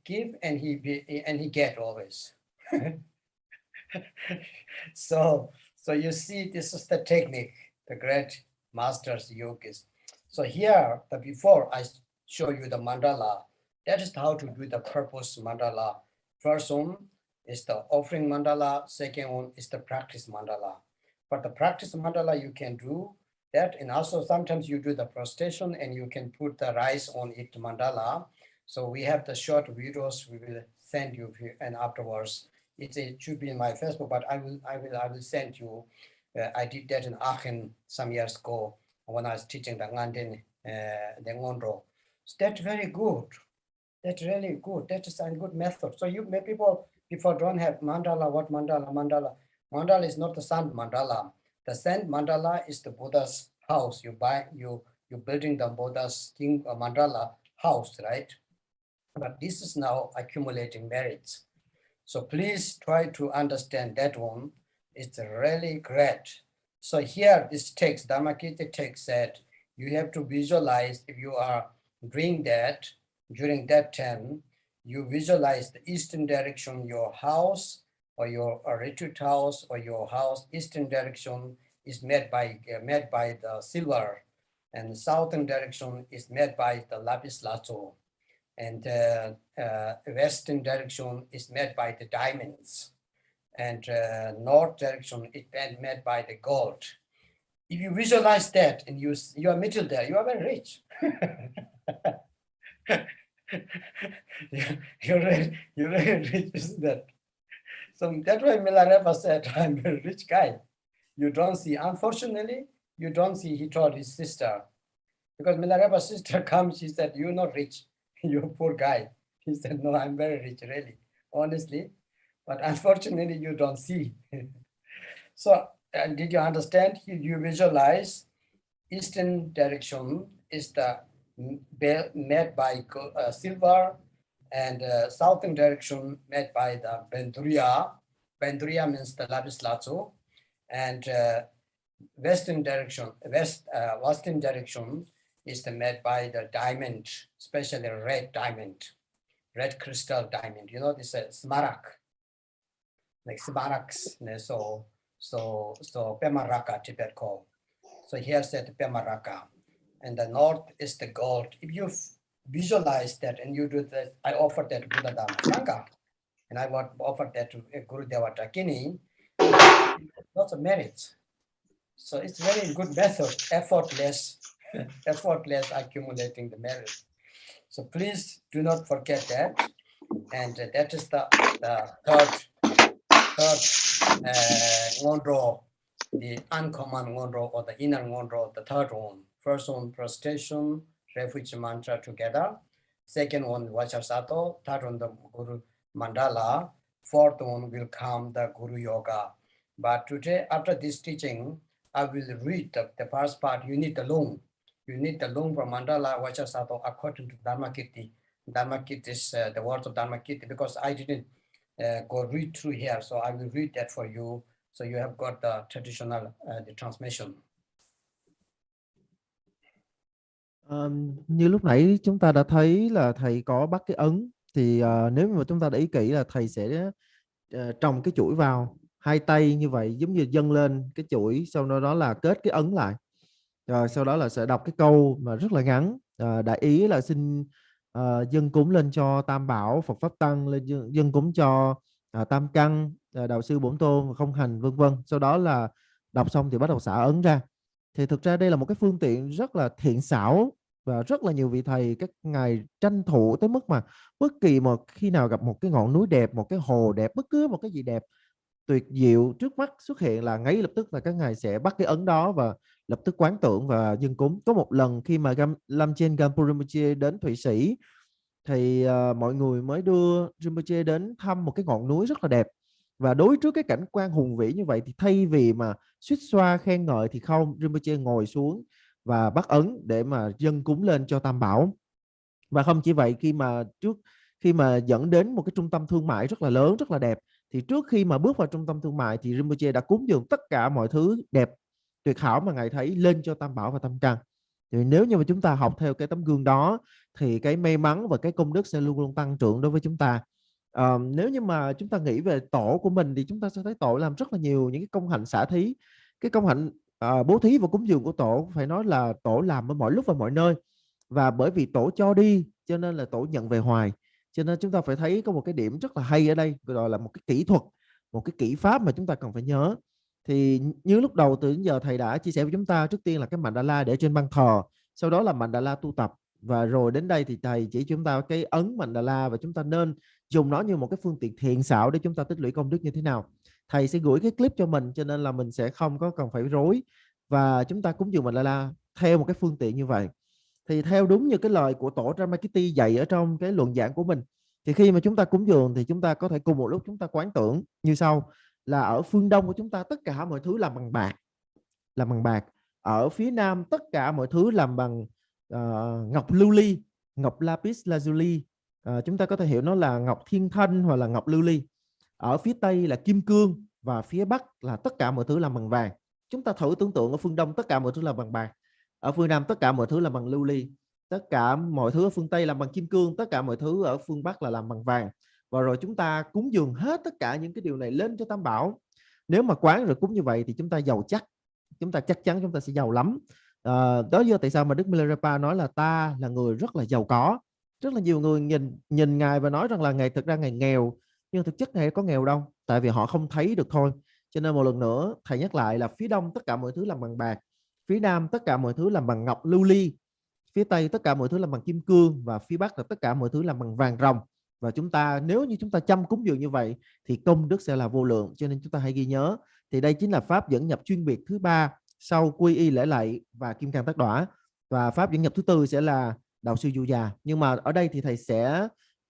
give and he get always. So you see, this is the technique, the great masters, yogis. So here, before I show you the mandala, that is how to do the purpose mandala. First one is the offering mandala. Second one is the practice mandala. But the practice mandala you can do that, and also sometimes you do the prostration and you can put the rice on it mandala. So we have the short videos we will send you, and afterwards it should be in my Facebook, but I will send you. I did that in Aachen some years ago when I was teaching the Nganden, the Ngondro. So that's very good. That's really good. That is a good method. So you people don't have mandala. What mandala? Mandala is not the sand mandala. The sand mandala is the Buddha's house. You building the Buddha's king mandala house, right? But this is now accumulating merits. So please try to understand that one. It's really great. So here this text, Dhammakirti text said, you have to visualize if you are doing that during that time, you visualize the eastern direction, your house or your retreat house or your house, eastern direction is made by the silver, and the southern direction is made by the lapis lazuli, and western direction is made by the diamonds, and north direction is made by the gold. If you visualize that and you are middle there, you are very rich. You're really rich, isn't that? So that's why Milarepa said, I'm a rich guy. You don't see, unfortunately, you don't see, he told his sister, because Milarepa's sister comes, she said, you're not rich, you're a poor guy. He said, no, I'm very rich, really, honestly. But unfortunately, you don't see. So did you understand? You visualize eastern direction is the made by silver, and southern direction made by the benduria. Benduria means the lapis lazuli, and western direction is made by the diamond, especially red diamond, red crystal diamond. You know, this is smarak, like smaraks. So Pemaraka, Tibet called. So here said Pemaraka, and the north is the gold. If you visualize that and you do that, I offered that to Buddha Dhamma Sangha, and I offered that to Gurudeva Dakini. Lots of merits. So it's very good method, effortless accumulating the merits. So please do not forget that. And that is the third ngondro, the uncommon ngondro or the inner ngondro, the third one. First one, prostration, refuge mantra together. Second one, Vachasato. Third one, the Guru Mandala. Fourth one will come the Guru Yoga. But today, after this teaching, I will read the first part. You need the long. You need the long for mandala Vachasato according to Dharmakirti. Dharmakirti is the words of Dharmakirti, because I didn't go read through here. So I will read that for you. So you have got the traditional the transmission. Như lúc nãy chúng ta đã thấy là thầy có bắt cái ấn, thì nếu mà chúng ta để ý kỹ là thầy sẽ trồng cái chuỗi vào hai tay như vậy, giống như dâng lên cái chuỗi, sau đó là kết cái ấn lại, rồi sau đó là sẽ đọc cái câu mà rất là ngắn, đại ý là xin dâng cúng lên cho Tam Bảo Phật Pháp Tăng, lên dâng cúng cho Tam Căn, Đạo Sư Bổn Tôn, Không Hành, vân vân. Sau đó là đọc xong thì bắt đầu xả ấn ra. Thì thực ra đây là một cái phương tiện rất là thiện xảo, và rất là nhiều vị thầy các ngài tranh thủ tới mức mà bất kỳ một khi nào gặp một cái ngọn núi đẹp, một cái hồ đẹp, bất cứ một cái gì đẹp tuyệt diệu trước mắt xuất hiện là ngay lập tức là các ngài sẽ bắt cái ấn đó và lập tức quán tưởng và dâng cúng. Có một lần khi mà Lamchen Gampo Rinpoche đến Thụy Sĩ thì mọi người mới đưa Rinpoche đến thăm một cái ngọn núi rất là đẹp, và đối trước cái cảnh quan hùng vĩ như vậy thì thay vì mà suýt xoa khen ngợi thì không, Rinpoche ngồi xuống và bắt ấn để mà dâng cúng lên cho Tam Bảo. Và không chỉ vậy, khi mà dẫn đến một cái trung tâm thương mại rất là lớn, rất là đẹp, thì trước khi mà bước vào trung tâm thương mại thì Rinpoche đã cúng dường tất cả mọi thứ đẹp tuyệt hảo mà ngài thấy lên cho Tam Bảo và Tam Căn. Thì nếu như mà chúng ta học theo cái tấm gương đó thì cái may mắn và cái công đức sẽ luôn luôn tăng trưởng đối với chúng ta. Nếu như mà chúng ta nghĩ về tổ của mình thì chúng ta sẽ thấy tổ làm rất là nhiều những cái công hạnh xả thí. Cái công hạnh bố thí và cúng dường của tổ phải nói là tổ làm ở mọi lúc và mọi nơi, và bởi vì tổ cho đi cho nên là tổ nhận về hoài. Cho nên chúng ta phải thấy có một cái điểm rất là hay ở đây, gọi là một cái kỹ thuật, một cái kỹ pháp mà chúng ta cần phải nhớ. Thì như lúc đầu từ đến giờ thầy đã chia sẻ với chúng ta, trước tiên là cái mandala để trên ban thờ, sau đó là mandala tu tập, và rồi đến đây thì thầy chỉ chúng ta cái ấn mandala, và chúng ta nên dùng nó như một cái phương tiện thiện xảo để chúng ta tích lũy công đức như thế nào. Thầy sẽ gửi cái clip cho mình, cho nên là mình sẽ không có cần phải rối, và chúng ta cúng dường mandala theo một cái phương tiện như vậy. Thì theo đúng như cái lời của tổ Ramakirti dạy ở trong cái luận giảng của mình, thì khi mà chúng ta cúng dường thì chúng ta có thể cùng một lúc chúng ta quán tưởng như sau: là ở phương Đông của chúng ta tất cả mọi thứ làm bằng bạc, làm bằng bạc. Ở phía Nam tất cả mọi thứ làm bằng ngọc lưu ly, ngọc lapis lazuli. Chúng ta có thể hiểu nó là ngọc thiên thanh hoặc là ngọc lưu ly. Ở phía Tây là kim cương, và phía Bắc là tất cả mọi thứ làm bằng vàng. Chúng ta thử tưởng tượng ở phương Đông tất cả mọi thứ làm bằng bạc, ở phương Nam tất cả mọi thứ làm bằng lưu ly, tất cả mọi thứ ở phương Tây làm bằng kim cương, tất cả mọi thứ ở phương Bắc là làm bằng vàng. Và rồi chúng ta cúng dường hết tất cả những cái điều này lên cho Tam Bảo. Nếu mà quán rồi cúng như vậy thì chúng ta giàu chắc, chúng ta chắc chắn chúng ta sẽ giàu lắm. Đó giờ tại sao mà Đức Milarepa nói là ta là người rất là giàu có. Rất là nhiều người nhìn ngài và nói rằng là ngài thực ra ngài nghèo, nhưng thực chất ngài có nghèo đâu, tại vì họ không thấy được thôi. Cho nên một lần nữa thầy nhắc lại là phía Đông tất cả mọi thứ làm bằng bạc, phía Nam tất cả mọi thứ làm bằng ngọc lưu ly, phía Tây tất cả mọi thứ làm bằng kim cương, và phía Bắc là tất cả mọi thứ làm bằng vàng ròng. Và chúng ta nếu như chúng ta chăm cúng dường như vậy thì công đức sẽ là vô lượng. Cho nên chúng ta hãy ghi nhớ, thì đây chính là pháp dẫn nhập chuyên biệt thứ ba sau quy y lễ lạy và kim cang tác đỏa. Và pháp dẫn nhập thứ tư sẽ là đạo sư du già. Nhưng mà ở đây thì thầy sẽ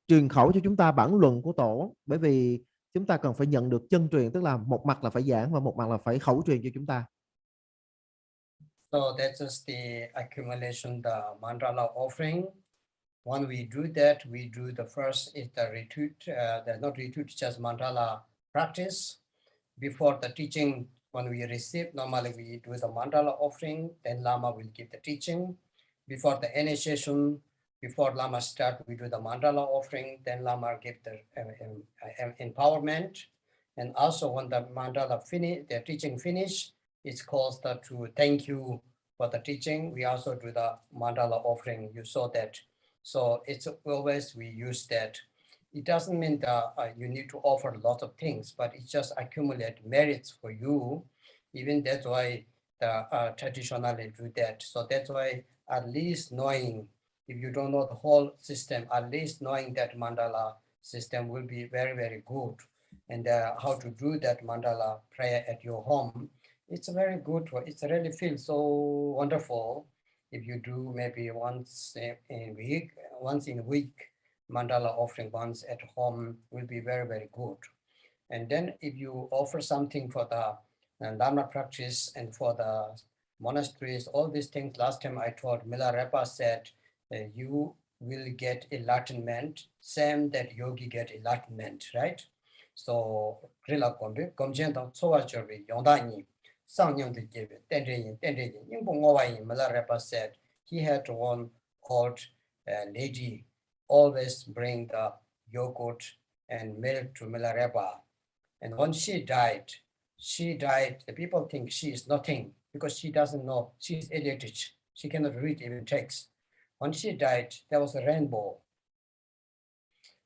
truyền khẩu cho chúng ta bản luận của tổ, bởi vì chúng ta cần phải nhận được chân truyền, tức là một mặt là phải giảng và một mặt là phải khẩu truyền cho chúng ta. So that's just the accumulation, the mandala offering. When we do that, we do the first is the retreat, the not retreat, just mandala practice. Before the teaching, when we receive, normally we do the mandala offering, then Lama will give the teaching. Before the initiation, before Lama start, we do the mandala offering, then Lama give the empowerment. And also when the mandala finish, the teaching finish, it's called to thank you for the teaching. We also do the mandala offering. You saw that. So it's always we use that. It doesn't mean that you need to offer a lot of things, but it just accumulate merits for you. Even that's why the traditionally do that. So that's why at least knowing, if you don't know the whole system, at least knowing that mandala system will be very, very good. And how to do that mandala prayer at your home, it's very good. It's really feels so wonderful. If you do maybe once in a week, mandala offering once at home will be very, very good. And then if you offer something for the Dharma practice and for the monasteries, all these things. Last time I taught, Milarepa said, you will get enlightenment, same that yogi get enlightenment, right? So, Krila Kombi, Komjen Dang Tsowa Chobi, Yongdani, Sangyang de Jebe, Tendeyin, Yingbo Ngowayin, Milarepa said, he had one old lady always bring the yogurt and milk to Milarepa. And when she died, the people think she is nothing because she doesn't know, she is illiterate. She cannot read even text. When she died, there was a rainbow.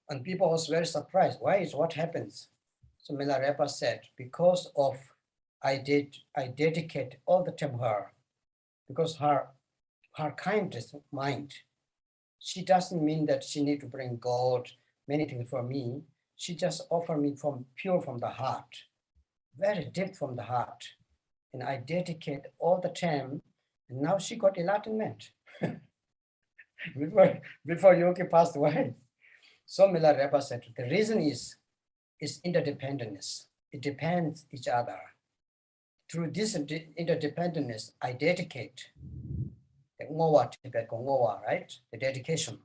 And people was very surprised. What happens? So Milarepa said, because of I dedicate all the time her, because her kindness mind. She doesn't mean that she need to bring gold, many things for me. She just offer me from pure from the heart, very deep from the heart. And I dedicate all the time. And now she got enlightenment before Yogi passed away. So Milarepa said, the reason is interdependence. It depends each other. Through this interdependence, I dedicate the Ngowa Tibet Ngowa, right? The dedication.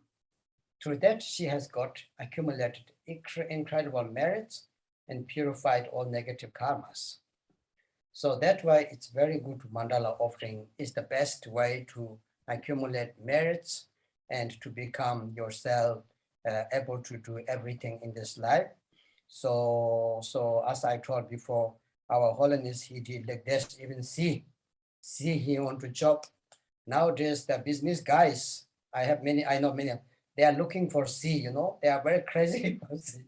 Through that, she has got accumulated incredible merits and purified all negative karmas. So that's why it's very good. Mandala offering is the best way to accumulate merits and to become yourself able to do everything in this life. So as I told before, our Holiness, he did like this, even see he want to job. Nowadays, the business guys, I know many, they are looking for C, they are very crazy for C.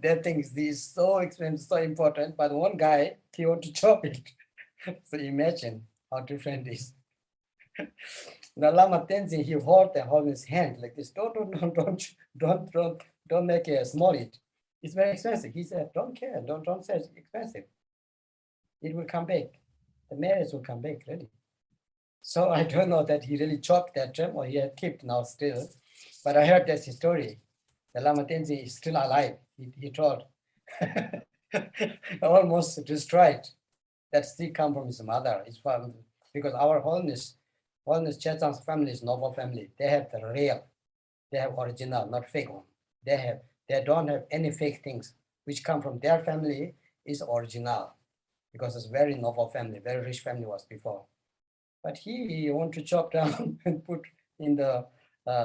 They think this is so expensive, so important, but one guy, he want to chop it. So imagine how different it is. The Lama Tenzin, he hold the Holiness hand like this. Don't make a small it. It's very expensive. He said, don't care, don't say it's expensive. It will come back. The marriage will come back, really. So I don't know that he really chopped that gem or he had kept now still, but I heard that story. The Lama Tenzin is still alive. He told, almost destroyed. That still come from his mother. It's from, because our Holiness Chechang's family is noble family. They have the real, they have original, not fake one. They don't have any fake things which come from their family is original, because it's very noble family, very rich family was before. But he want to chop down and put in the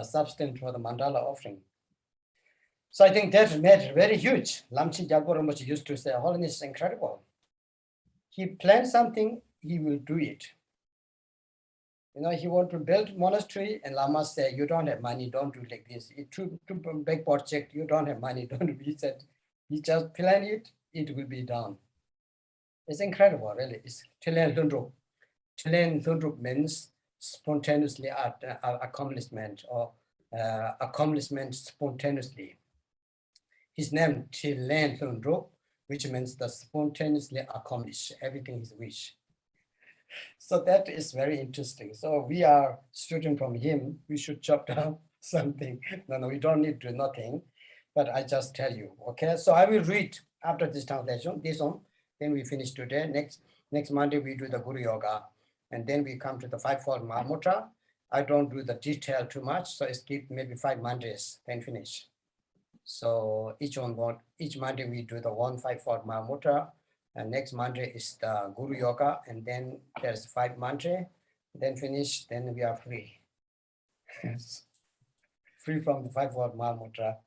substance for the mandala offering. So I think that made very huge. Lamchi Gyalpo Rinpoche used to say, Holiness is incredible. He plans something, he will do it. He want to build monastery, and Lama say, you don't have money, don't do like this. It's too big project, you don't have money, don't do. He said, he just plan it, it will be done. It's incredible, really. It's Tilen Lundrup. Tilen Lundrup means spontaneously accomplishment, or accomplishment spontaneously. His name Tilen Lundrup, which means the spontaneously accomplish everything his wish. So that is very interesting. So we are student from him. We should chop down something. No, we don't need to do nothing. But I just tell you, okay? So I will read after this translation, this one. Then we finish today. Next Monday we do the Guru Yoga, and then we come to the fivefold Mahamudra. I don't do the detail too much, so I skip maybe 5 Mondays, then finish. So each Monday we do the 1 fivefold Mahamudra. And next Monday is the Guru Yoga, and then there's 5 Monday, then finish, then we are free. Free from the fivefold Mahamudra.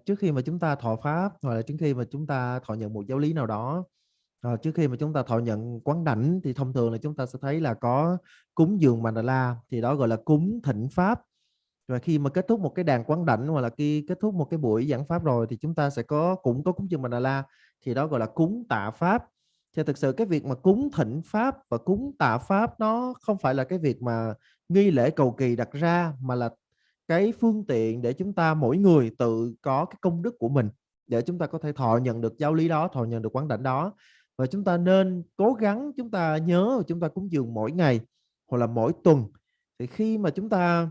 Trước khi mà chúng ta thọ pháp, hoặc là trước khi mà chúng ta thọ nhận một giáo lý nào đó, trước khi mà chúng ta thọ nhận quán đảnh, thì thông thường là chúng ta sẽ thấy là có cúng dường mandala, thì đó gọi là cúng thịnh pháp. Và khi mà kết thúc một cái đàn quán đảnh, hoặc là khi kết thúc một cái buổi giảng pháp rồi, thì chúng ta sẽ cũng có cúng dường mandala, thì đó gọi là cúng tạ pháp. Thì thực sự cái việc mà cúng thịnh pháp và cúng tạ pháp nó không phải là cái việc mà nghi lễ cầu kỳ đặt ra, mà là cái phương tiện để chúng ta mỗi người tự có cái công đức của mình, để chúng ta có thể thọ nhận được giáo lý đó, thọ nhận được quán đảnh đó. Và chúng ta nên cố gắng chúng ta nhớ và chúng ta cúng dường mỗi ngày hoặc là mỗi tuần. Thì khi mà chúng ta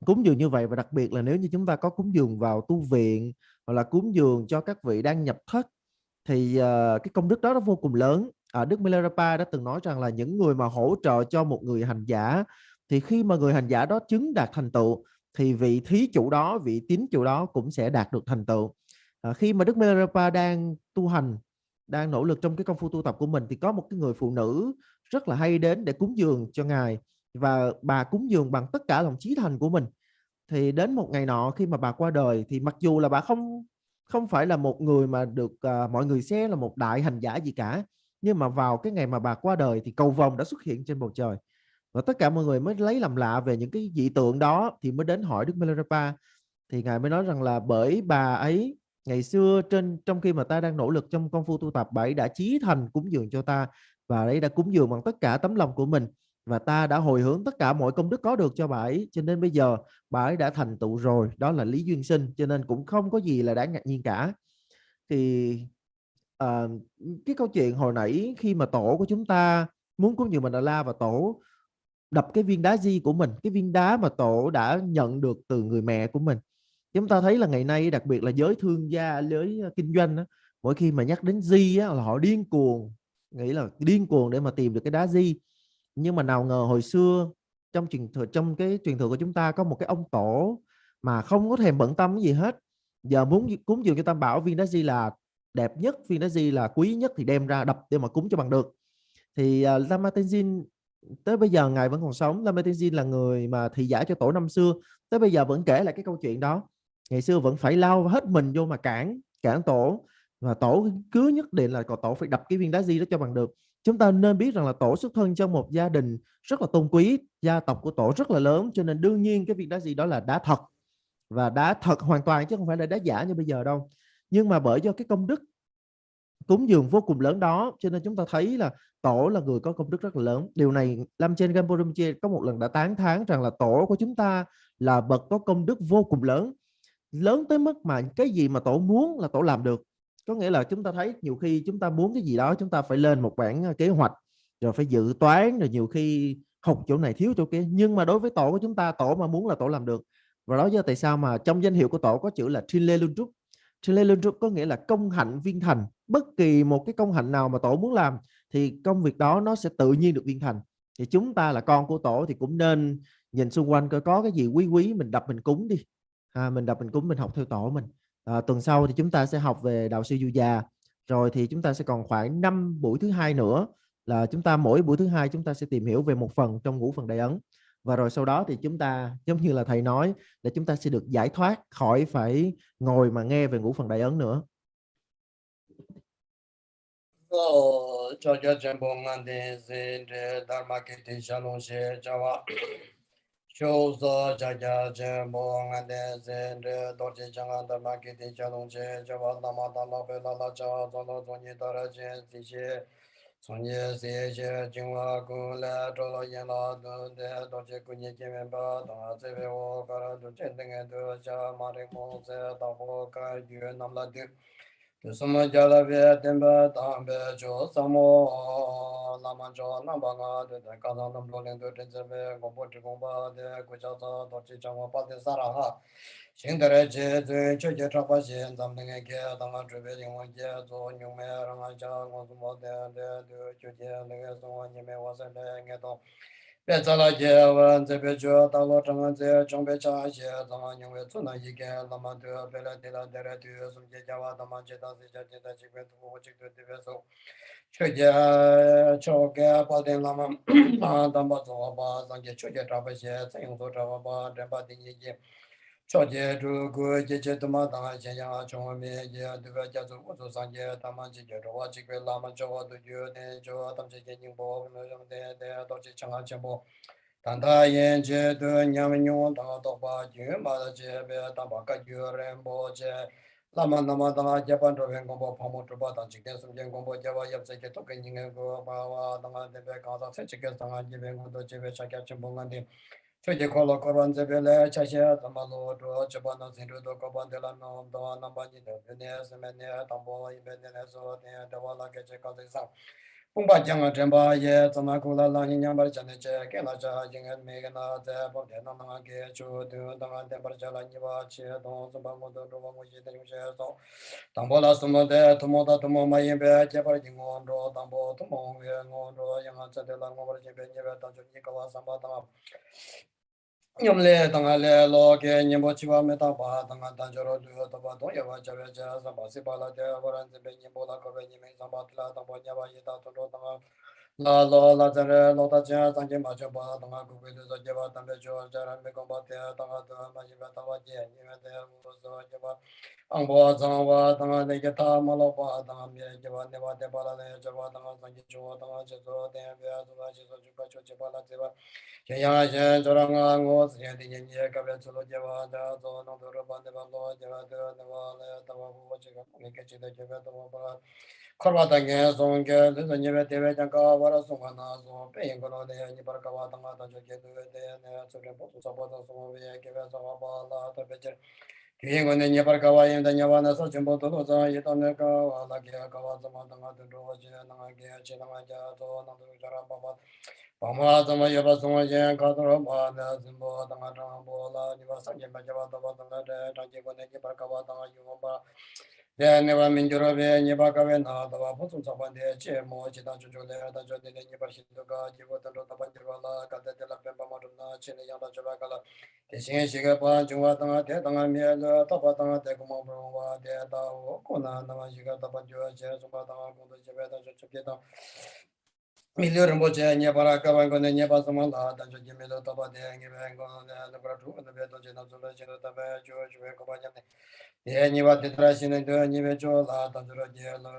cúng dường như vậy, và đặc biệt là nếu như chúng ta có cúng dường vào tu viện, hoặc là cúng dường cho các vị đang nhập thất, thì cái công đức đó nó vô cùng lớn. Đức Milarepa đã từng nói rằng là những người mà hỗ trợ cho một người hành giả, thì khi mà người hành giả đó chứng đạt thành tựu, thì vị thí chủ đó, vị tín chủ đó cũng sẽ đạt được thành tựu. Khi mà Đức Milarepa đang tu hành, đang nỗ lực trong cái công phu tu tập của mình, thì có một cái người phụ nữ rất là hay đến để cúng dường cho ngài, và bà cúng dường bằng tất cả lòng chí thành của mình. Thì đến một ngày nọ khi mà bà qua đời, thì mặc dù là bà không không phải là một người mà được mọi người xem là một đại hành giả gì cả, nhưng mà vào cái ngày mà bà qua đời thì cầu vồng đã xuất hiện trên bầu trời, và tất cả mọi người mới lấy làm lạ về những cái dị tượng đó, thì mới đến hỏi Đức Milarepa. Thì ngài mới nói rằng là bởi bà ấy ngày xưa trong khi mà ta đang nỗ lực trong công phu tu tập, bà ấy đã chí thành cúng dường cho ta, và ấy đã cúng dường bằng tất cả tấm lòng của mình, và ta đã hồi hướng tất cả mọi công đức có được cho bà ấy, cho nên bây giờ bà ấy đã thành tựu rồi, đó là lý duyên sinh, cho nên cũng không có gì là đáng ngạc nhiên cả. Thì à, cái câu chuyện hồi nãy khi mà tổ của chúng ta muốn cúng dường Mandala, và tổ đập cái viên đá di của mình, cái viên đá mà tổ đã nhận được từ người mẹ của mình. Chúng ta thấy là ngày nay, đặc biệt là giới thương gia, giới kinh doanh đó, mỗi khi mà nhắc đến di á, là họ điên cuồng, nghĩ là điên cuồng để mà tìm được cái đá di. Nhưng mà nào ngờ hồi xưa trong cái truyền thừa của chúng ta có một cái ông tổ mà không có thèm bận tâm cái gì hết. Giờ muốn cúng dường cho Tam Bảo, viên đá di là đẹp nhất, viên đá di là quý nhất, thì đem ra đập để mà cúng cho bằng được. Thì Lama Tenzin tới bây giờ ngài vẫn còn sống. Lama Tenzin là người mà thị giả cho tổ năm xưa, tới bây giờ vẫn kể lại cái câu chuyện đó. Ngày xưa vẫn phải lao hết mình vô mà cản tổ, và tổ cứ nhất định là tổ phải đập cái viên đá di đó cho bằng được. Chúng ta nên biết rằng là tổ xuất thân trong một gia đình rất là tôn quý, gia tộc của tổ rất là lớn, cho nên đương nhiên cái viên đá di đó là đá thật, và đá thật hoàn toàn, chứ không phải là đá giả như bây giờ đâu. Nhưng mà bởi do cái công đức cúng dường vô cùng lớn đó, cho nên chúng ta thấy là tổ là người có công đức rất là lớn. Điều này Lamchen Gampo Rinpoche có một lần đã tán thán rằng là tổ của chúng ta là bậc có công đức vô cùng lớn, lớn tới mức mà cái gì mà tổ muốn là tổ làm được. Có nghĩa là chúng ta thấy nhiều khi chúng ta muốn cái gì đó, chúng ta phải lên một bản kế hoạch, rồi phải dự toán, rồi nhiều khi học chỗ này thiếu chỗ kia. Nhưng mà đối với tổ của chúng ta, tổ mà muốn là tổ làm được. Và đó là tại sao mà trong danh hiệu của tổ có chữ là Trile Luntrup. Trile Luntrup có nghĩa là công hạnh viên thành. Bất kỳ một cái công hạnh nào mà tổ muốn làm thì công việc đó nó sẽ tự nhiên được viên thành. Thì chúng ta là con của tổ thì cũng nên nhìn xung quanh coi có cái gì quý quý mình đập mình cúng đi. Mình đọc mình cúng, mình học theo tổ mình. Tuần sau thì chúng ta sẽ học về đạo sư Du Già, rồi thì chúng ta sẽ còn khoảng 5 buổi thứ hai nữa, là chúng ta mỗi buổi thứ hai chúng ta sẽ tìm hiểu về một phần trong ngũ phần đại ấn, và rồi sau đó thì chúng ta giống như là thầy nói, để chúng ta sẽ được giải thoát khỏi phải ngồi mà nghe về ngũ phần đại ấn nữa. cho chân bông ngàn đê dê đê dharma kê tê cha lông xê cha wa Shô sơ cha cha chân bông ngàn đê dê đê đô chê cha ngàn dharma kê tê cha lông xê cha wa dhamma dhamma bê la la cha zon lo zon nyi đà ra chê tê chê zon nyi xê chê jing wa gu lê trô lo yin la dô đê đô chê gu nyi kê men bā dōng a zê bê wō kā rā dō chê tê ngē dō cha ma rē mō xê dā wō kā yu nam la dō Suma jala ve temba tambe cho samo lama cho namba nga de kaza nam lo len do tense be gombo ti gomba de kucha ta do chi changwa pa de sara ha singdare je de che je tra pa je dam ne ge da nga tre be ling wa je zo nyu me ra nga cha ngo zu mo de che je ne ge zo wa ni me wa sa de nge do pe za la je wa ze be jo da lo chang ze chong be cha je da nga nyu we zu na yi ge la ma de be la de la de re de sum je ja wa da ma je da se ja je da chi be tu ho chi de be so che je cho ge pa de la ma da ma zo ba sang je che je tra ba je sa yong zo tra ba de ba de ni je cho je du gu je je tu ma da je ya chong me je de ba ja zo wo zo sang je da ma je je ro wa chi ge la ma cho wa du ju de jo tam je je ning bo no yong de do chi chang a chen bo tanda yen je du nyam nyu da do ba ju ma da je be da ba ka ju ren bo je lama nama da je pan ro ven go bo pa mo tro ba da chi ke sum je go bo je wa yap se ke to ke ning go ba wa da de be ka da se chi ke sa ga je ven go do je be cha kya chen bo ngan de cho je ko lo ko ran je be le cha she da ma lo do je ba na sin ro do ko ban de la no da na ba ni de ne se me ne da bo i be ne so ne da wa la ke je ka de sa Pumba Janga Temba Ye, Tamakula Lani Yambar Chanache, Kelacha, Jingan Megana, the Bodena Nage, Chu, Danga Temperchala Niva, Che, Don, Sabamodo, Romamuji, the Tambola Sumode, Tomoda, Tomo Maybe, Jabber Jingondo, Tambo, Tomo, Yangondo, Yamasa de la Mobile Jibba, Tajikawa, Sambata. Nyamle tangale lo ke nyambo chiwa meta ba tanga tanjoro du to ba do ya ba ja ja sa ba si ba la de waran ze be nyambo la ko be nyame sa ba tla ta ba nya ba yi ta to do tanga la lo la za re lo ta ja sang je ma ja ba tanga ku be de za je ba tam be jo ja ran be ko ba te tanga da ma ji ba ta ba je ni me de mo so ja ba ang bo zang wa tanga de ke ta ma lo ba tanga me je ba ne ba de ba la ne ja ba tanga sang je jo tanga je zo de be a zo ba je zo ju ba cho je ba la ze ba Kaya Joranga was getting in Yakabetsolo Javada, Zono, Roban, the Valo, Javada, the Vala, the Wachiga, Nikachi, the Javada, Korvatanga, Zonga, the Neva Devaka, Varasumana, so paying on the Niparkavata, the Jadu, the support of Somalia, Kavasa, the Becher. King on the Niparkava and the Yavana, such a bottle of Yitanaka, Lakia, Kavazama, the Roja, Nagia, Chinamaja, Jarababa. Pama Zama Yaba Suma Jan Kadra Bana Zimbo Tanga Bola, Niva Sanjay Majava Tanga, Tajiko Neki Parkava Tanga Yumba. Then never Minjura, Nibakavena, the Waputum Sabande, Chemo, Chita Jule, the Jodi Nipashituga, Jivota Panjala, Catella Pemba Matuna, Chile Yama Javakala, the Shin Shigapa, Juatanga, Tetanga Miela, Tapatanga, Tekuma Brova, Deta, Okuna, Namajiga, Tapajua, Jesumata, Javeta, Milior Moja, Nebara Kavango, Nebasama, Tanjo Jimelo Taba, the Angivango, the Bratu, and the Beto Genozola, Genotaba, George Vekobajan, the Aniva de Trasin and the Anivejo, Tanjura,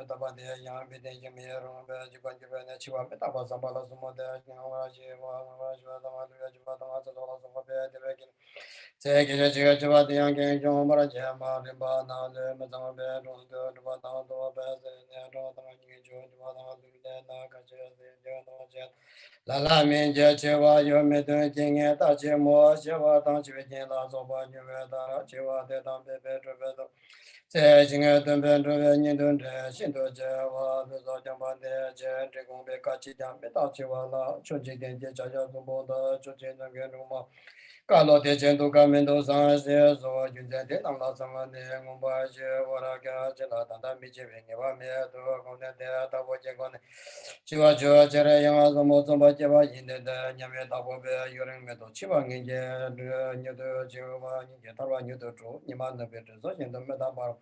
Taba, the Yang Bede Jamiro, Juban, Chiva, Metabasabala, Sumoda, Yavaji, the Take it as you are the young king, Jomara Jama, Ribana, the Madame Bed, the Vana, the Bed, and the Vana, the Lala Minja Chewa, you made the king at Achimo, Chewa, Tanchivin, Lazoba, Nuveda, Chewa, the Tampe Petro, saying at the Bedro, and you don't Shinto Chewa, the Zojamba, the Jet, Gombe Kachi, Metachiwala, Choji, Jaja, the Boda, Chojin, and Genuma. Carlo de Gento Camendo San Seso, Junte, Nala Samane, Mumbaje, Waraga, Gelata, Michivini, Meto, Conete, Tavojagon, Chivajo, Jerayama, Mozamba, in the Yameta Bobe, Urin Meto, Chivang, Nudo, Chiva, Yetara, Nudo, Niman, the Better, in the Metabar.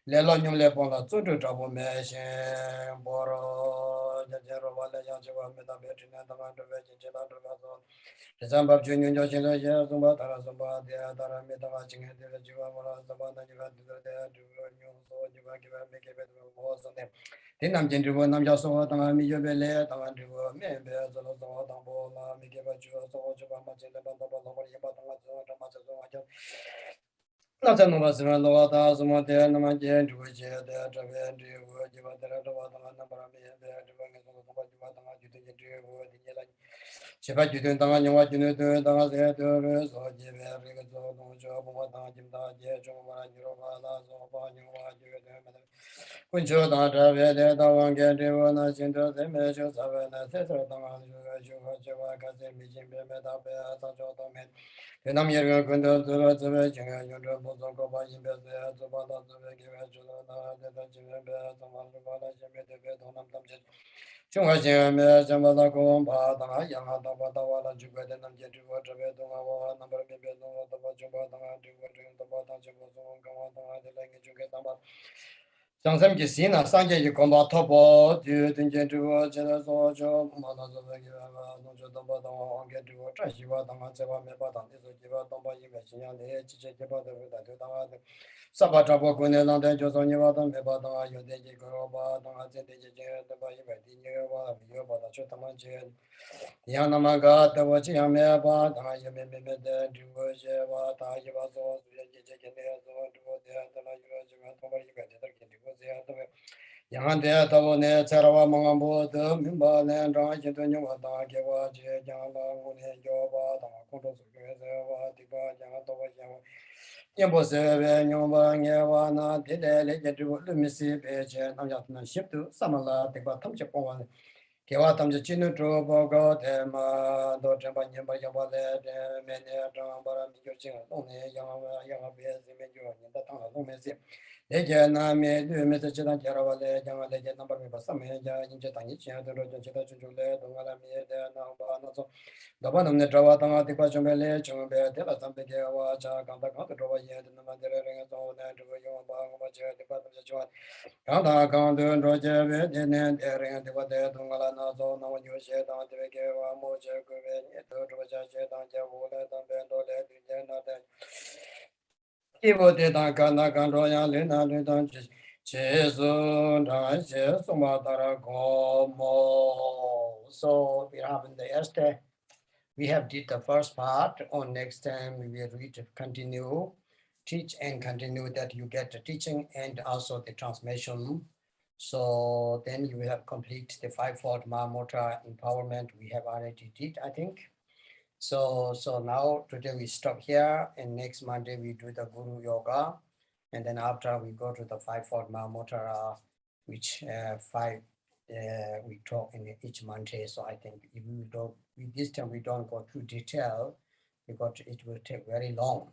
Lelonium Lepola, Tutu Trouble Machine, Boro, Jero Valley, Yajiva, Metabetina, the Manta Vegetato. December Junior Josino, Zumba, Tarasumba, the Atara Metavaching, the Jiva, Sabana, Jiva, the Jiva, make a better was on them. Then I'm gentle when I'm just so Tami, Bele, Tamandu, maybe as a lot of Tambola, make a virtue of Java, much in the Banda, Nothing was around the water, some of the Namajan to which they are traveling to Jiva, the water, number of years, they are doing it. Shiva Judin Tanga, what you know, Tanga, so Jiva, Rigazo, Job, what Jimda, Joma, Jirova, Zopa, Kuncho, Tanga, the one get one, I sent the measures of an assessor, Tanga, Jova, Kazim, Meta, Sajo, Nam Yerga Kunda, Zura, Jinga, Yundra, Bozoko, Bajim, Zubala, Zubeki, Jula, the Jimba, Tamala, Jimmy, the Betonam Tamjit. Chunga Jimmy, Jambala, Gomba, Yanga, Tabata, Jugat, and Jetu, Traveto, number of people, the Bajuba, the Bata, Jumbo, the language you get about. Sangsam Gisina, Sanja, Comba Topo, do Tingentu, Geneso, Mala, Nojo, Damba, get to a Trashiva, Tamaseva, Mebata, Jiva, Tomba, Yimachia, the Chichaba, the Sabatabo, Gunela, the Josoniva, Mebata, Yodeji, Goroba, the Bayi, Yoba, the Chotamanji, Yanamaga, the Wachiameba, Yameme, the Duva, Tajivaso, Yangande Tavone, Sarava Mangambo, the Mimba, and Rajan, Yavata, Geva, Jala, Yoba, Koto, Tiba, Yanatova, Yambose, Yamba, Yavana, Dele, Missy, Page, and Ayatna, ship to Samala, Tiba, Tamchapan. Kewa tamja chinu tru bogo te ma do tempa nyemba yamba le te me ne tang bara mi kyo chinga tong ne yanga be zi me kyo nyenda tang la tong me zi le je na me du me se chidan kera wa le yanga le je nambar mi ba sa me ya yin che tang yi chiya te ro jen chida chun chun le donga la mi de na ba na so daba nam ne trawa tanga tikwa chumbe le chumbe te la sampe ke wa cha kanta kanta trawa ye te nama dere renga tong ne tuwa yunga ba ngoma che tikwa tamja chua Kanda kandu roje ve dine dering diwa de tungala na zo na wanyo she dang diwe ke wa mo che kuwe nye tu roja she dang je wu le dang ben do le du je na de Iwo de dang kanda kan ro yang le na le dang che su dang she suma tara go mo. So we have in the yesterday we have did the first part. On next time we will read continue. Teach and continue that you get the teaching and also the transmission. So then you have complete the 5-fold Mahamudra empowerment we have already did, I think. So now today we stop here and next Monday we do the Guru Yoga. And then after we go to the 5-fold Mahamudra, which we talk in each Monday. So I think if we don't, this time we don't go too detail because it will take very long.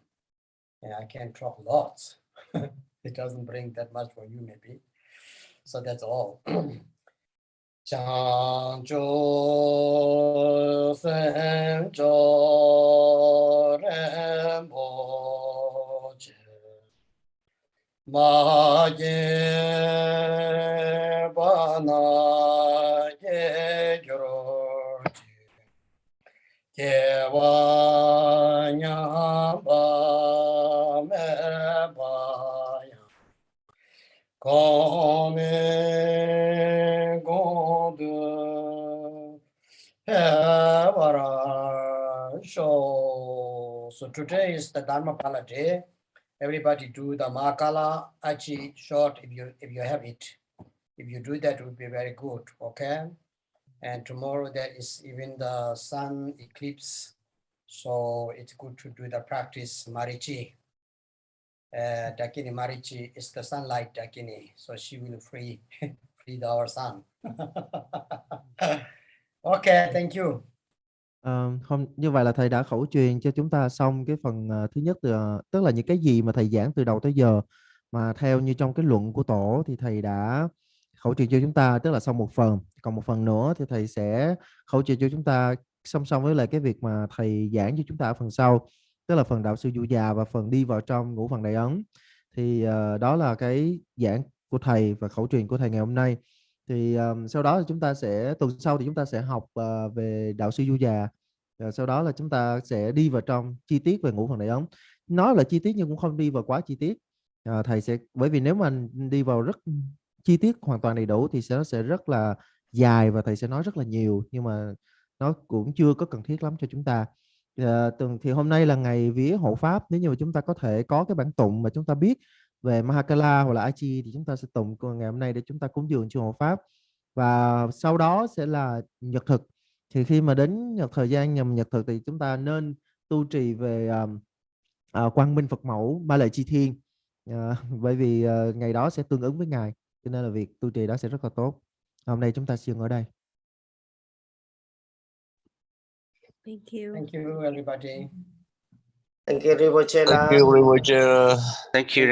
And I can talk lots. It doesn't bring that much for you maybe. So that's all. Chang Zhou Sen Zhou Ren Bo Che Ma Ye Ba Na Ye Gyoro Che Wa Nya Ba Me Ba Ya Comme So today is the Dharmapala day. Everybody do the Mahakala Achi short if you have it. If you do that, it would be very good. Okay. And tomorrow there is even the sun eclipse. So it's good to do the practice Marichi. Dakini Marichi is the sunlight Dakini. So she will free our sun. Okay, thank you. Như vậy là thầy đã khẩu truyền cho chúng ta xong cái phần thứ nhất, tức là những cái gì mà thầy giảng từ đầu tới giờ, mà theo như trong cái luận của tổ thì thầy đã khẩu truyền cho chúng ta, tức là xong một phần, còn một phần nữa thì thầy sẽ khẩu truyền cho chúng ta song song với lại cái việc mà thầy giảng cho chúng ta ở phần sau, tức là phần đạo sư du già và phần đi vào trong ngũ phần đại ấn. Thì đó là cái giảng của thầy và khẩu truyền của thầy ngày hôm nay. Thì sau đó thì chúng ta sẽ tuần sau thì chúng ta sẽ học về đạo sư du già. Rồi sau đó là chúng ta sẽ đi vào trong chi tiết về ngũ phần đại ấn. Nói là chi tiết nhưng cũng không đi vào quá chi tiết. Thầy sẽ, bởi vì nếu mà đi vào rất chi tiết hoàn toàn đầy đủ thì nó sẽ rất là dài và thầy sẽ nói rất là nhiều, nhưng mà nó cũng chưa có cần thiết lắm cho chúng ta. Thì hôm nay là ngày vía hộ pháp, nếu như mà chúng ta có thể có cái bản tụng mà chúng ta biết về Mahakala hoặc là Aichi thì chúng ta sẽ tụng ngày hôm nay để chúng ta cúng dường cho hộ pháp. Và sau đó sẽ là nhật thực. Thì khi mà đến thời gian nhằm nhật thực thì chúng ta nên tu trì về Quang Minh Phật Mẫu Ba Lệ Chi Thiên, bởi vì ngày đó sẽ tương ứng với ngài, cho nên là việc tu trì đó sẽ rất là tốt. Hôm nay chúng ta dừng ở đây. Thank you. Thank you, everybody. Thank you, Rinpoche. Thank you, Rinpoche. Thank you.